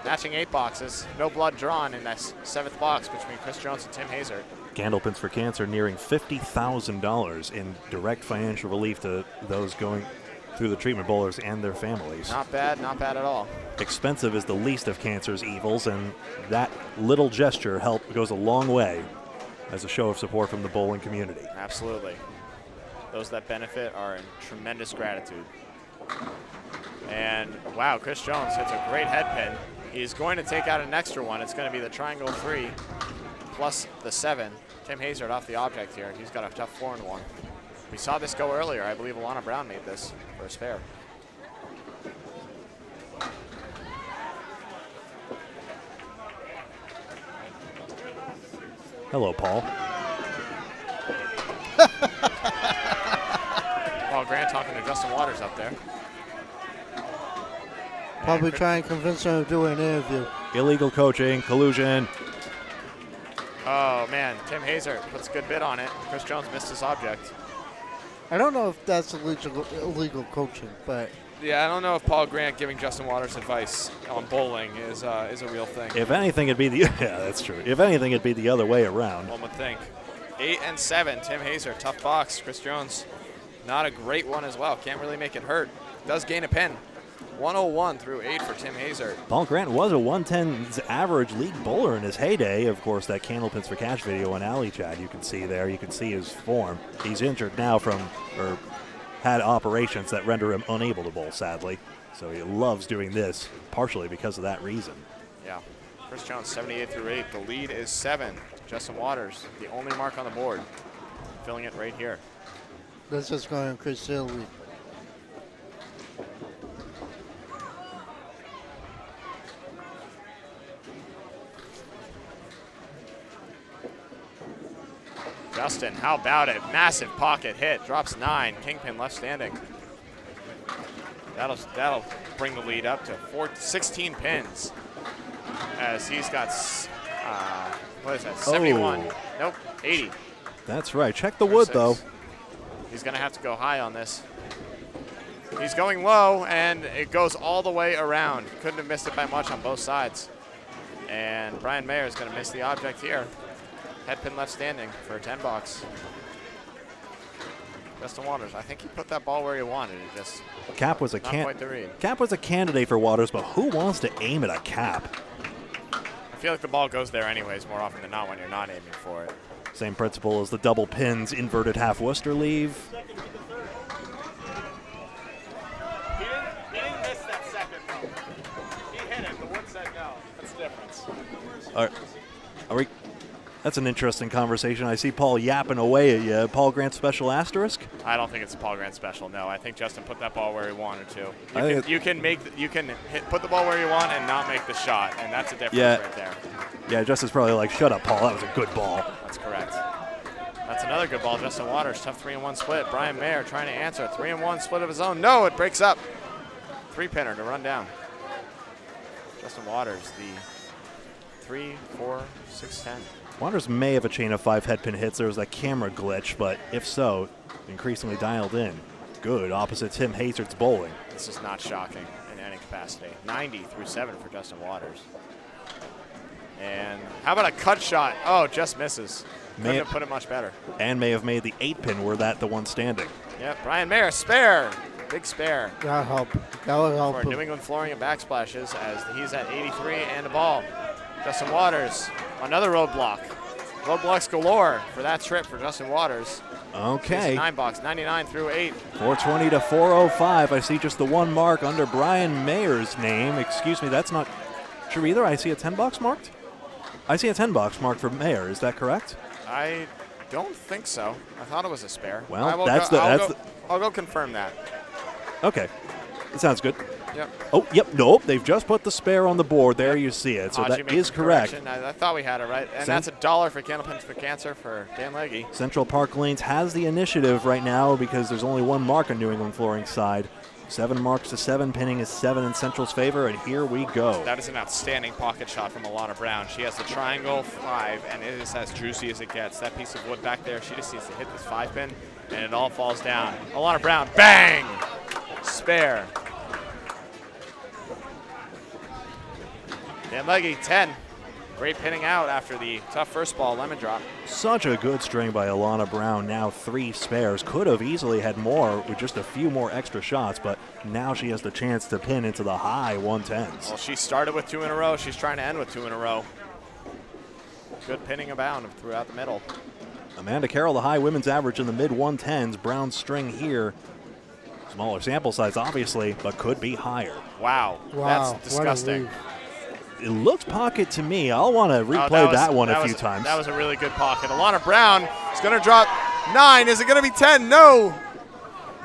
Matching 8 boxes, no blood drawn in that 7th box between Chris Jones and Tim Hazard. Candlepins for Cancer nearing $50,000 in direct financial relief to those going through the treatment bowlers and their families. Not bad at all. Expensive is the least of cancer's evils, and that little gesture goes a long way as a show of support from the bowling community. Absolutely. Those that benefit are in tremendous gratitude. And wow, Chris Jones hits a great head pin. He's going to take out an extra one. It's going to be the triangle 3 plus the 7. Tim Hazard off the object here. He's got a tough 4-1. We saw this go earlier. I believe Alana Brown made this for a spare. Hello, Paul. Paul Grant talking to Justin Waters up there. Probably try and convince him to do an interview. Illegal coaching, collusion. Oh, man. Tim Hazer puts a good bid on it. Chris Jones missed his object. I don't know if that's illegal coaching, but Yeah, I don't know if Paul Grant giving Justin Waters advice on bowling is a real thing. If anything, it'd be the yeah, that's true. If anything, it'd be the other way around. One would think. 8 and 7, Tim Hazer, tough box. Chris Jones, not a great one as well. Can't really make it hurt. Does gain a pin. 101 through 8 for Tim Hazer. Paul Grant was a 110's average league bowler in his heyday. Of course, that Candlepins for Cash video on Alley Chat you can see there. You can see his form. He's injured now or had operations that render him unable to bowl, sadly. So he loves doing this, partially because of that reason. Yeah. Chris Jones, 78 through 8. The lead is 7. Justin Waters, the only mark on the board. Filling it right here. this is going Chris Silly. Justin, how about it? Massive pocket hit. Drops 9. Kingpin left standing. That'll bring the lead up to 16 pins. As he's got, what is that, 71? Oh. Nope, 80. That's right. Check the wood, though. He's going to have to go high on this. He's going low, and it goes all the way around. Couldn't have missed it by much on both sides. And Brian Mayer is going to miss the object here. Head pin left standing for a 10 box. Justin Waters, I think he put that ball where he wanted it. Just Cap was a not quite the read. Cap was a candidate for Waters, but who wants to aim at a Cap? I feel like the ball goes there anyways more often than not when you're not aiming for it. Same principle as the double pins, inverted half Worcester leave. He didn't miss that second though. He hit it. The wood said no. That's the difference. Are we? That's an interesting conversation. I see Paul yapping away at you. Paul Grant special asterisk? I don't think it's a Paul Grant special. No, I think Justin put that ball where he wanted to. You can put the ball where you want and not make the shot, and that's a difference right there. Yeah, Justin's probably like, shut up, Paul. That was a good ball. That's correct. That's another good ball. Justin Waters, tough 3-1 split. Brian Mayer trying to answer. 3-1 split of his own. No, it breaks up. 3-pinner to run down. Justin Waters, the 3, 4, 6, 10. Waters may have a chain of 5 head pin hits. There was that camera glitch, but if so, increasingly dialed in. Good, opposite Tim Hazard's bowling. This is not shocking in any capacity. 90 through 7 for Justin Waters. And how about a cut shot? Oh, just misses. Couldn't have put it much better. And may have made the 8-pin were that the one standing. Yep, Brian Mayer, spare. Big spare. That'll help. That'll help. For New England Flooring and Backsplashes as he's at 83 and a ball. Justin Waters, another roadblock. Roadblocks galore for that trip for Justin Waters. Okay. 9 box, 99 through 8. 420 to 405. I see just the one mark under Brian Mayer's name. Excuse me, that's not true either. I see a 10 box marked. I see a 10 box marked for Mayer. Is that correct? I don't think so. I thought it was a spare. Well, I'll go confirm that. Okay. It sounds good. Yep. Oh, yep. Nope. They've just put the spare on the board. There you see it. So Haji that makes is the correct. correction. I thought we had it right. And that's $1 for Candlepin for Cancer for Dan Legge. Central Park Lanes has the initiative right now because there's only one mark on New England Flooring's side. 7 marks to 7. Pinning is 7 in Central's favor, and here we go. That is an outstanding pocket shot from Alana Brown. She has the triangle 5, and it is as juicy as it gets. That piece of wood back there, she just needs to hit this 5-pin, and it all falls down. Alana Brown, bang! Spare. Dan Legge, 10. Great pinning out after the tough first ball lemon drop. Such a good string by Alana Brown. Now 3 spares. Could have easily had more with just a few more extra shots, but now she has the chance to pin into the high 110s. Well, she started with 2 in a row. She's trying to end with 2 in a row. Good pinning abound throughout the middle. Amanda Carroll, the high women's average in the mid 110s. Brown's string here. Smaller sample size, obviously, but could be higher. Wow. That's disgusting. It looks pocket to me. I'll want to replay that one a few times. That was a really good pocket. Alana Brown is going to drop 9. Is it going to be 10? No.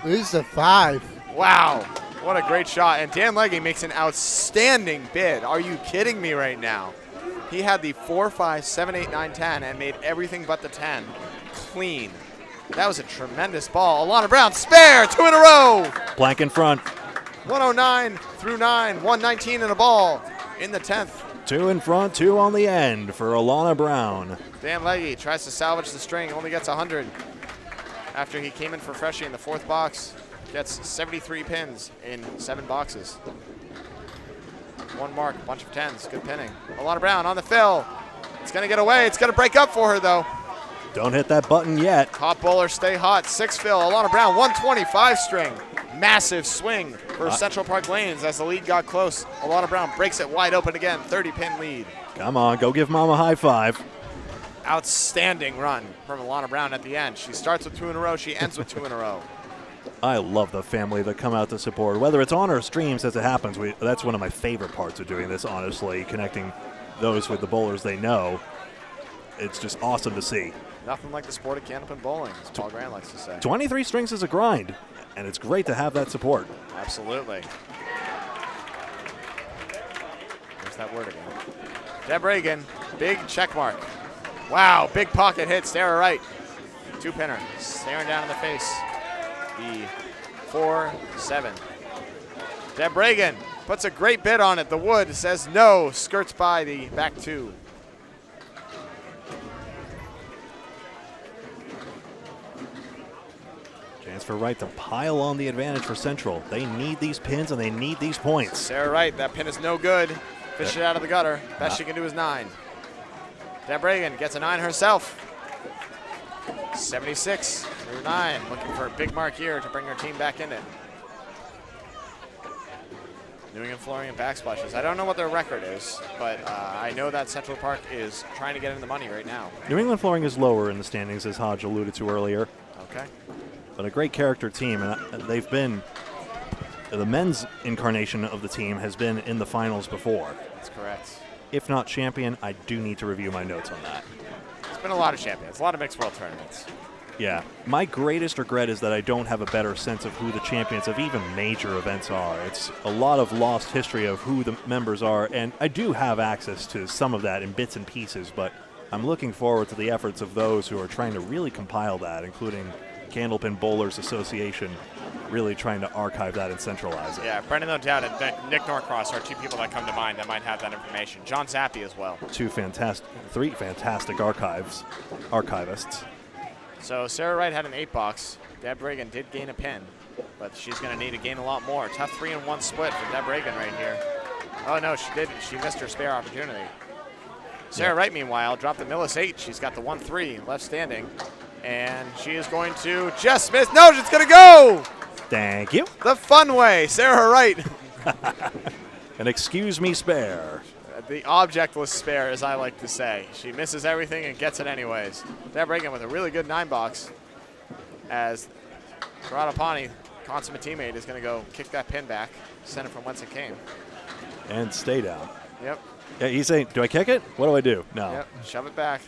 This is a 5. Wow. What a great shot. And Dan Legge makes an outstanding bid. Are you kidding me right now? He had the 4, 5, 7, 8, 9, 10 and made everything but the 10 clean. That was a tremendous ball. Alana Brown, spare, 2 in a row. Blank in front. 109 through 9, 119 in a ball in the 10th. 2 in front, 2 on the end for Alana Brown. Dan Legge tries to salvage the string, only gets 100 after he came in for Freshie in the 4th box. Gets 73 pins in 7 boxes. 1 mark, bunch of 10s, good pinning. Alana Brown on the fill. It's gonna get away, it's gonna break up for her though. Don't hit that button yet. Hot bowler, stay hot, 6 fill. Alana Brown, 125 string. Massive swing for Central Park Lanes as the lead got close. Alana Brown breaks it wide open again, 30 pin lead. Come on, go give Mom a high five. Outstanding run from Alana Brown at the end. She starts with 2 in a row, she ends with 2 in a row. I love the family that come out to support, whether it's on our streams as it happens. That's one of my favorite parts of doing this, honestly, connecting those with the bowlers they know. It's just awesome to see. Nothing like the sport of Candlepin bowling, as Paul Grant likes to say. 23 strings is a grind, and it's great to have that support. Absolutely. There's that word again. Deb Reagan, big check mark. Wow, big pocket hit, Sarah Wright. 2-pinner, staring down in the face. The 4-7. Deb Reagan puts a great bid on it. The wood says no, skirts by the back 2. Chance for Wright to pile on the advantage for Central. They need these pins and they need these points. Sarah Wright, that pin is no good. Fish it out of the gutter. Best she can do is 9. Deb Reagan gets a 9 herself. 76 through 9, looking for a big mark here to bring her team back in it. New England Flooring and Backsplashes. I don't know what their record is, but I know that Central Park is trying to get in the money right now. New England Flooring is lower in the standings, as Hodge alluded to earlier. Okay. But a great character team, and they've been, the men's incarnation of the team has been in the finals before. That's correct. If not champion, I do need to review my notes on that. It's been a lot of champions, a lot of mixed world tournaments. Yeah. My greatest regret is that I don't have a better sense of who the champions of even major events are. It's a lot of lost history of who the members are, and I do have access to some of that in bits and pieces, but I'm looking forward to the efforts of those who are trying to really compile that, including Candlepin Bowlers Association, really trying to archive that and centralize it. Yeah, Brendan O'Dowd and Nick Norcross are 2 people that come to mind that might have that information. John Zappi as well. 3 fantastic archivists. So Sarah Wright had an 8-box. Deb Reagan did gain a pin, but she's going to need to gain a lot more. Tough 3-1 split for Deb Reagan right here. Oh no, she did. She missed her spare opportunity. Sarah Wright, meanwhile, dropped the Millis 8. She's got the 1-3 left standing, and she is going to just miss. No, it's going to go. Thank you. The fun way, Sarah Wright. An excuse me spare. The objectless spare, as I like to say. She misses everything and gets it anyways. Deb Reagan with a really good 9-box as Karatapani, consummate teammate, is going to go kick that pin back, send it from whence it came. And stay down. Yep. Yeah, he's saying, do I kick it? What do I do? No. Yep, shove it back.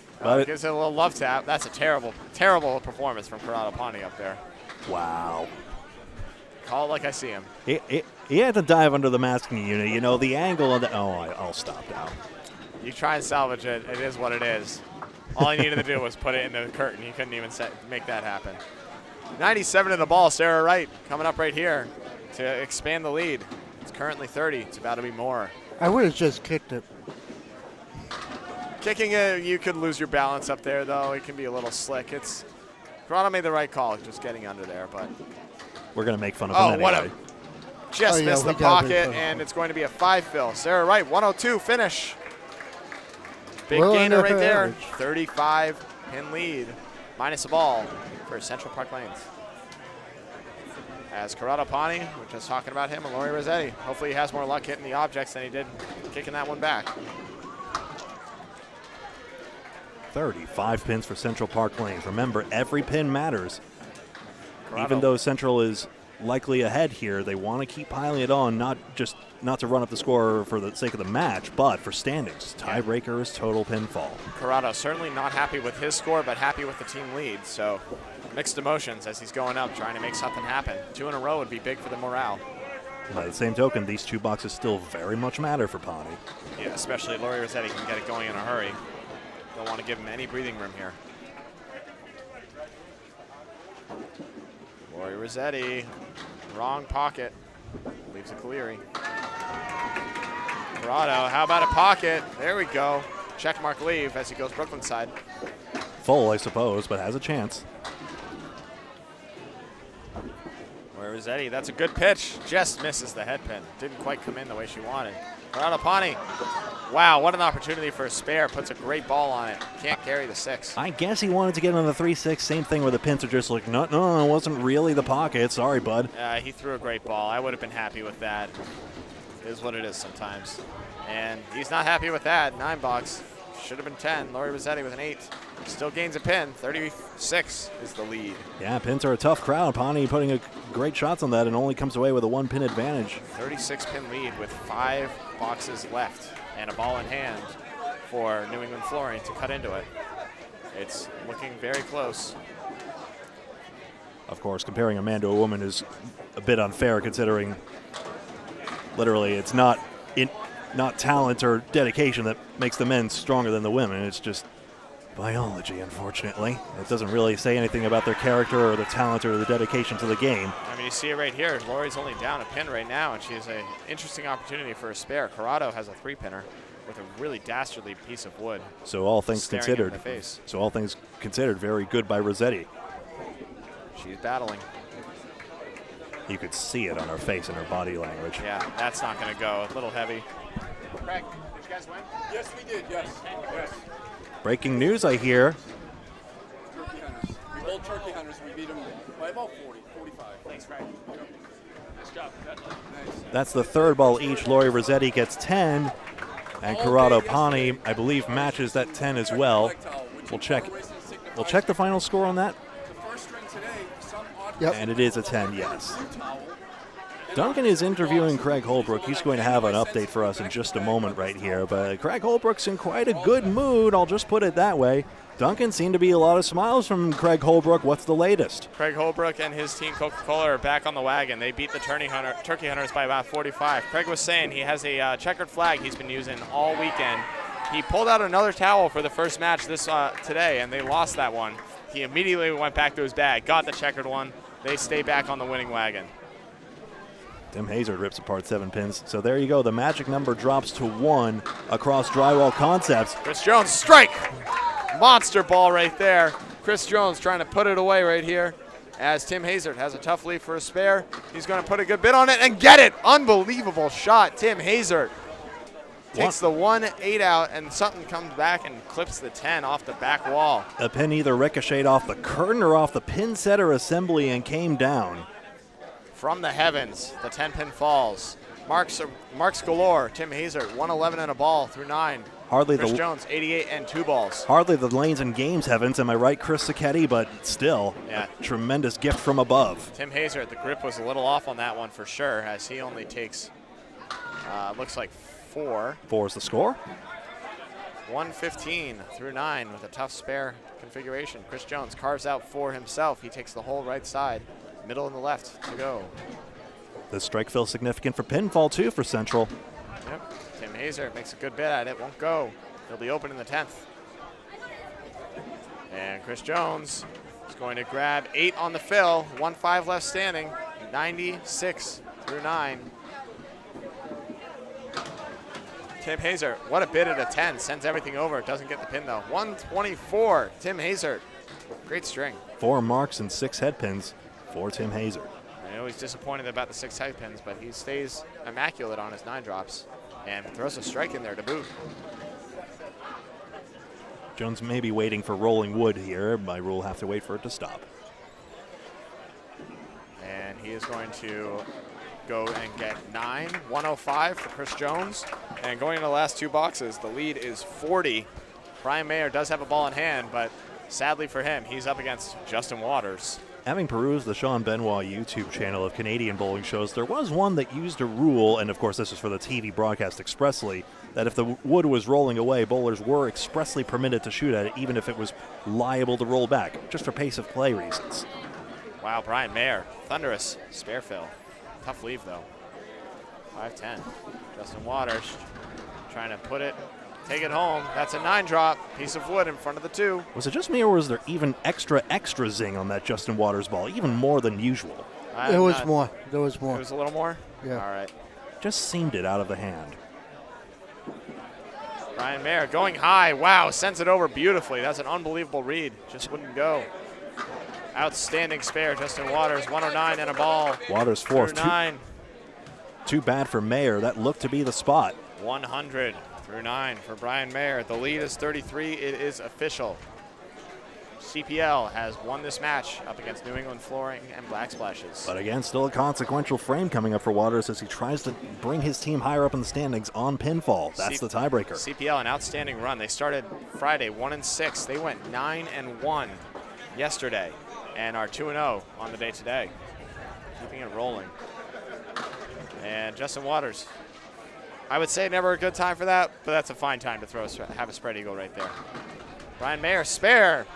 Gives it a little love tap. That's a terrible, terrible performance from Karatapani up there. Wow. Call it like I see him. He had to dive under the masking unit. You know, the angle of the... Oh, I'll stop now. You try and salvage it. It is what it is. All he needed to do was put it in the curtain. He couldn't even make that happen. 97 in the ball. Sarah Wright coming up right here to expand the lead. It's currently 30. It's about to be more. I would have just kicked it. Kicking it, you could lose your balance up there, though. It can be a little slick. Toronto made the right call, just getting under there, but... We're going to make fun of him anyway. Missed the pocket, and it's going to be a 5-fill. Sarah Wright, 102 finish. Big gainer right there. 35 pin lead, minus a ball for Central Park Lanes. As Karatapani, we're just talking about him, and Laurie Rossetti. Hopefully he has more luck hitting the objects than he did kicking that one back. 35 pins for Central Park Lanes. Remember, every pin matters. Corrado. Even though Central is likely ahead here. They want to keep piling it on, not to run up the score for the sake of the match, but for standings. Tiebreakers, total pinfall. Corrado certainly not happy with his score, but happy with the team lead. So mixed emotions as he's going up, trying to make something happen. 2 in a row would be big for the morale. By the same token, these 2 boxes still very much matter for Pawnee. Yeah, especially Laurie Rossetti can get it going in a hurry. Don't want to give him any breathing room here. Laurie Rossetti, wrong pocket, leaves it Cleary. Corrado, how about a pocket? There we go. Check mark leave as he goes Brooklyn side. Full, I suppose, but has a chance. Laurie Rossetti, that's a good pitch. Just misses the head pin. Didn't quite come in the way she wanted. Corrado Pawnee. Wow, what an opportunity for a spare. Puts a great ball on it. Can't carry the 6. I guess he wanted to get on the 3-6. Same thing where the pins are just like, no, it wasn't really the pocket. Sorry, bud. He threw a great ball. I would have been happy with that. It is what it is sometimes. And he's not happy with that. 9 box. Should have been 10. Laurie Rossetti with an 8. Still gains a pin. 36 is the lead. Yeah, pins are a tough crowd. Pawnee putting great shots on that and only comes away with a 1 pin advantage. 36 pin lead with 5 boxes left and a ball in hand for New England Flooring to cut into it. It's looking very close. Of course, comparing a man to a woman is a bit unfair considering literally it's not talent or dedication that makes the men stronger than the women. It's just biology, unfortunately. It doesn't really say anything about their character or the talent or the dedication to the game. I mean, you see it right here. Laurie's only down a pin right now, and she has an interesting opportunity for a spare. Corrado has a 3-pinner with a really dastardly piece of wood. So all things considered, very good by Rossetti. She's battling. You could see it on her face and her body language. Yeah, that's not going to go. A little heavy. Craig, did you guys win? Yes, we did. Yes. Breaking news, I hear. Turkey hunters. We both turkey hunters. We beat them by about 40, 45. Thanks, Craig. Nice job. Nice. That's the 3rd ball each. Laurie Rossetti gets 10, and Corrado Pawnee, I believe, matches that 10 as well. We'll check the final score on that. The first string today, some odd Yep. And it is a 10, yes. Duncan is interviewing Craig Holbrook. He's going to have an update for us in just a moment right here. But Craig Holbrook's in quite a good mood, I'll just put it that way. Duncan seemed to be a lot of smiles from Craig Holbrook. What's the latest? Craig Holbrook and his team Coca-Cola are back on the wagon. They beat the turkey hunters by about 45. Craig was saying he has a checkered flag he's been using all weekend. He pulled out another towel for the first match today, and they lost that one. He immediately went back to his bag, got the checkered one. They stay back on the winning wagon. Tim Hazard rips apart 7 pins. So there you go. The magic number drops to 1 across Drywall Concepts. Chris Jones, strike! Monster ball right there. Chris Jones trying to put it away right here as Tim Hazard has a tough lead for a spare. He's going to put a good bid on it and get it. Unbelievable shot. Tim Hazard takes the 1-8 out, and Sutton comes back and clips the 10 off the back wall. A pin either ricocheted off the curtain or off the pin setter assembly and came down. From the heavens, the 10-pin falls. Marks galore. Tim Hazard, 111 and a ball through 9. Chris Jones, 88 and 2 balls. Hardly the lanes and games heavens, am I right, Chris Sacchetti? But still, a tremendous gift from above. Tim Hazard, the grip was a little off on that one for sure, as he only takes, looks like 4. 4 is the score. 115 through 9 with a tough spare configuration. Chris Jones carves out 4 himself. He takes the whole right side. Middle and the left to go. The strike feels significant for pinfall, too, for Central. Yep. Tim Hazard makes a good bid at it. Won't go. He'll be open in the 10th. And Chris Jones is going to grab 8 on the fill. 1-5 left standing. 96 through 9. Tim Hazard, what a bid at a 10. Sends everything over. Doesn't get the pin, though. 124. Tim Hazard. Great string. 4 marks and 6 head pins for Tim Hazard. I know he's disappointed about the 6 head pins, but he stays immaculate on his 9 drops and throws a strike in there to boot. Jones may be waiting for rolling wood here. By rule, have to wait for it to stop. And he is going to go and get 9. 105 for Chris Jones. And going into the last 2 boxes, the lead is 40. Brian Mayer does have a ball in hand, but sadly for him, he's up against Justin Waters. Having perused the Sean Benoit YouTube channel of Canadian bowling shows, there was one that used a rule, and of course this is for the TV broadcast expressly, that if the wood was rolling away, bowlers were expressly permitted to shoot at it, even if it was liable to roll back, just for pace of play reasons. Wow, Brian Mayer, thunderous spare fill. Tough leave though. 5-10. Justin Waters trying to put it, take it home. That's a 9-drop. Piece of wood in front of the 2. Was it just me, or was there even extra zing on that Justin Waters ball, even more than usual? There was more. There was more. It was a little more? Yeah. All right. Just seemed it out of the hand. Brian Mayer going high. Wow, sends it over beautifully. That's an unbelievable read. Just wouldn't go. Outstanding spare, Justin Waters, 109 and a ball. Waters fourth. 9. Too bad for Mayer. That looked to be the spot. 100 through 9 for Brian Mayer. The lead is 33. It is official. CPL has won this match up against New England Flooring and Black Splashes. But again, still a consequential frame coming up for Waters as he tries to bring his team higher up in the standings on pinfall. That's the tiebreaker. CPL, an outstanding run. They started Friday 1-6. They went 9-1 yesterday and are 2-0 on the day today. Keeping it rolling. And Justin Waters, I would say never a good time for that, but that's a fine time to have a spread eagle right there. Brian Mayer, spare.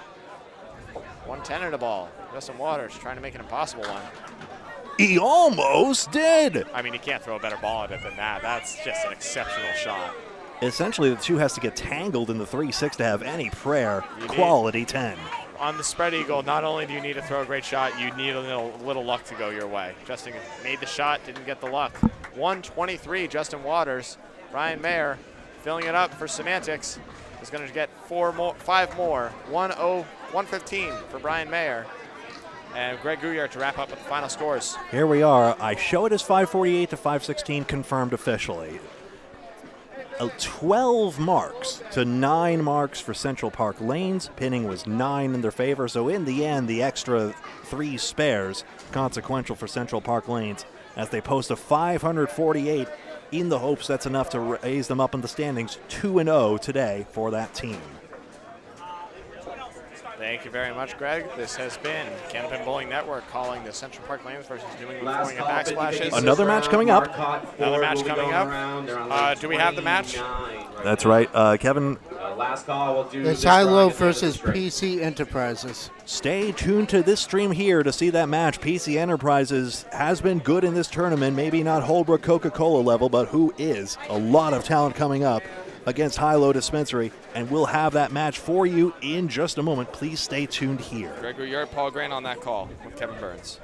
110 at a ball. Justin Waters trying to make an impossible one. He almost did. I mean, you can't throw a better ball at it than that. That's just an exceptional shot. Essentially, the 2 has to get tangled in the 3-6 to have any prayer. You Quality 10. On the spread eagle, not only do you need to throw a great shot, you need a little luck to go your way. Justin made the shot, didn't get the luck. 123, Justin Waters. Brian Mayer filling it up for semantics. Is going to get 5 more. 115 for Brian Mayer. And Greg Gouillart to wrap up with the final scores. Here we are. I show it as 548 to 516, confirmed officially. 12 marks to 9 marks for Central Park Lanes. Pinning was 9 in their favor. So in the end, the extra 3 spares consequential for Central Park Lanes as they post a 548 in the hopes that's enough to raise them up in the standings. 2-0 today for that team. Thank you very much, Greg. This has been Candlepin Bowling Network calling the Central Park Lanes versus New England Flooring and Backsplashes. Another match coming up. Another match coming up. Do we have the match? That's right. Kevin. Last call. We'll do It's High-Low versus PC Enterprises. Stay tuned to this stream here to see that match. PC Enterprises has been good in this tournament. Maybe not Holbrook Coca-Cola level, but who is? A lot of talent coming up against High-Low Dispensary, and we'll have that match for you in just a moment. Please stay tuned here. Greg Gouillart, Paul Grant on that call with Kevin Burns.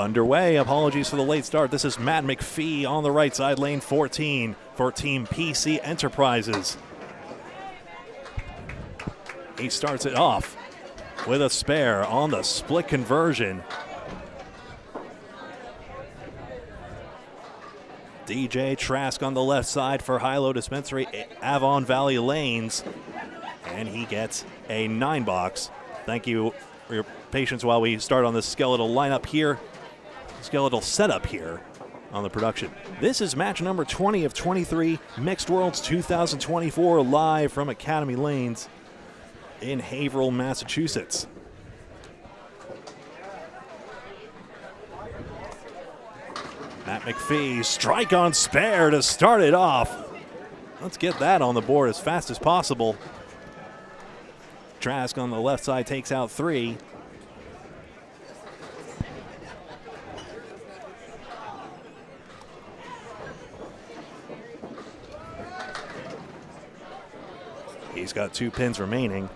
underway. Apologies for the late start. This is Matt McPhee on the right side, lane 14 for Team PC Enterprises. He starts it off with a spare on the split conversion. DJ Trask on the left side for High-Low Dispensary, Avon Valley Lanes, and he gets a 9-box. Thank you for your patience while we start on this skeletal lineup here, skeletal setup here on the production. This is match number 20 of 23 Mixed Worlds 2024 live from Academy Lanes in Haverhill, Massachusetts. Matt McPhee, strike on spare to start it off. Let's get that on the board as fast as possible. Trask on the left side takes out 3. He's got 2 pins remaining.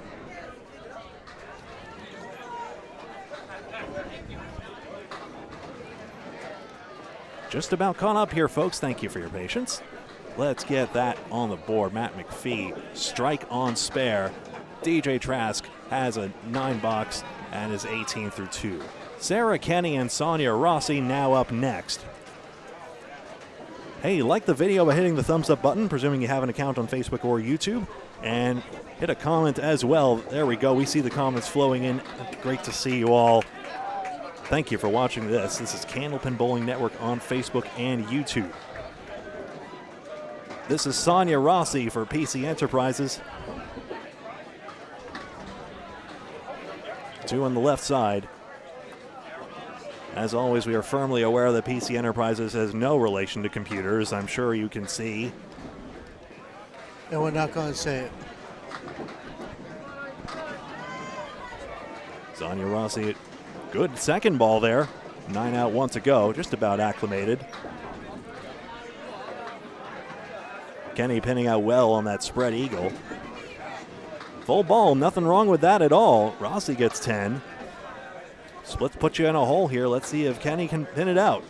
Just about caught up here, folks. Thank you for your patience. Let's get that on the board. Matt McPhee, strike on spare. DJ Trask has a 9-box and is 18 through 2. Sarah Kenny and Sonia Rossi now up next. Hey, like the video by hitting the thumbs up button, presuming you have an account on Facebook or YouTube, and hit a comment as well. There we go. We see the comments flowing in. Great to see you all. Thank you for watching this. This is Candlepin Bowling Network on Facebook and YouTube. This is Sonia Rossi for PC Enterprises. 2 on the left side. As always, we are firmly aware that PC Enterprises has no relation to computers. I'm sure you can see. And we're not going to say it. Sonia Rossi, good second ball there. 9 out, 1 to go. Just about acclimated. Kenny pinning out well on that spread eagle. Full ball, nothing wrong with that at all. Rossi gets 10. Splits put you in a hole here. Let's see if Kenny can pin it out.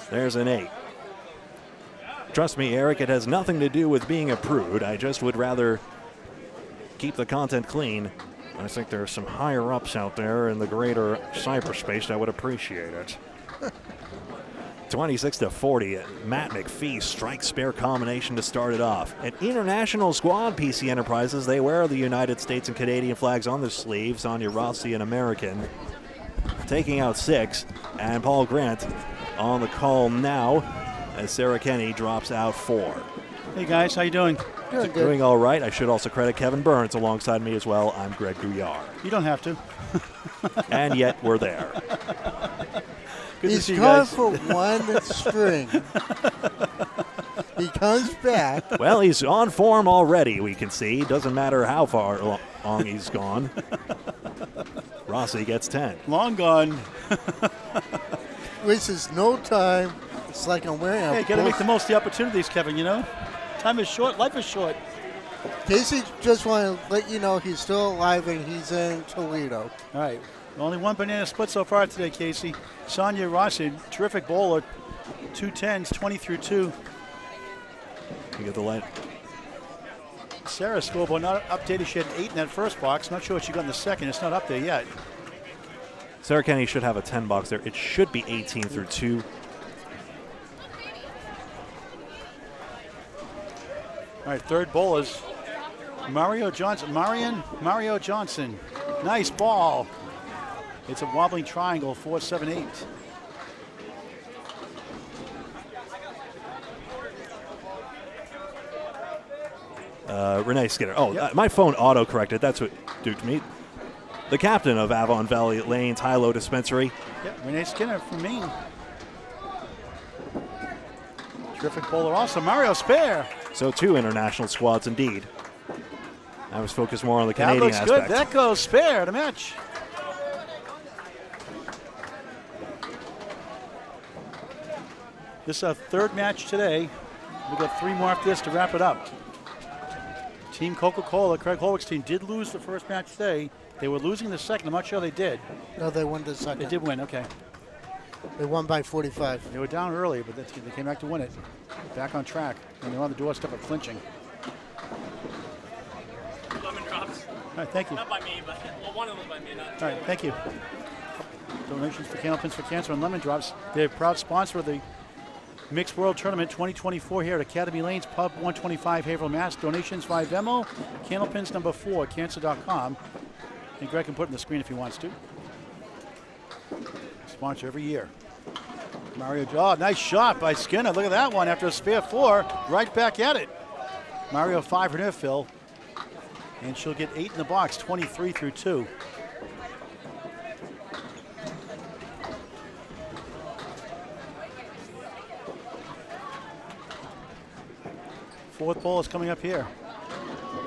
There's an 8. Trust me, Eric, it has nothing to do with being a prude. I just would rather keep the content clean. I think there are some higher ups out there in the greater cyberspace that would appreciate it. 26-40, Matt McPhee strike spare combination to start it off. An international squad, PC Enterprises. They wear the United States and Canadian flags on their sleeves. Sonia Rossi, an American, taking out 6. And Paul Grant on the call now as Sarah Kenny drops out 4. Hey guys, how you doing? Doing all right. I should also credit Kevin Burns alongside me as well. I'm Greg Gouillart. You don't have to. And yet we're there. Good He's to see you gone guys. for one string. He comes back. Well, he's on form already, we can see. Doesn't matter how far long he's gone. Rossi gets 10. Long gone. Wastes no time. It's like I'm wearing a Hey, got to make the most of the opportunities, Kevin, you know? Time is short, life is short. Casey just want to let you know he's still alive and he's in Toledo. All right. Only 1 banana split so far today, Casey. Sonia Rossi, terrific bowler. 2 10s, 20 through 2. You get the light. Sarah's scoreboard not updated. She had an 8 in that first box. Not sure what she got in the second. It's not up there yet. Sarah Kenny should have a 10 box there. It should be 18 through 2. All right, third bowl is Mario Johnson. Mario Johnson. Nice ball. It's a wobbling triangle, 4-7-8. Renee Skinner. Oh, Yep. My phone auto-corrected. That's what duped me. The captain of Avon Valley Lanes High-Low Dispensary. Yep, Renee Skinner from Maine. Terrific bowler also. Mario Spare. So 2 international squads indeed. I was focused more on the That Canadian looks aspect. good. That goes Spare to match. This is our third match today. We've got 3 more after this to wrap it up. Team Coca-Cola, Craig Holwick's team, did lose the first match today. They were losing the second. I'm not sure they did. No, they won the second. They did win, okay. They won by 45. They were down early, but they came back to win it. Back on track, and they're on the doorstep of clinching. Lemon drops. All right, thank you. Not by me, but well, one of them was by me. Not All right, thank you. Donations for Candlepins for Cancer and Lemon Drops. They're a proud sponsor of the Mixed World Tournament 2024 here at Academy Lanes, Pub 125, Haverhill, Mass. Donations via Venmo, Candlepins number 4, cancer.com. And Greg can put it on the screen if he wants to. Sponsor every year. Mario, oh, nice shot by Skinner. Look at that one after a spare 4. Right back at it. Mario 5 from her fill. And she'll get 8 in the box, 23 through 2. Fourth ball is coming up here.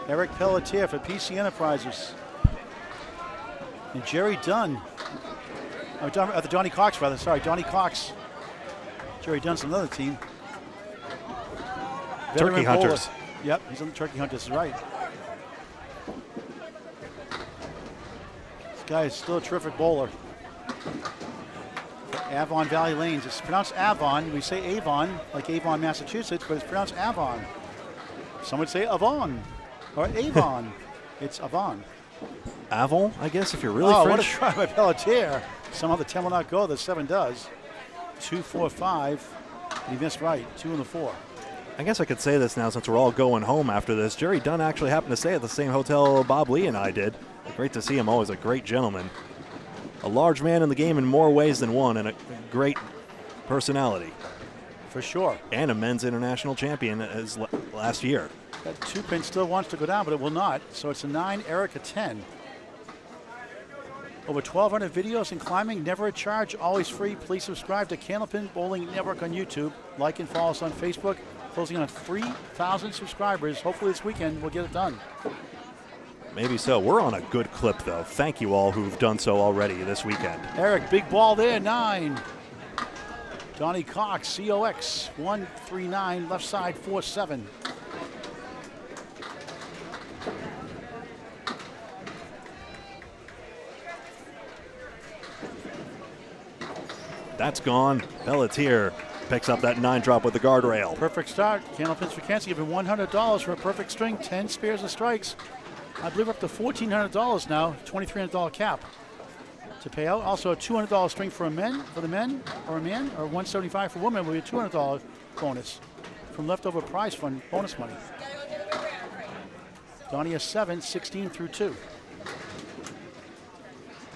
Eric Pelletier for PC Enterprises. And Jerry Dunn. Donnie Cox, rather. Sorry, Donnie Cox. Jerry Dunn's another team. Turkey Hunters. Yep, he's on the Turkey Hunters, right. This guy is still a terrific bowler. Avon Valley Lanes. It's pronounced Avon. We say Avon, like Avon, Massachusetts, but it's pronounced Avon. Some would say Avon or Avon. It's Avon. Avon, I guess, if you're really French. French. What a try by Pelletier. Somehow the 10 will not go. The 7 does. 2, 4, 5. He missed right. 2 and the 4. I guess I could say this now since we're all going home after this. Jerry Dunn actually happened to stay at the same hotel Bob Lee and I did. Great to see him. Always a great gentleman. A large man in the game in more ways than one, and a great personality. For sure. And a men's international champion as last year. That 2-pin still wants to go down, but it will not. So it's a 9, Eric a 10. Over 1,200 videos in climbing, never a charge, always free. Please subscribe to Candlepin Bowling Network on YouTube. Like and follow us on Facebook. Closing on 3,000 subscribers. Hopefully this weekend we'll get it done. Maybe so. We're on a good clip, though. Thank you all who've done so already this weekend. Eric, big ball there, 9. Donnie Cox, COX, 139, left side, 4-7. That's gone. Pelletier picks up that 9 drop with the guardrail. Perfect start. Candlepins for Cancer giving $100 for a perfect string, 10 spares and strikes. I believe we're up to $1,400 now, $2,300 cap to pay out. Also a $200 string for the men, or a man, or $175 for women will be a $200 bonus from leftover prize fund bonus money. Donnie a 7, 16 through 2.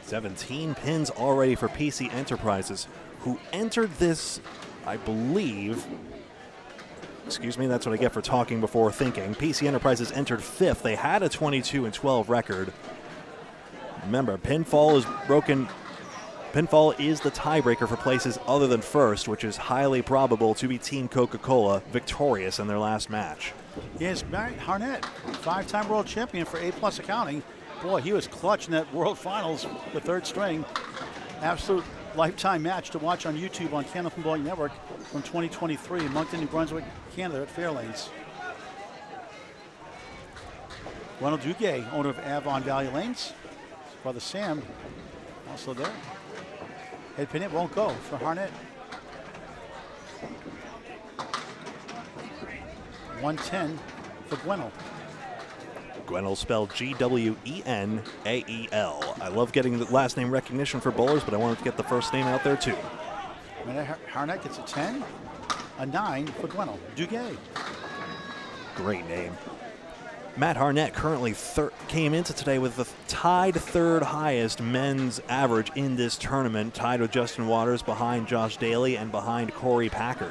17 pins already for PC Enterprises, who entered this, I believe. Excuse me, that's what I get for talking before thinking. PC Enterprises entered 5th. They had a 22-12 record. Remember, pinfall is broken. Pinfall is the tiebreaker for places other than first, which is highly probable to be Team Coca-Cola victorious in their last match. Yes, Matt Harnett, 5-time world champion for A+ accounting. Boy, he was clutch in that World Finals, the 3rd string. Absolute lifetime match to watch on YouTube on Candlepin Bowling Network from 2023 in Moncton, New Brunswick, Canada at Fairlanes. Ronald Duguay, owner of Avon Valley Lanes. His brother Sam, also there. Head pin it won't go for Harnett. 110 for Gwenel. Gwenel spelled Gwenael. I love getting the last name recognition for bowlers, but I wanted to get the first name out there too. Harnett gets a 10, a 9 for Gwenel. Duguay. Great name. Matt Harnett currently came into today with the tied 3rd highest men's average in this tournament, tied with Justin Waters, behind Josh Daly and behind Corey Packard.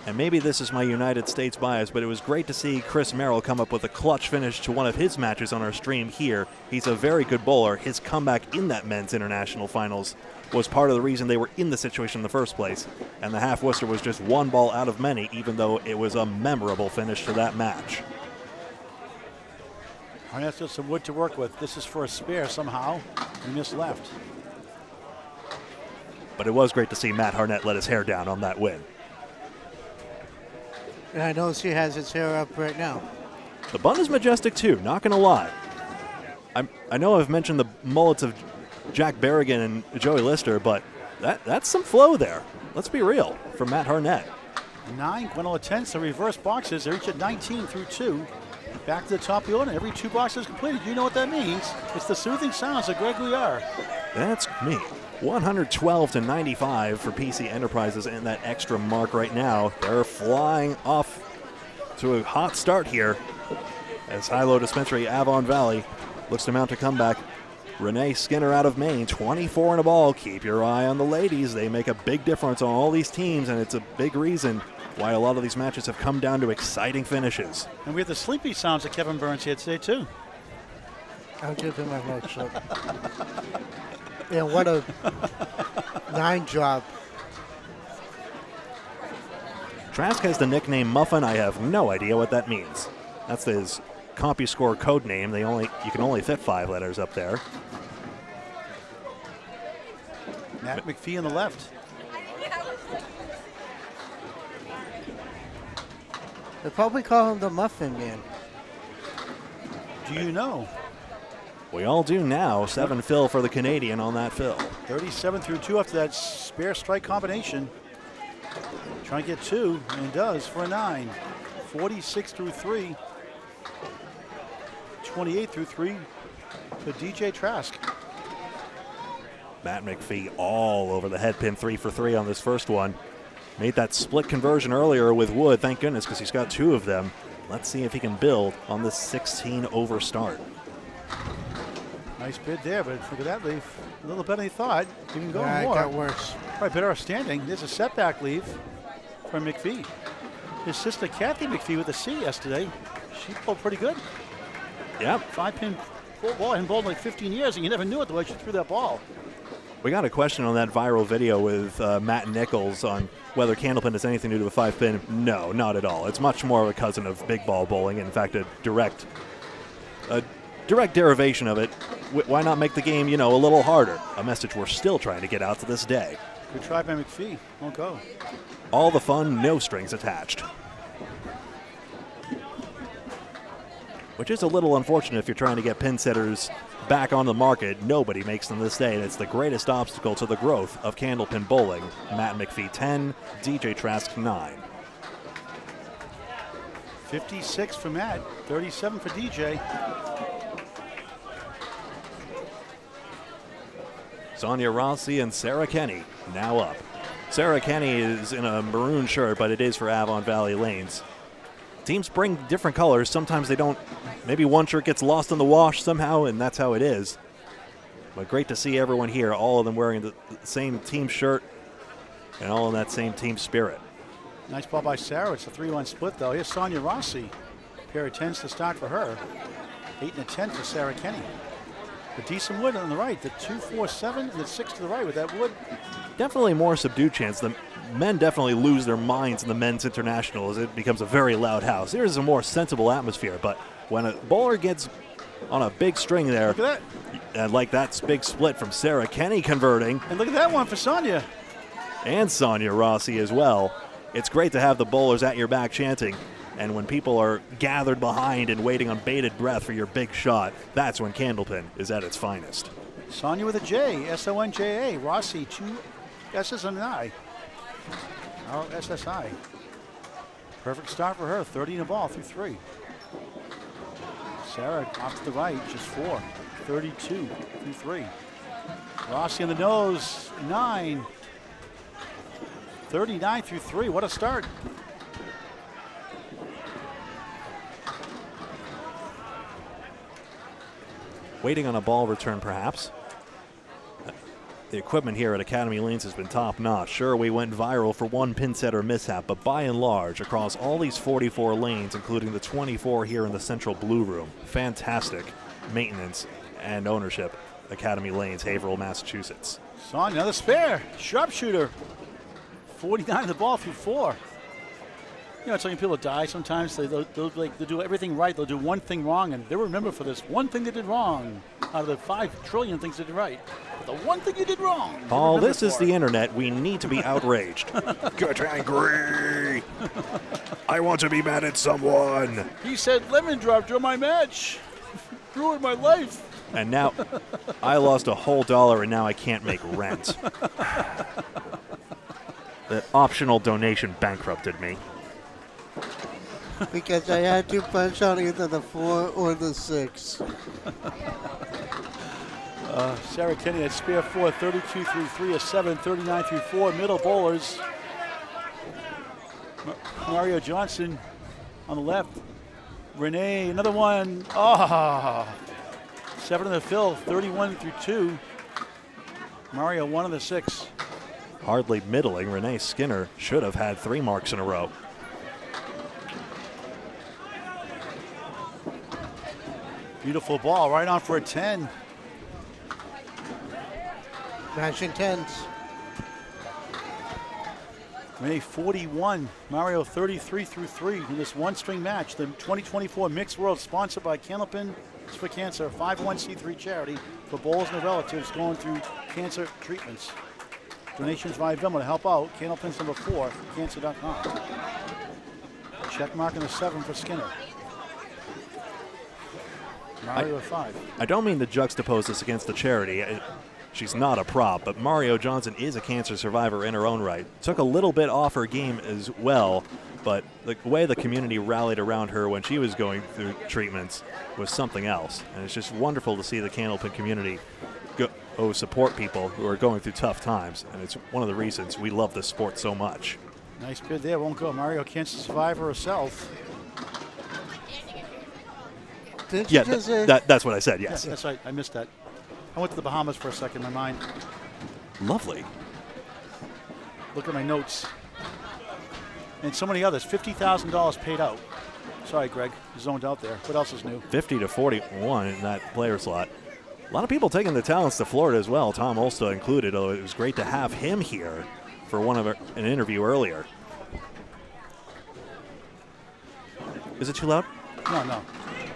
And maybe this is my United States bias, but it was great to see Chris Merrill come up with a clutch finish to one of his matches on our stream here. He's a very good bowler. His comeback in that men's international finals was part of the reason they were in the situation in the first place. And the half Worcester was just 1 ball out of many, even though it was a memorable finish to that match. Harnett's got some wood to work with. This is for a spare somehow. He missed left. But it was great to see Matt Harnett let his hair down on that win. And I notice he has his hair up right now. The bun is majestic too, not going to lie. I know I've mentioned the mullets of Jack Berrigan and Joey Lister, but that's some flow there. Let's be real, from Matt Harnett. 9, Gwenola 10, so reverse boxes. They're each at 19 through 2. Back to the top of the order. Every 2 boxes completed. You know what that means. It's the soothing sounds of Greg Gouillart. That's me. 112 to 95 for PC Enterprises, and that extra mark right now. They're flying off to a hot start here as High-Low Dispensary Avon Valley looks to mount a comeback. Renee Skinner out of Maine, 24 in a ball. Keep your eye on the ladies. They make a big difference on all these teams, and it's a big reason why a lot of these matches have come down to exciting finishes. And we have the sleepy sounds of Kevin Burns here today, too. I'll give him a next up. And what a 9 job. Trask has the nickname Muffin. I have no idea what that means. That's his CompuScore code name. You can only fit 5 letters up there. Matt McPhee on the left. They probably call him the Muffin Man. Do you know? We all do now. 7 fill for the Canadian on that fill. 37 through 2 after that spare strike combination. Trying to get 2, and it does for a 9. 46 through 3. 28 through 3 to DJ Trask. Matt McPhee all over the head pin, 3 for 3 on this first one. Made that split conversion earlier with Wood, thank goodness, because he's got 2 of them. Let's see if he can build on this 16 over start. Nice bid there, but look at that leave. A little better than he thought. You can go Yeah, more. it got worse. Probably better off standing. There's a setback leave from McPhee. His sister Kathy McPhee with a C yesterday. She bowled pretty good. Yep. 5-pin ball. I hadn't bowled in like 15 years, and you never knew it the way she threw that ball. We got a question on that viral video with Matt Nichols on whether Candlepin has anything to do with 5-pin. No, not at all. It's much more of a cousin of big ball bowling. In fact, a direct derivation of it. Why not make the game, a little harder? A message we're still trying to get out to this day. Good try by McPhee. Won't go. All the fun, no strings attached. Which is a little unfortunate if you're trying to get pin setters back on the market. Nobody makes them this day, and it's the greatest obstacle to the growth of Candlepin bowling. Matt McPhee 10, DJ Trask 9. 56 for Matt, 37 for DJ. Sonia Rossi and Sarah Kenny now up. Sarah Kenny is in a maroon shirt, but it is for Avon Valley Lanes. Teams bring different colors. Sometimes they don't. Maybe one shirt gets lost in the wash somehow, and that's how it is. But great to see everyone here, all of them wearing the same team shirt and all in that same team spirit. Nice ball by Sarah. It's a 3-1 split, though. Here's Sonia Rossi. Pair of 10s to start for her. 8 and a 10 for Sarah Kenny. A decent wood on the right. The 2-4-7 and the 6 to the right with that wood. Definitely more subdued chance. The men definitely lose their minds in the men's international as it becomes a very loud house. Here's a more sensible atmosphere, but when a bowler gets on a big string there, look at that. And like that big split from Sarah Kenny converting. And look at that one for Sonia. And Sonia Rossi as well. It's great to have the bowlers at your back chanting. And when people are gathered behind and waiting on bated breath for your big shot, that's when Candlepin is at its finest. Sonia with a J, S-O-N-J-A. Rossi, 2 S's and an I. R-S-S-I. Perfect start for her, 30 in a ball through 3. Sarah off to the right, just 4. 32 through 3. Rossi on the nose, 9. 39 through 3, what a start. Waiting on a ball return, perhaps. The equipment here at Academy Lanes has been top-notch. Sure, we went viral for one pin setter mishap, but by and large, across all these 44 lanes, including the 24 here in the central blue room, fantastic maintenance and ownership. Academy Lanes, Haverhill, Massachusetts. Sonia, another spare. Sharpshooter. 49 in the ball through 4. It's like people die sometimes. They'll do everything right. They'll do one thing wrong, and they'll remember for this one thing they did wrong. out of the 5 trillion things you did right. But the one thing you did wrong. you Paul, remember this is for. the internet. We need to be outraged. Get angry. I want to be mad at someone. He said lemon drop during my match. Ruined my life. And now I lost a whole $1 and now I can't make rent. The optional donation bankrupted me. Because I had to punch on either the 4 or the 6. Sarah Kenny at spare 4, 32 through 3, a 7, 39 through 4. Middle bowlers. Mario Johnson on the left. Renee, another one. 7 in the fill, 31 through 2. Mario, 1 of the 6. Hardly middling. Renee Skinner should have had 3 marks in a row. Beautiful ball, right on for a 10. Matching 10s. Renee 41, Mario 33 through 3 in this one-string match. The 2024 Mixed World, sponsored by Candlepin for Cancer, 501c3 charity for bowlers and their relatives going through cancer treatments. Donations via Venmo to help out. Candlepin's number 4, cancer.com. Check mark in the 7 for Skinner. Mario 5. I don't mean to juxtapose this against the charity. She's not a prop, but Mario Johnson is a cancer survivor in her own right. Took a little bit off her game as well, but the way the community rallied around her when she was going through treatments was something else. And it's just wonderful to see the Candlepin community support people who are going through tough times. And it's one of the reasons we love this sport so much. Nice bid there, won't go. Mario cancer survivor herself. Didn't you Yeah, just say? that's what I said, yes. Yeah, that's right, I missed that. I went to the Bahamas for a second in my mind. Lovely. Look at my notes. And so many others. $50,000 paid out. Sorry, Greg. Zoned out there. What else is new? 50 to 41 in that player slot. A lot of people taking the talents to Florida as well, Tom Olsta included, although it was great to have him here for an interview earlier. Is it too loud? No.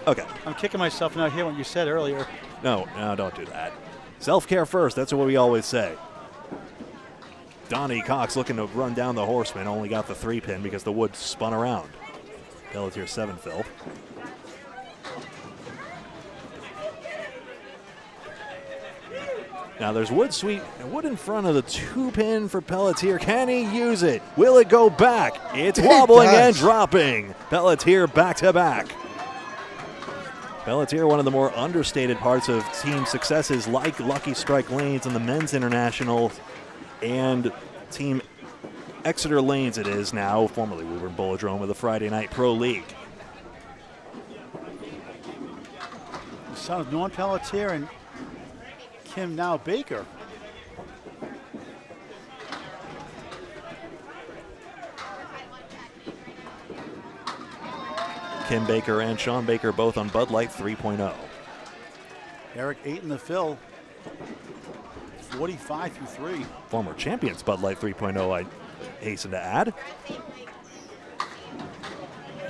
Okay. I'm kicking myself now here what you said earlier. No, don't do that. Self-care first, that's what we always say. Donnie Cox looking to run down the horseman, only got the 3-pin because the wood spun around. Pelletier 7 fill. Now there's wood sweep and wood in front of the 2-pin for Pelletier. Can he use it? Will it go back? It's wobbling and dropping. Pelletier back to back. Pelletier, one of the more understated parts of team successes like Lucky Strike Lanes and the Men's International and Team Exeter Lanes it is now, formerly Woburn Bulladrome of the Friday Night Pro League. The son of Norm Pelletier and Kim now Baker. Kim Baker and Sean Baker both on Bud Light 3.0. Eric 8 in the fill. 45 through 3. Former champions Bud Light 3.0, I hasten to add.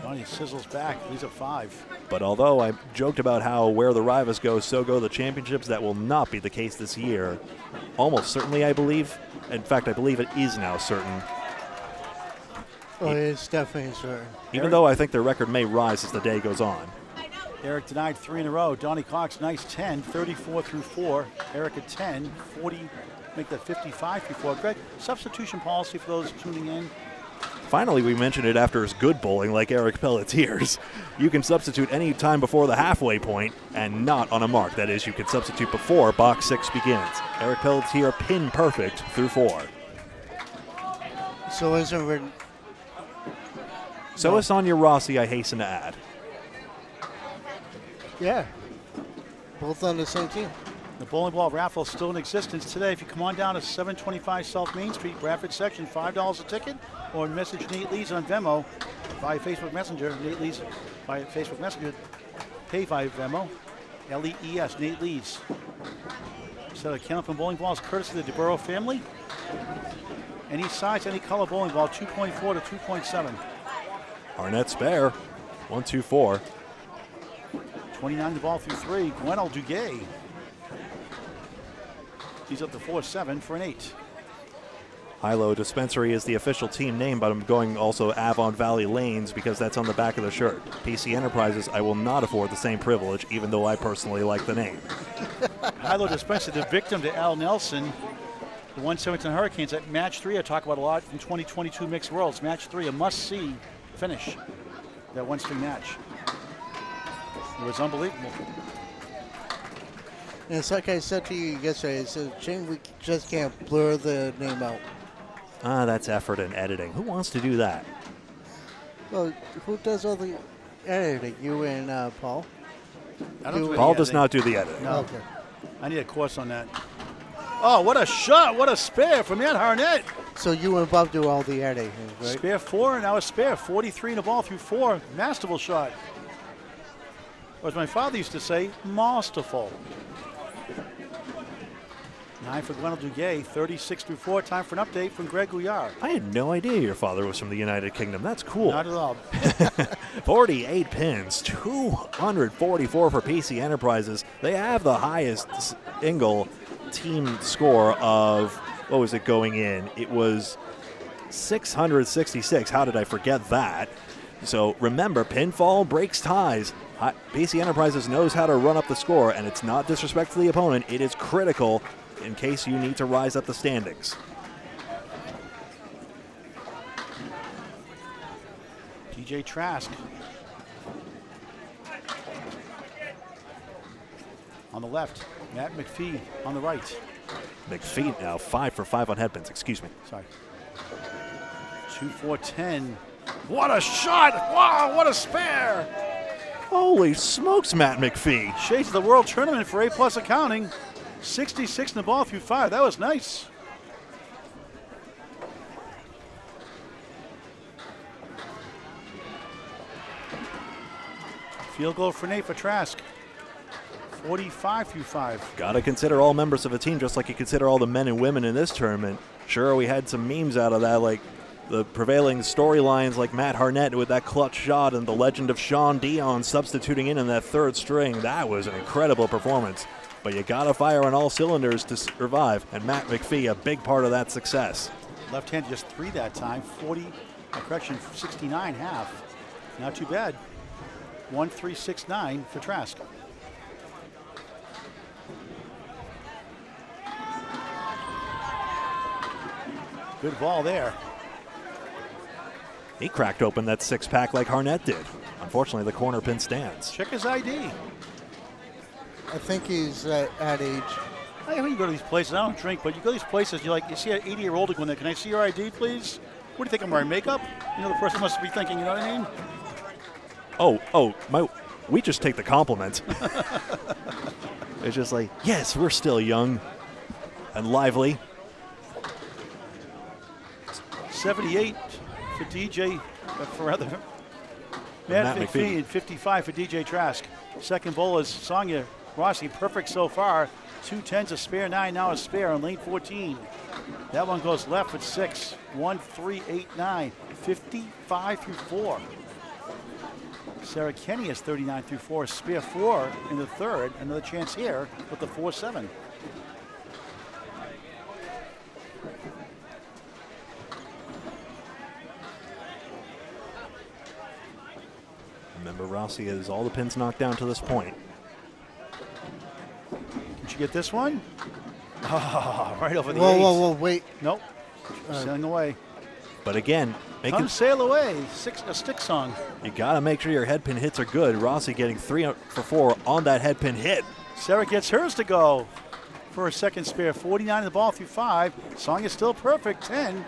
Johnny sizzles back. He's a 5. But although I joked about how where the rivals go, so go the championships, that will not be the case this year. Almost certainly, I believe. In fact, I believe it is now certain. Oh, it's definitely certain. Even though I think their record may rise as the day goes on. Eric denied 3 in a row. Donnie Cox, nice 10, 34 through 4. Eric at 10, 40, make that 55 through 4. Greg, substitution policy for those tuning in. Finally, we mentioned it after his good bowling like Eric Pelletier's. You can substitute any time before the halfway point and not on a mark. That is, you can substitute before box 6 begins. Eric Pelletier pin perfect through 4. So is it So is Sonia Rossi, I hasten to add. Yeah. Both on the same team. The bowling ball raffle is still in existence today. If you come on down to 725 South Main Street, Bradford section, $5 a ticket, or message Nate Lees on Venmo via Facebook Messenger. Nate Lees via Facebook Messenger. Pay via Venmo. L-E-E-S, Nate Lees. Set of Candlepin bowling balls courtesy of the DeBurrow family. Any size, any color bowling ball, 2.4 to 2.7. Arnett Spare, 1-2-4. 29 the ball through 3. Gwenel Duguay. He's up to 4-7 for an 8. Hilo Dispensary is the official team name, but I'm going also Avon Valley Lanes because that's on the back of the shirt. PC Enterprises, I will not afford the same privilege, even though I personally like the name. Hilo Dispensary, the victim to Al Nelson, the 117 Hurricanes at match 3. I talk about a lot in 2022 Mixed Worlds. Match 3, a must-see finish. That one-string match. It was unbelievable. And it's like I said to you yesterday, it's a shame we just can't blur the name out. That's effort and editing. Who wants to do that? Well, who does all the editing? You and Paul? I don't do Paul any does editing. not do the editing. No. Okay. I need a course on that. Oh, what a shot. What a spare from Matt Harnett. So you and Bob do all the editing, right? Spare 4 and now a spare. 43 in the ball through 4. Masterful shot. Or as my father used to say, masterful. 9 for Glenn Duguay, 36 through 4. Time for an update from Greg Gouillart. I had no idea your father was from the United Kingdom. That's cool. Not at all. 48 pins, 244 for PC Enterprises. They have the highest single team score of, what was it going in? It was 666. How did I forget that? So remember, pinfall breaks ties. PC Enterprises knows how to run up the score, and it's not disrespect to the opponent. It is critical in case you need to rise up the standings. DJ Trask. On the left, Matt McPhee on the right. McPhee now 5 for 5 on headpins, excuse me. Sorry. 2-4-10. What a shot! Wow, what a spare! Holy smokes, Matt McPhee. Shades of the World Tournament for A+ accounting. 66 in the ball through 5. That was nice. Field goal for Nate for Trask. 45 through 5. Got to consider all members of a team just like you consider all the men and women in this tournament. Sure, we had some memes out of that, like the prevailing storylines like Matt Harnett with that clutch shot and the legend of Sean Dion substituting in that third string. That was an incredible performance. But you got to fire on all cylinders to survive, and Matt McPhee, a big part of that success. Left hand just 3 that time. 69 half. Not too bad. 1-3-6-9 for Trask. Good ball there. He cracked open that 6-pack like Harnett did. Unfortunately, the corner pin stands. Check his ID. I think he's at age. I when you go to these places, I don't drink, but you go to these places, you see an 80-year-old going there. Can I see your ID, please? What do you think, I'm wearing makeup? You know, the person must be thinking, you know what I mean? We just take the compliment. It's just like, yes, we're still young and lively. 78 for DJ, Matt McPhee, and 55 for DJ Trask. Second bowl is Sonia Rossi, perfect so far. 2 10s, a spare 9, now a spare on lane 14. That one goes left at 6. 1-3-8-9, 55 through 4. Sarah Kenny is 39 through 4, spare 4 in the third. Another chance here with the 4-7. Remember, Rossi has all the pins knocked down to this point. Did you get this one? Oh, right over the Whoa, eight. whoa, wait. Nope. Sailing away. But again, Come sail away. A stick song. You got to make sure your head pin hits are good. Rossi getting 3 for 4 on that head pin hit. Sarah gets hers to go for a second spare. 49 in the ball through 5. Song is still perfect. 10.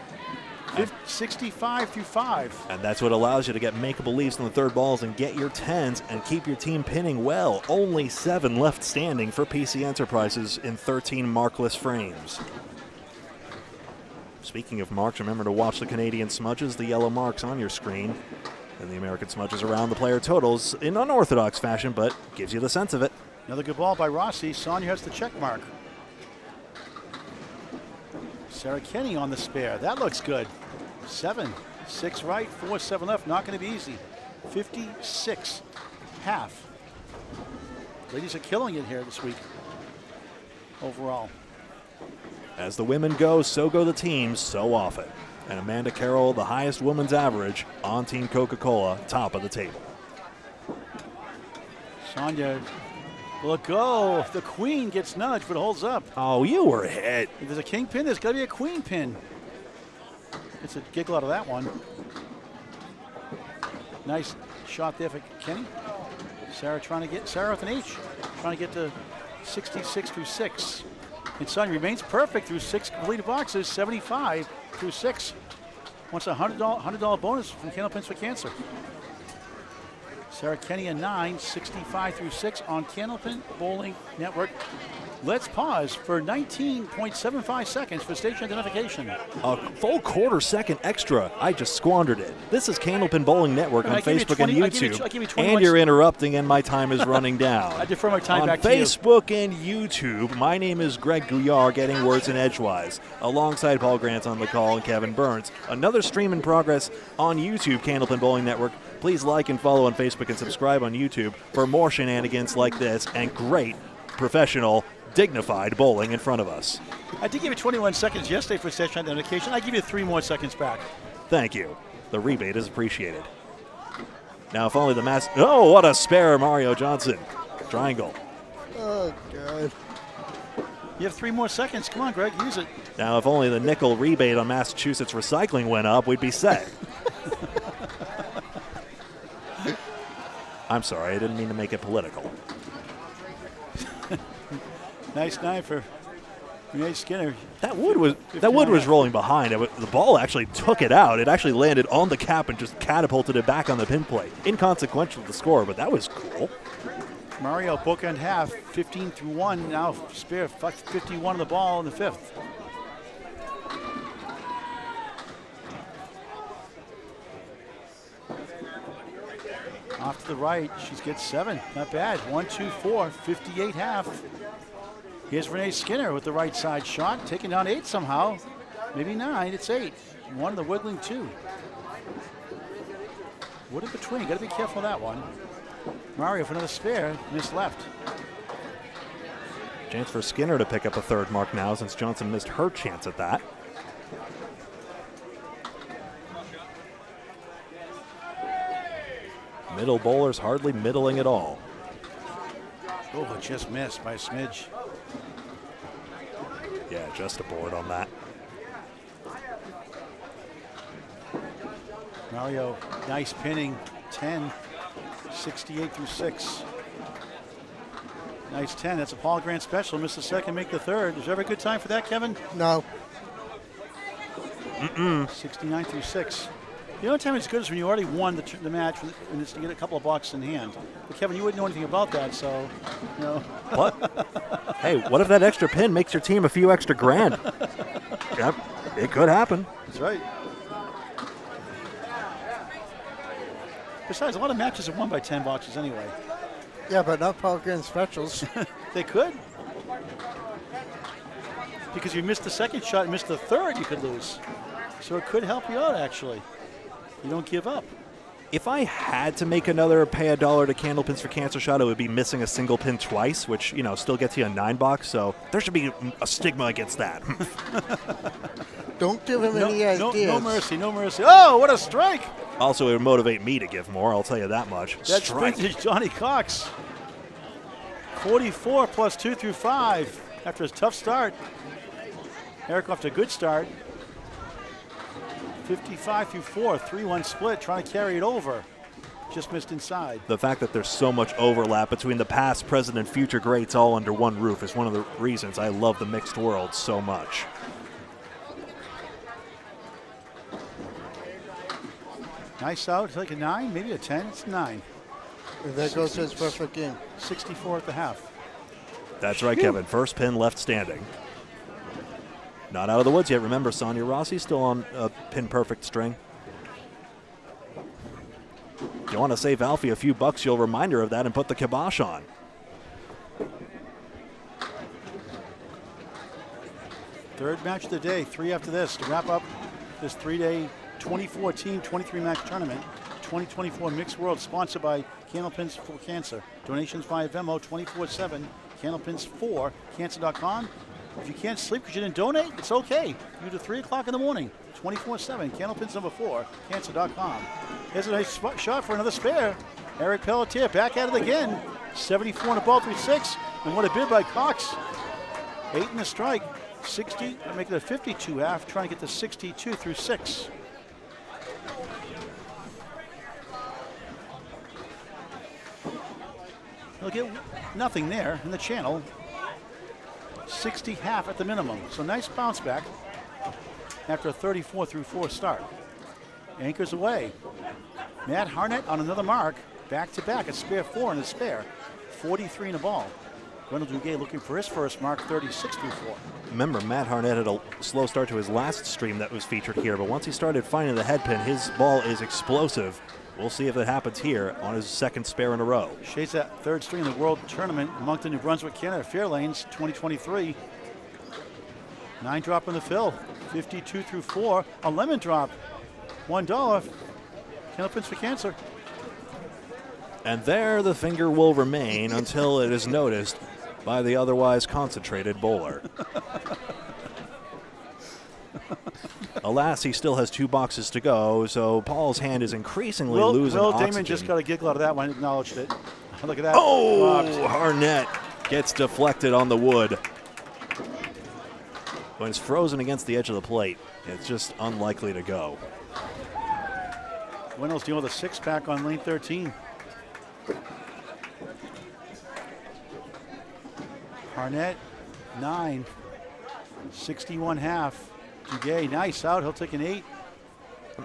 65 through 5. And that's what allows you to get makeable leaves on the third balls and get your 10s and keep your team pinning well. Only 7 left standing for PC Enterprises in 13 markless frames. Speaking of marks, remember to watch the Canadian smudges, the yellow marks on your screen, and the American smudges around the player totals in unorthodox fashion, but gives you the sense of it. Another good ball by Rossi. Sonia has the check mark. Sarah Kenny on the spare. That looks good. 7, 6 right, 4, 7 left. Not going to be easy. 56 half. Ladies are killing it here this week overall. As the women go, so go the teams so often. And Amanda Carroll, the highest women's average on Team Coca-Cola, top of the table. Sonia will it go. The queen gets nudged, but holds up. Oh, you were hit. If there's a king pin, there's got to be a queen pin. It's a giggle out of that one. Nice shot there for Kenny. Sarah with an H, trying to get to 66 through 6. And Sonia remains perfect through 6 completed boxes, 75 through 6. Wants a $100 bonus from Candlepins for Cancer. Sarah Kenny a 9, 65 through 6 on Candlepin Bowling Network. Let's pause for 19.75 seconds for station identification. A full quarter second extra. I just squandered it. This is Candlepin Bowling Network on Facebook and YouTube. And you're interrupting and my time is running down. I defer my time back to you. On Facebook and YouTube, my name is Greg Gouillart, getting words in edgewise, alongside Paul Grant on the call and Kevin Burns. Another stream in progress on YouTube, Candlepin Bowling Network. Please like and follow on Facebook and subscribe on YouTube for more shenanigans like this and great professional dignified bowling in front of us. I did give you 21 seconds yesterday for session identification. I give you 3 more seconds back. Thank you. The rebate is appreciated. Now, if only the mass. Oh, what a spare, Mario Johnson. Triangle. Oh, God. You have 3 more seconds. Come on, Greg, use it. Now, if only the nickel rebate on Massachusetts Recycling went up, we'd be set. I'm sorry, I didn't mean to make it political. Nice 9 for Renee Skinner. That wood was rolling behind. The ball actually took it out. It actually landed on the cap and just catapulted it back on the pin plate. Inconsequential to the score, but that was cool. Mario bookend half, 15 through 1. Now spare 51 of the ball in the 5th. Off to the right, she gets 7. Not bad. 1, 2, 4, 58 half. Here's Renee Skinner with the right side shot, taking down 8 somehow. Maybe 9, it's 8. 1 of the wiggling 2. Wood in between, gotta be careful of that one. Mario for another spare, missed left. Chance for Skinner to pick up a 3rd mark now since Johnson missed her chance at that. Middle bowlers hardly middling at all. Oh, just missed by a smidge. Yeah, just a board on that. Mario, nice pinning, 10, 68 through 6. Nice 10, that's a Paul Grant special. Missed the 2nd, make the 3rd. Is there ever a good time for that, Kevin? No. 69 through 6. The only time it's good is when you already won the match and it's to get a couple of boxes in hand. But Kevin, you wouldn't know anything about that, so, you know. What? Hey, what if that extra pin makes your team a few extra grand? Yep, it could happen. That's right. Besides, a lot of matches are won by 10 boxes anyway. Yeah, but not Paul Grant specials. They could. Because you missed the 2nd shot and missed the 3rd, you could lose. So it could help you out, actually. You don't give up. If I had to make another pay $1 to Candlepins for Cancer shot, it would be missing a single pin twice, which, you know, still gets you a 9 box. So there should be a stigma against that. Don't give him any ideas. No mercy, no mercy. Oh, what a strike! Also, it would motivate me to give more, I'll tell you that much. That's Strike. vintage Johnny Cox. 44 plus 2 through 5 after his tough start. Eric off to a good start. 55 through 4, 3-1 split, trying to carry it over. Just missed inside. The fact that there's so much overlap between the past, present, and future greats all under one roof is one of the reasons I love the mixed world so much. Nice out, like a 9, maybe a 10, it's 9. And there goes his perfect game. 64 at the half. That's right, Kevin. First pin left standing. Not out of the woods yet. Remember, Sonia Rossi's still on a pin-perfect string. If you want to save Alfie a few bucks, you'll remind her of that and put the kibosh on. Third match of the day, 3 after this, to wrap up this 3-day 24-team, 23-match tournament. 2024 Mixed World, sponsored by Candlepins for Cancer. Donations via Venmo 24/7, Candlepins4, cancer.com. If you can't sleep because you didn't donate, it's okay. You to 3 o'clock in the morning, 24/7. Candlepin's number 4, cancer.com. Here's a nice shot for another spare. Eric Pelletier back at it again. 74 on the ball through 6. And what a bid by Cox. 8 in the strike. 60, make it a 52 half, trying to get to 62 through 6. They'll get nothing there in the channel. 60 half at the minimum. So nice bounce back after a 34 through 4 start. Anchors away. Matt Harnett on another mark. Back to back, a spare 4 and a spare. 43 in the ball. Wendell Duguay looking for his first mark, 36 through 4. Remember, Matt Harnett had a slow start to his last stream that was featured here, but once he started finding the head pin, his ball is explosive. We'll see if that happens here on his second spare in a row. Shades that third string in the World Tournament, Moncton, New Brunswick, Canada, Fairlanes, 2023. 9 drop in the fill, 52 through 4. A lemon drop, $1. Candlepins for cancer. And there the finger will remain until it is noticed by the otherwise concentrated bowler. Alas, he still has 2 boxes to go, so Paul's hand is increasingly losing Will oxygen. Damon just got a giggle out of that one, acknowledged it. Look at that. Oh, Dropped. Harnett gets deflected on the wood. When it's frozen against the edge of the plate, it's just unlikely to go. Wendell's dealing with a 6-pack on lane 13. Harnett, 9. 61 half. Duguay, nice out. He'll take an 8.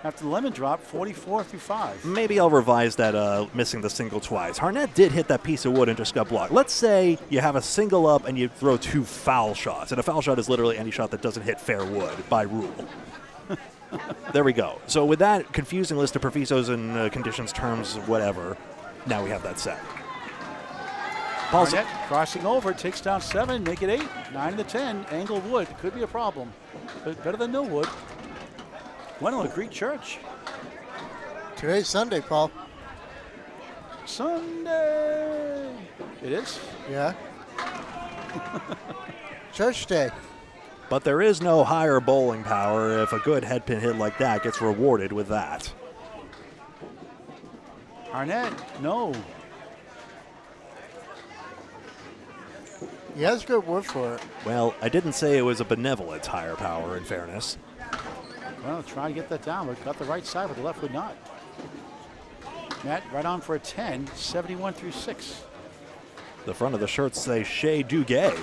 After the lemon drop, 44 through 5. Maybe I'll revise that missing the single twice. Harnett did hit that piece of wood and just got blocked. Let's say you have a single up and you throw 2 foul shots. And a foul shot is literally any shot that doesn't hit fair wood by rule. There we go. So with that confusing list of provisos and conditions, terms, whatever, now we have that set. Harnett crossing over, takes down 7, make it 8. 9 to 10, angle wood. Could be a problem, but better than no wood. Wendell at Greek Church. Today's Sunday, Paul. Sunday. It is? Yeah. Church day. But there is no higher bowling power if a good head pin hit like that gets rewarded with that. Harnett, no. He has good wood for it. Well, I didn't say it was a benevolent higher power, in fairness. Well, try to get that down, but got the right side, but the left would not. Matt right on for a 10, 71 through 6. The front of the shirts say Shea Duguay.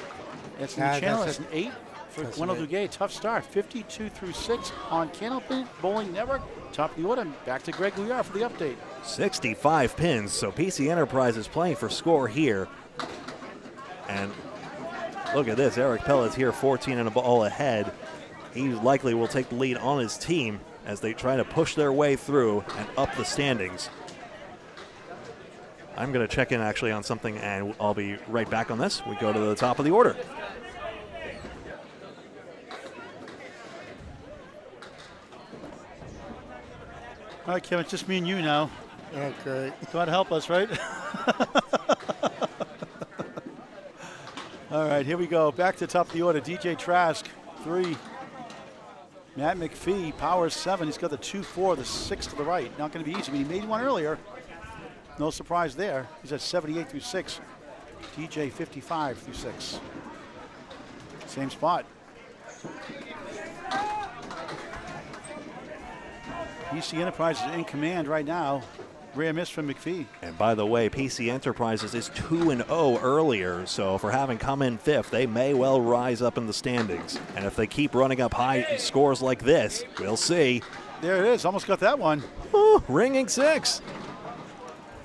That's in the channel. That's an 8 for Wendell Duguay. Tough start, 52 through 6 on Candlepin Bowling Network. Top of the order. Back to Greg Gouillart for the update. 65 pins, so PC Enterprise is playing for score here. And look at this, Eric Pelletier 14 and a ball ahead. He likely will take the lead on his team as they try to push their way through and up the standings. I'm going to check in actually on something, and I'll be right back on this. We go to the top of the order. All right, Kevin, it's just me and you now. Okay. God help us, right? All right, here we go. Back to top of the order. DJ Trask, 3. Matt McPhee, powers 7. He's got the 2-4, the 6 to the right. Not going to be easy, but he made one earlier. No surprise there. He's at 78 through 6. DJ 55 through 6. Same spot. PC Enterprises in command right now. Rare miss from McPhee. And by the way, PC Enterprises is 2-0 earlier, so for having come in 5th, they may well rise up in the standings. And if they keep running up high scores like this, we'll see. There it is. Almost got that one. Ooh, ringing 6.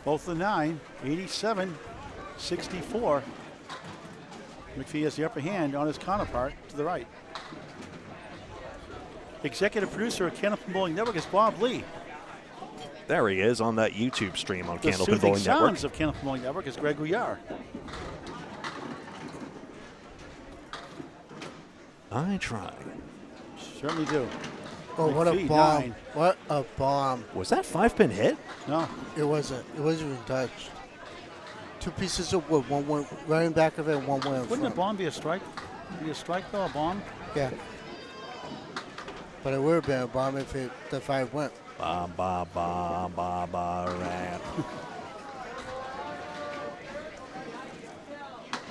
Both the 9, 87, 64. McPhee has the upper hand on his counterpart to the right. Executive producer of Candlepin Bowling Network is Bob Lee. There he is on that YouTube stream on The Candlepin soothing Bowling Network. sounds of Candlepin Bowling Network is Greg Gouillart. I try. Certainly do. Oh, what a McPhee, bomb. 9. What a bomb. Was that 5-pin hit? No. It wasn't. It wasn't even touched. 2 pieces of wood. One went right in back of it, one went in Wouldn't a front. bomb be a strike? Be a strike though, a bomb? Yeah. But it would have been a bomb if the 5 went. Ba ba ba ba ba rat.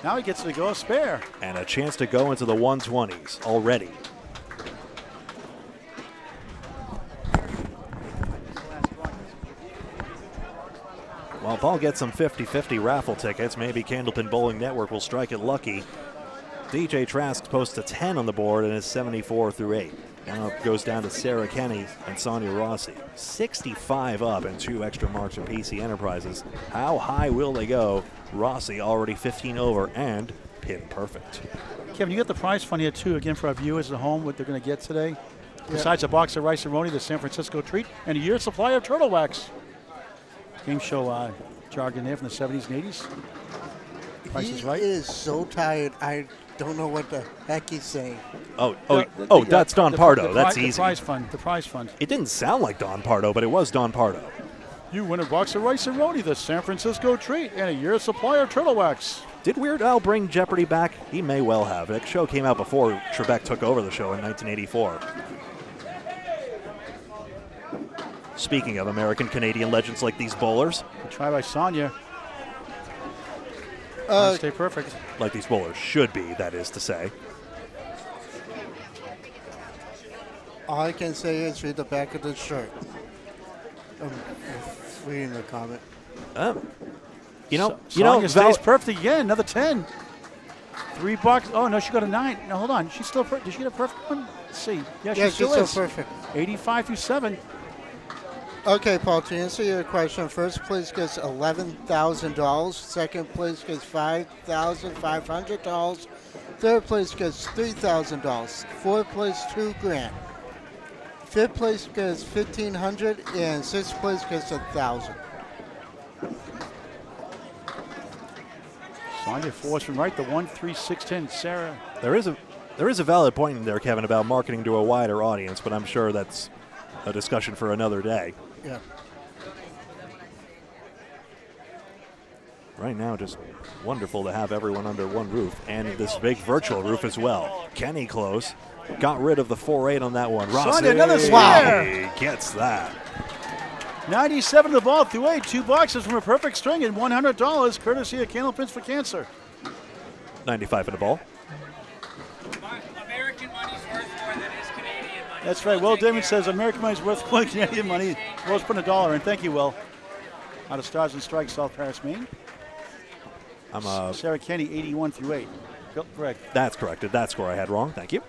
Now he gets to go a spare. And a chance to go into the 120s already. Well, Paul gets some 50-50 raffle tickets. Maybe Candlepin Bowling Network will strike it lucky. DJ Trask posts a 10 on the board and is 74 through 8. Now it goes down to Sarah Kenny and Sonia Rossi. 65 up and 2 extra marks for PC Enterprises. How high will they go? Rossi already 15 over and pin perfect. Kevin, you got the prize fund here too, again for our viewers at home, what they're going to get today. Besides a box of rice and roni, the San Francisco treat, and a year's supply of turtle wax. Game show jargon there from the 70s and 80s. Price is right. He is so tired. I don't know what the heck he's saying. That's Don Pardo. That's easy. The prize fund. It didn't sound like Don Pardo, but it was Don Pardo. You win a box of rice and roni, the San Francisco treat, and a year's supply of turtle wax. Did Weird Al bring Jeopardy back? He may well have. That show came out before Trebek took over the show in 1984. Speaking of American-Canadian legends like these bowlers. Good try by Sonia. Stay perfect. Like these bowlers should be, that is to say. All I can say is read the back of the shirt. Reading the comment. Sonia stays perfect again. Another 10. $3. Oh no, she got a 9. No, hold on. She's still perfect. Did she get a perfect one? Let's see. Yeah, she still is. Still perfect. 85 through 7. Okay, Paul, to answer your question, first place gets $11,000. Second place gets $5,500. Third place gets $3,000. Fourth place, $2,000. Fifth place gets $1,500, and sixth place gets $1,000. Sonia fours from right, the 1, 3, 6, 10. Sarah. There is a valid point in there, Kevin, about marketing to a wider audience, but I'm sure that's a discussion for another day. Yeah. Right now, just wonderful to have everyone under one roof, and this big virtual roof as well. Kenny close. Got rid of the 4-8 on that one. Rossi, Sonia, another spare. Gets that. 97 to the ball through 8. 2 boxes from a perfect string and $100 courtesy of Candlepins for Cancer. 95 for the ball. American money's worth more than is Canadian money. That's right. Will Damon says American money's worth more than Canadian money. Will's putting $1 in. Thank you, Will. Out of Stars and Strikes, South Paris, Maine. Sarah Kenny, 81 through 8. Correct. That's corrected. That score I had wrong. Thank you.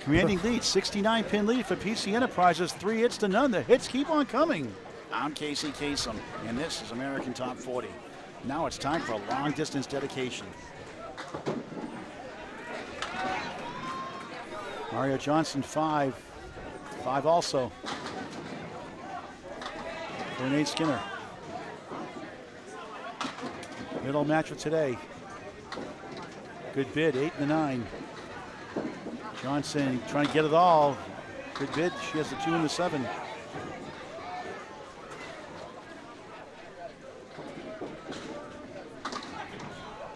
Commanding lead, 69-pin lead for PC Enterprises, 3 hits to none. The hits keep on coming. I'm Casey Kasem, and this is American Top 40. Now it's time for a long-distance dedication. Mario Johnson, 5. 5 also. Renee Skinner. Middle match of today. Good bid, 8 and the 9. Johnson trying to get it all. Good bid. She has the 2 and the 7.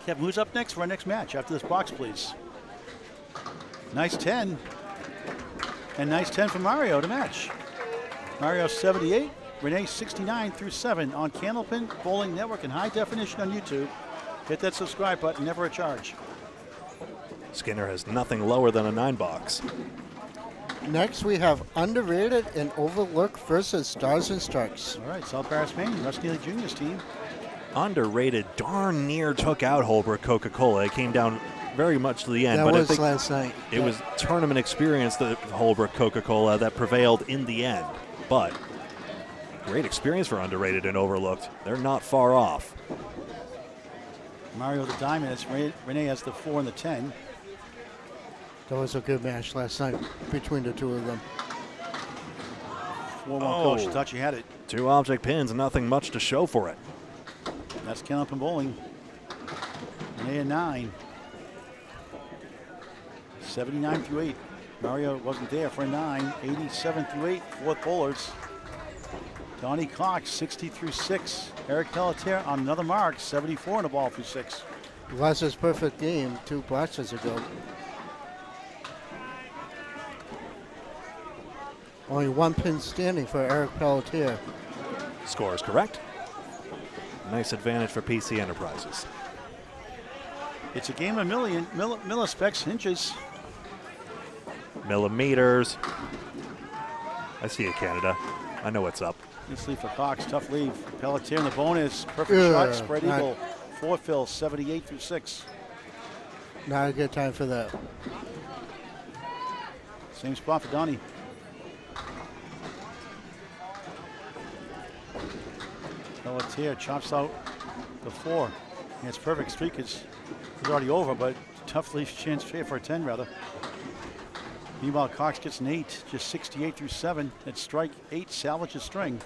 Kevin, who's up next for our next match after this box, please? Nice 10. And nice 10 for Mario to match. Mario 78, Renee 69 through 7 on Candlepin Bowling Network in high definition on YouTube. Hit that subscribe button, never a charge. Skinner has nothing lower than a 9 box. Next, we have Underrated and Overlooked versus Stars and Strikes. All right, South Paris, Maine, Russ Neely Jr.'s team. Underrated darn near took out Holbrook Coca-Cola. It came down very much to the end. That was last night. It was tournament experience, the Holbrook Coca-Cola, that prevailed in the end. But great experience for Underrated and Overlooked. They're not far off. Mario the Diamond, Renee has the 4 and the 10. That was a good match last night between the two of them. 4-1 coach, thought she had it. 2 object pins, nothing much to show for it. That's Candlepin Bowling. Renee a 9. 79 through 8. Mario wasn't there for a 9. 87 through 8, 4th bowlers. Donnie Cox, 60 through 6. Eric Pelletier on another mark, 74 in the ball through 6. lost his perfect game 2 boxes ago. Only 1 pin standing for Eric Pelletier. Score is correct. Nice advantage for PC Enterprises. It's a game of millispecs, inches. Millimeters. I see you, Canada. I know what's up. This lead for Cox, tough lead. Pelletier in the bonus, perfect shot, spread eagle. 4 fill, 78 through 6. Not a good time for that. Same spot for Donnie. Pelletier chops out the 4. And it's perfect. Streak is already over, but tough lead chance for a 10 rather. Meanwhile, Cox gets an 8, just 68 through 7. At strike 8, salvages string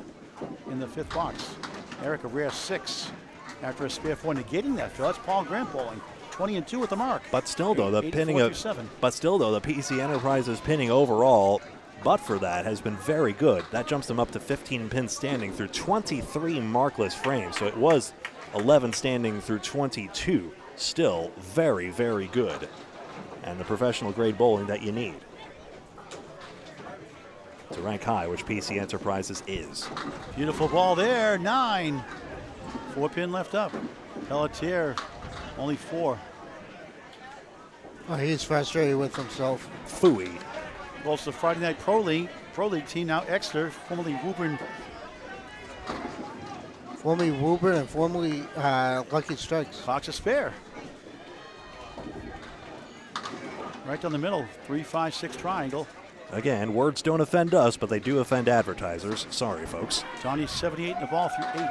in the 5th box. Eric a rare 6 after a spare 4, negating that fill. That's Paul Grant bowling. 20-2 with the mark. But still, though, the pinning of 7. But still, though, the PC Enterprises pinning overall, but for that, has been very good. That jumps them up to 15 pins standing through 23 markless frames. So it was 11 standing through 22. Still very, very good. And the professional grade bowling that you need to rank high, which PC Enterprises is. Beautiful ball there, 9. 4 pin left up. Pelletier, only 4. Oh, he's frustrated with himself. Phooey. Well, it's the Friday Night Pro League team now. Exeter, formerly Woburn. Formerly Woburn and formerly Lucky Strikes. Cox a spare. Right down the middle, 3-5-6 triangle. Again, words don't offend us, but they do offend advertisers. Sorry, folks. Johnny 78 in the ball through 8.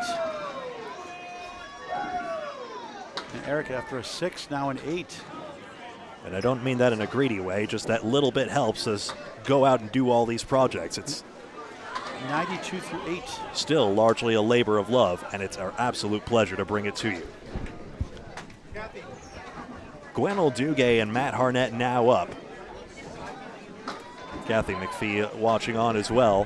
And Eric after a 6, now an 8. And I don't mean that in a greedy way, just that little bit helps us go out and do all these projects. It's 92 through 8. Still largely a labor of love, and it's our absolute pleasure to bring it to you. Gwenel Duguay and Matt Harnett now up. Kathy McPhee watching on as well.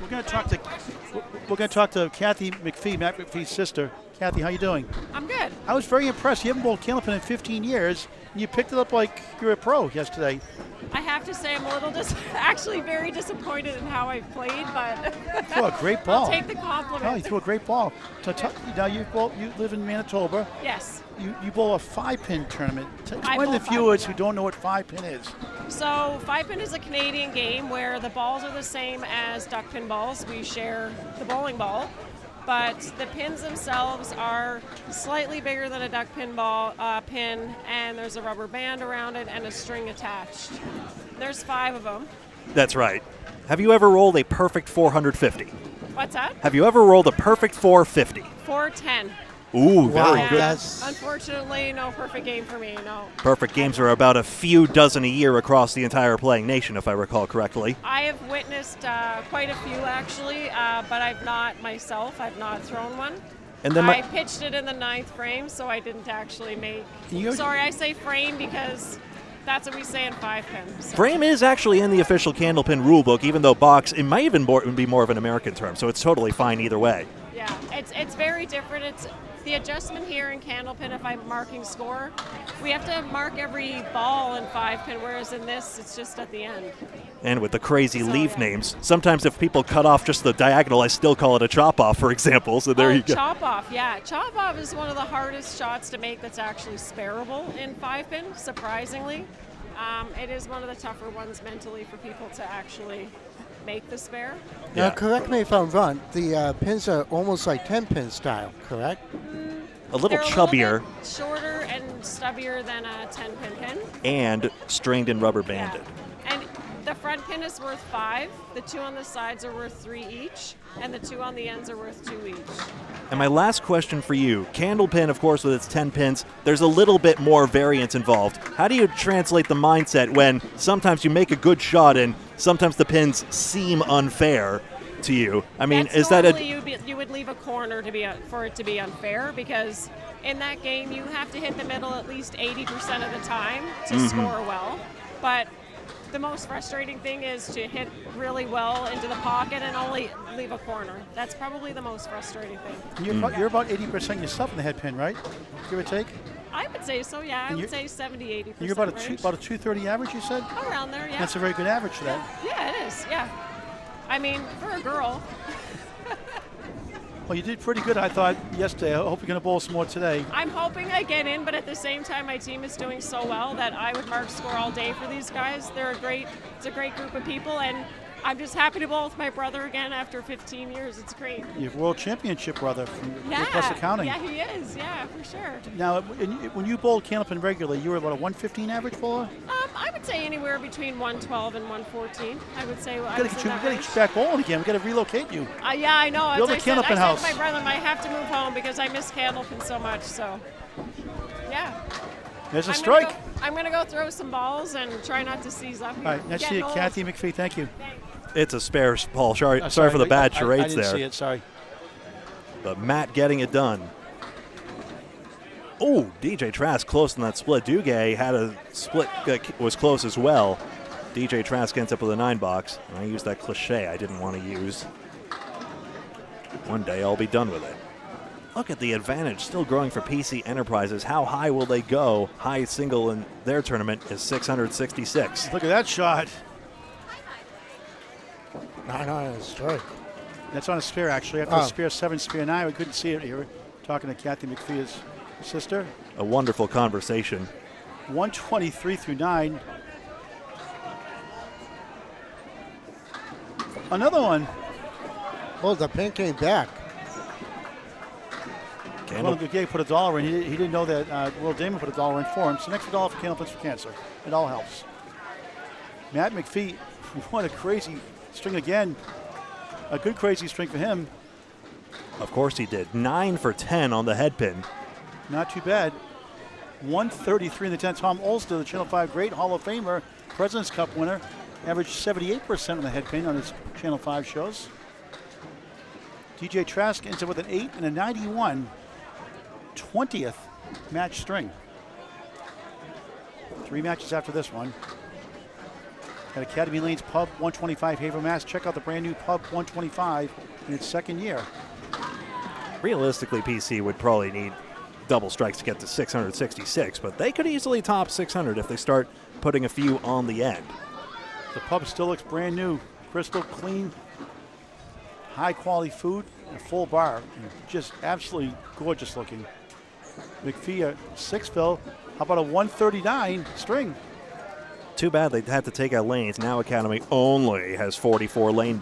We're going to talk to Kathy McPhee, Matt McPhee's sister. Kathy, how you doing? I'm good. I was very impressed. You haven't bowled Candlepin in 15 years, and you picked it up like you're a pro yesterday. I have to say I'm a little actually very disappointed in how I played, but you threw a great ball. I'll take the compliment. No, you threw a great ball. Now you live in Manitoba. Yes. You bowl a 5-pin tournament. Explain to the viewers who don't know what 5-pin is. So 5-pin is a Canadian game where the balls are the same as duck pin balls. We share the bowling ball, but the pins themselves are slightly bigger than a duck pin ball pin, and there's a rubber band around it and a string attached. There's 5 of them. That's right. Have you ever rolled a perfect 450? What's that? Have you ever rolled a perfect 450? 410. Ooh, very good. Unfortunately, no perfect game for me, no. Perfect games are about a few dozen a year across the entire playing nation, if I recall correctly. I have witnessed quite a few, actually, but I've not thrown one. And then I pitched it in the 9th frame, so I didn't actually make... Sorry, I say frame because that's what we say in 5-pin. So. Frame is actually in the official Candlepin rulebook, even though box, it might even be more of an American term, so it's totally fine either way. Yeah, it's very different. It's the adjustment here in Candlepin, if I'm marking score, we have to mark every ball in 5-pin, whereas in this, it's just at the end. And with the crazy leaf names, sometimes if people cut off just the diagonal, I still call it a chop-off, for example, so there you go. Chop-off, yeah. Chop-off is one of the hardest shots to make that's actually sparable in 5-pin, surprisingly. It is one of the tougher ones mentally for people to actually make the spare. Now, correct me if I'm wrong, the pins are almost like 10-pin style, correct? A little chubbier. A little bit shorter and stubbier than a 10-pin pin. And stringed and rubber banded. Yeah. And the front pin is worth 5, the 2 on the sides are worth 3 each, and the 2 on the ends are worth 2 each. And my last question for you, Candlepin, of course, with its 10 pins, there's a little bit more variance involved. How do you translate the mindset when sometimes you make a good shot and sometimes the pins seem unfair to you? I mean, is that you would leave a corner for it to be unfair, because in that game you have to hit the middle at least 80% of the time to score well. But the most frustrating thing is to hit really well into the pocket and only leave a corner. That's probably the most frustrating thing. You're about 80% yourself in the head pin, right? Give or take? I would say so, yeah. I would say 70-80%. You're about a range. 230 average, you said? Around there, yeah. That's a very good average for that. Yeah, it is, yeah. I mean, for a girl. Well, you did pretty good, I thought, yesterday. I hope you're going to bowl some more today. I'm hoping I get in, but at the same time, my team is doing so well that I would mark score all day for these guys. It's a great group of people, and I'm just happy to bowl with my brother again after 15 years. It's great. Your world championship brother from Plus Accounting. Yeah, he is. Yeah, for sure. Now, when you bowled Candlepin regularly, you were about a 115 average bowler? I would say anywhere between 112 and 114. I would say. We got to get you back bowling again. We got to relocate you. Yeah, I know. Build a Candlepin house. I said to my brother, I have to move home because I miss Candlepin so much. So, yeah. There's a strike. I'm going to go throw some balls and try not to seize up here. All right, next to you, Kathy McPhee. Thank you. Thanks. It's a spare ball. Sorry for the bad charades I didn't there. see it, sorry. But Matt getting it done. Oh, DJ Trask close in that split. Duguay had a split that was close as well. DJ Trask ends up with a 9-box. And I used that cliche I didn't want to use. One day I'll be done with it. Look at the advantage still growing for PC Enterprises. How high will they go? High single in their tournament is 666. Look at that shot. Not on a strike. That's on a spear, actually. After spear 7, spear 9, we couldn't see it here. Talking to Kathy McPhee's sister. A wonderful conversation. 123 through 9. Another one. Oh, the pin came back. Well, Gouillart put $1 in. He didn't know that Will Damon put $1 in for him. So next $1 for Candlepins for Cancer. It all helps. Matt McPhee, what a crazy string again. A good crazy string for him. Of course he did. 9 for 10 on the head pin. Not too bad. 133 in the 10. Tom Olster, the Channel 5 great Hall of Famer, President's Cup winner, averaged 78% on the head pin on his Channel 5 shows. DJ Trask ends up with an 8 and a 91. 20th match string. 3 matches after this one. At Academy Lanes Pub 125 Haverhill, Mass. Check out the brand new Pub 125 in its second year. Realistically, PC would probably need double strikes to get to 666, but they could easily top 600 if they start putting a few on the end. The pub still looks brand new. Crystal clean, high quality food, and a full bar. Just absolutely gorgeous looking. McPhee, 6 fill. How about a 139 string? Too bad they had to take out lanes. Now Academy only has 44 lane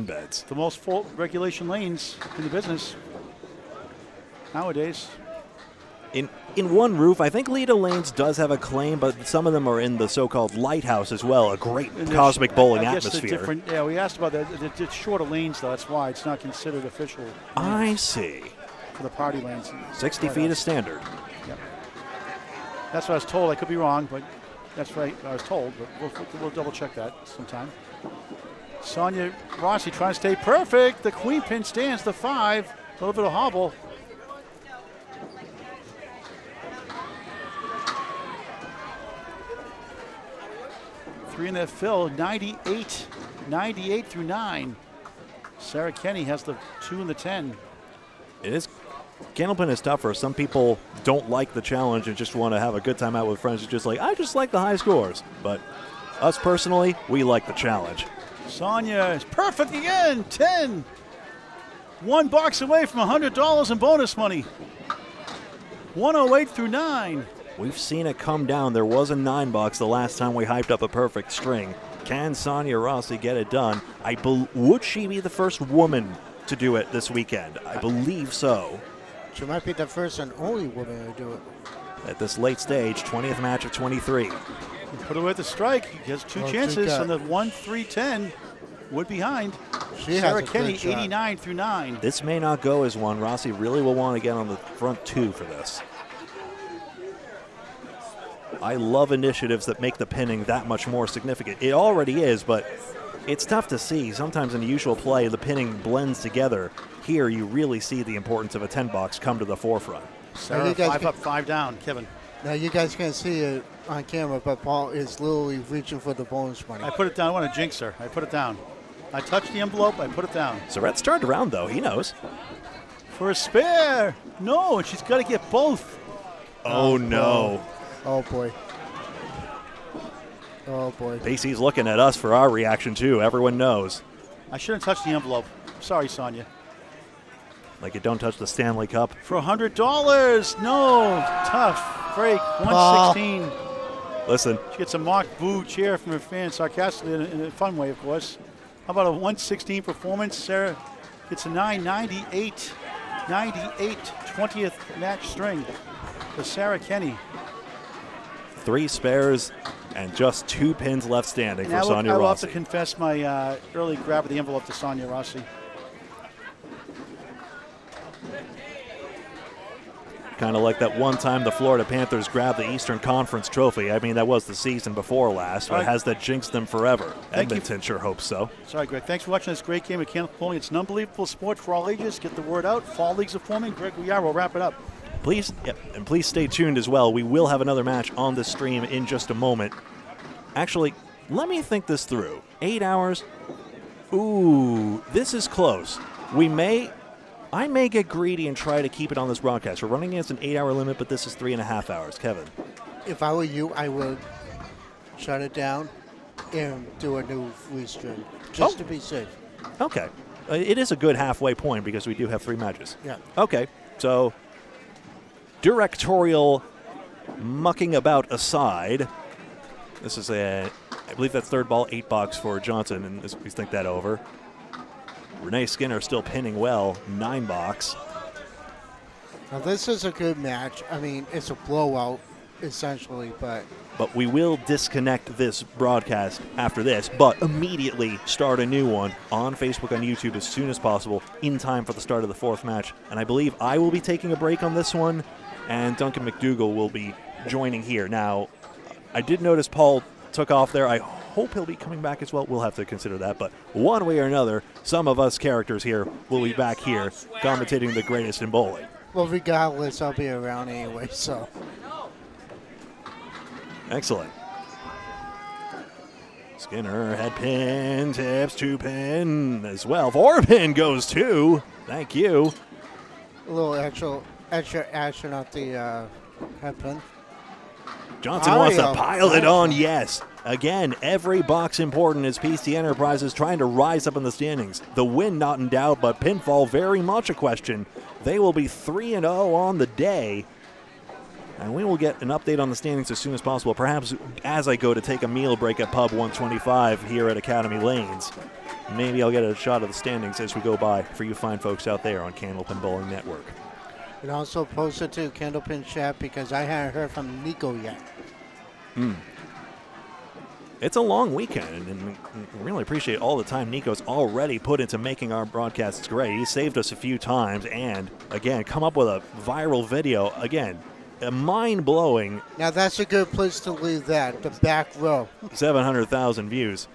beds. The most full regulation lanes in the business nowadays. In one roof, I think Lita Lanes does have a claim, but some of them are in the so-called lighthouse as well, a great cosmic bowling atmosphere. Yeah, we asked about that. It's shorter lanes, though. That's why it's not considered official. I see. For the party lanes. 60 feet is standard. Yep. That's what I was told. I could be wrong, but that's right. I was told, but we'll double check that sometime. Sonia Rossi trying to stay perfect. The queen pin stands the 5. A little bit of hobble. Three in that fill, 98 through 9. Sarah Kenny has the 2 and the 10. It is. Candlepin is tougher. Some people don't like the challenge and just want to have a good time out with friends. It's just like, I just like the high scores. But us personally, we like the challenge. Sonia is perfect again, 10. 1 box away from $100 in bonus money. 108 through 9. We've seen it come down. There was a 9-box the last time we hyped up a perfect string. Can Sonia Rossi get it done? Would she be the first woman to do it this weekend? I believe so. She might be the first and only woman to do it. At this late stage, 20th match of 23. Put away the strike. He has 2 chances on the 1-3-10. Wood behind. Sarah Kenny, 89 through 9. This may not go as one. Rossi really will want to get on the front 2 for this. I love initiatives that make the pinning that much more significant. It already is, but it's tough to see. Sometimes in the usual play, the pinning blends together. Here, you really see the importance of a 10-box come to the forefront. Sarah, 5 up, 5 down. Kevin. Now you guys can see on camera, but Paul is literally reaching for the bonus money. I put it down. I want to jinx her. I put it down. I touched the envelope. I put it down. Surratt's turned around, though. He knows. For a spare. No, and she's got to get both. Oh, no. Oh, boy. Oh, boy. Pacey's looking at us for our reaction, too. Everyone knows. I shouldn't touch the envelope. Sorry, Sonia. Like you don't touch the Stanley Cup. For $100. No. Tough break. 116. Listen. She gets a mock boo cheer from her fans, sarcastically in a fun way, of course. How about a 116 performance? Sarah gets a 998. 20th match string for Sarah Kenny. 3 spares and just 2 pins left standing for Sonia I will have Rossi. to confess my early grab of the envelope to Sonia Rossi. Kind of like that one time the Florida Panthers grabbed the Eastern Conference trophy. I mean, that was the season before last, but has that jinxed them forever? Edmonton sure hopes so. Sorry, Greg. Thanks for watching this great game of Candlepin Bowling. It's an unbelievable sport for all ages. Get the word out. Fall leagues are forming. Greg Gouillart will wrap it up. Please, and please stay tuned as well. We will have another match on the stream in just a moment. Actually, let me think this through. 8 hours? Ooh, this is close. I may get greedy and try to keep it on this broadcast. We're running against an 8-hour limit, but this is 3.5 hours. Kevin. If I were you, I would shut it down and do a new restream just to be safe. Okay. It is a good halfway point because we do have 3 matches. Yeah. Okay. So, directorial mucking about aside, this is I believe that's third ball, 8 box for Johnson, and we think that over. Renee Skinner still pinning well, 9 box. Now this is a good match. I mean, it's a blowout, essentially, but we will disconnect this broadcast after this, but immediately start a new one on Facebook and YouTube as soon as possible in time for the start of the 4th match. And I believe I will be taking a break on this one, and Duncan McDougall will be joining here. Now, I did notice Paul took off there. I hope he'll be coming back as well. We'll have to consider that. But one way or another, some of us characters here will be back here commentating the greatest in bowling. well, regardless, I'll be around anyway, so. Excellent. Skinner head pin, tips 2 pin as well. 4 pin goes 2. Thank you. A little extra action off the head pin. Johnson wants to pile it on, yes. Again, every box important as PC Enterprises trying to rise up in the standings. The win not in doubt, but pinfall very much a question. They will be 3-0 on the day. And we will get an update on the standings as soon as possible, perhaps as I go to take a meal break at Pub 125 here at Academy Lanes. Maybe I'll get a shot of the standings as we go by for you fine folks out there on Candlepin Bowling Network. And also post it to Candlepin chat because I haven't heard from Nico yet. It's a long weekend, and we really appreciate all the time Nico's already put into making our broadcasts great. He saved us a few times and, again, come up with a viral video. Again, mind-blowing. Now that's a good place to leave that, the back row. 700,000 views.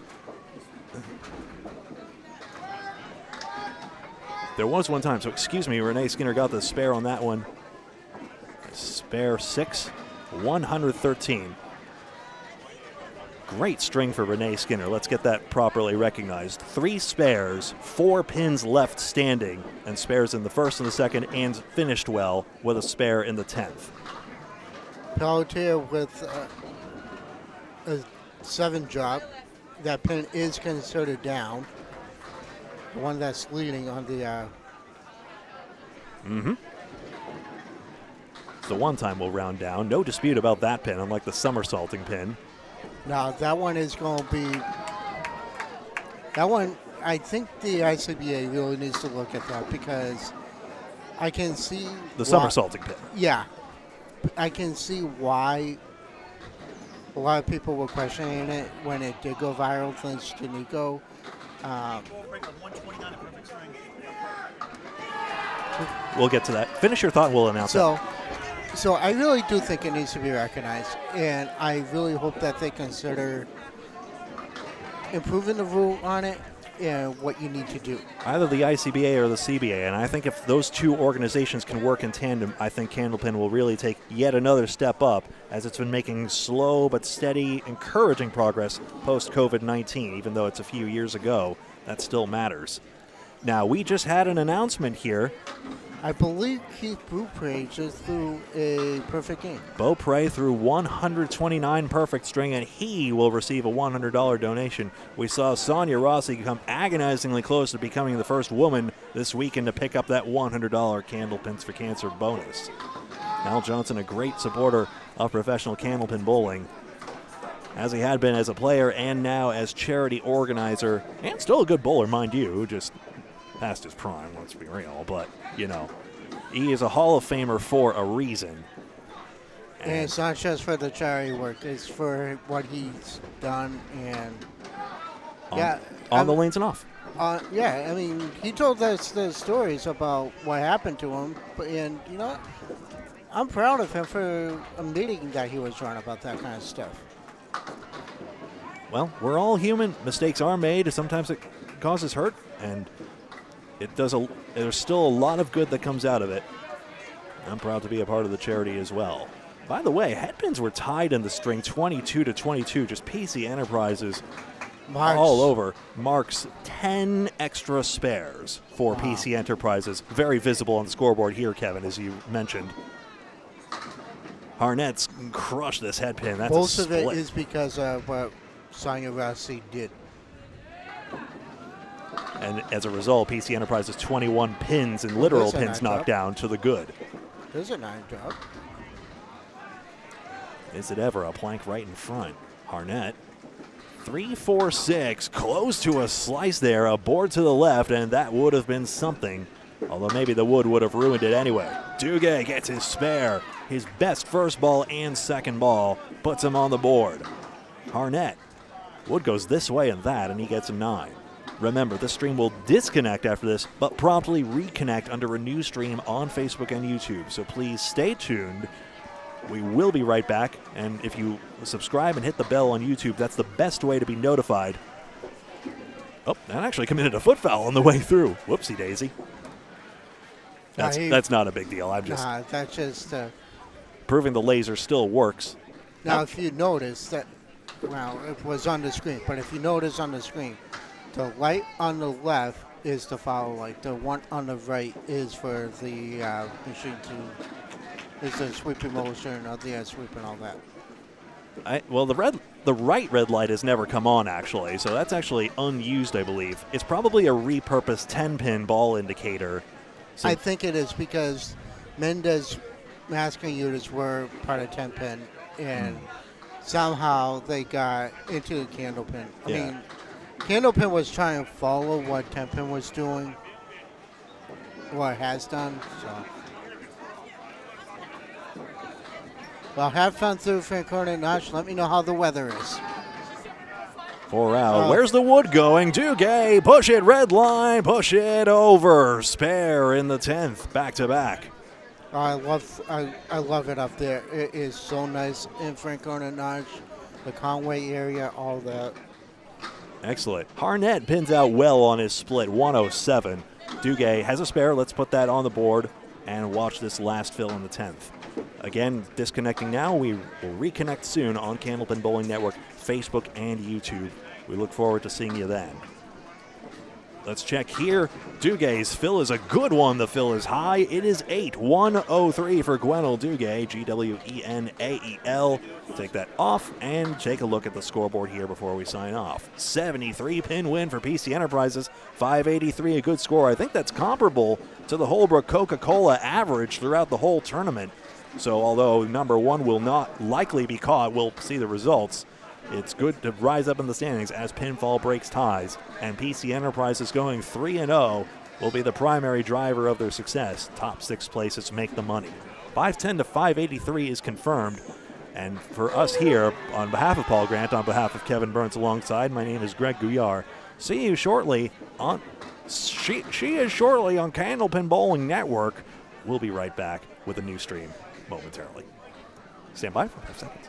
There was one time, so excuse me, Renee Skinner got the spare on that one. Spare 6, 113. Great string for Renee Skinner. Let's get that properly recognized. 3 spares, 4 pins left standing, and spares in the 1st and the 2nd, and finished well with a spare in the 10th. Pelletier with a 7 drop. That pin is considered down. The one that's leading on the. It's the one time we'll round down. No dispute about that pin, unlike the somersaulting pin. Now that one is going to be. That one, I think the ICBA really needs to look at that because I can see the somersaulting pin. Yeah, I can see why a lot of people were questioning it when it did go viral, thanks to Nico. We'll get to that. Finish your thought and we'll announce it. So I really do think it needs to be recognized, and I really hope that they consider improving the rule on it. and what you need to do. Either the ICBA or the CBA, and I think if those two organizations can work in tandem, I think Candlepin will really take yet another step up, as it's been making slow but steady, encouraging progress post-COVID-19. Even though it's a few years ago, that still matters. Now, we just had an announcement here. I believe Keith Beaupre just threw a perfect game. Beaupre threw 129 perfect string, and he will receive a $100 donation. We saw Sonia Rossi come agonizingly close to becoming the first woman this weekend to pick up that $100 Candlepins for Cancer bonus. Al Johnson, a great supporter of professional Candlepin bowling, as he had been as a player and now as charity organizer, and still a good bowler, mind you, just past his prime, let's be real, but, you know, he is a Hall of Famer for a reason. And it's not just for the charity work, it's for what he's done, and on the lanes and off. Yeah, I mean, he told us the stories about what happened to him, and, you know, I'm proud of him for admitting that he was wrong about that kind of stuff. Well, we're all human. Mistakes are made. Sometimes it causes hurt, and there's still a lot of good that comes out of it. I'm proud to be a part of the charity as well. By the way, headpins were tied in the string 22-22. Just PC Enterprises all over. Marks 10 extra spares for PC Enterprises. Very visible on the scoreboard here, Kevin, as you mentioned. Harnett's crushed this headpin. That's Most a of split. it is because of what Sonia Rossi did. And as a result, PC Enterprises 21 pins and literal pins knocked down to the good. There's a 9 drop. Is it ever? A plank right in front. Harnett. 3-4-6. Close to a slice there. A board to the left, and that would have been something. Although maybe the wood would have ruined it anyway. Duguay gets his spare. His best first ball and second ball puts him on the board. Harnett. Wood goes this way and that, and he gets a 9. Remember, the stream will disconnect after this, but promptly reconnect under a new stream on Facebook and YouTube. So please stay tuned. We will be right back. And if you subscribe and hit the bell on YouTube, that's the best way to be notified. Oh, that actually committed a foot foul on the way through. Whoopsie daisy. That's not a big deal. I'm just that's just proving the laser still works. Now, if you notice that, well, it was on the screen, but if you notice on the screen, the light on the left is the foul light. The one on the right is for the machine to, is the sweeping motion or the sweep and all that. Well, the right red light has never come on, actually, so that's actually unused, I believe. It's probably a repurposed 10-pin ball indicator. So I think it is because Mendez masking units were part of 10-pin, and somehow they got into the Candlepin. I mean, Candlepin was trying to follow what 10-pin was doing, what it has done. So, well, have fun through Franconia and Notch. Let me know how the weather is. 4 out. Where's the wood going? Duguay, push it, red line, push it over. Spare in the 10th, back to back. I love it up there. It is so nice in Franconia and Notch, the Conway area, all that. Excellent. Harnett pins out well on his split, 107. Duguay has a spare. Let's put that on the board and watch this last fill in the 10th. Again, disconnecting now. We will reconnect soon on Candlepin Bowling Network, Facebook, and YouTube. We look forward to seeing you then. Let's check here. Dugay's fill is a good one. The fill is high. It is 8-103 for Gwenel Duguay, Gwenael. Take that off and take a look at the scoreboard here before we sign off. 73-pin win for PC Enterprises, 583, a good score. I think that's comparable to the Holbrook Coca-Cola average throughout the whole tournament. So although number one will not likely be caught, we'll see the results. It's good to rise up in the standings as pinfall breaks ties, and PC Enterprises going 3-0 will be the primary driver of their success. Top 6 places make the money. 510 to 583 is confirmed. And for us here, on behalf of Paul Grant, on behalf of Kevin Burns alongside, my name is Greg Gouillart. See you shortly on she is shortly on Candlepin Bowling Network. We'll be right back with a new stream momentarily. Stand by for 5 seconds.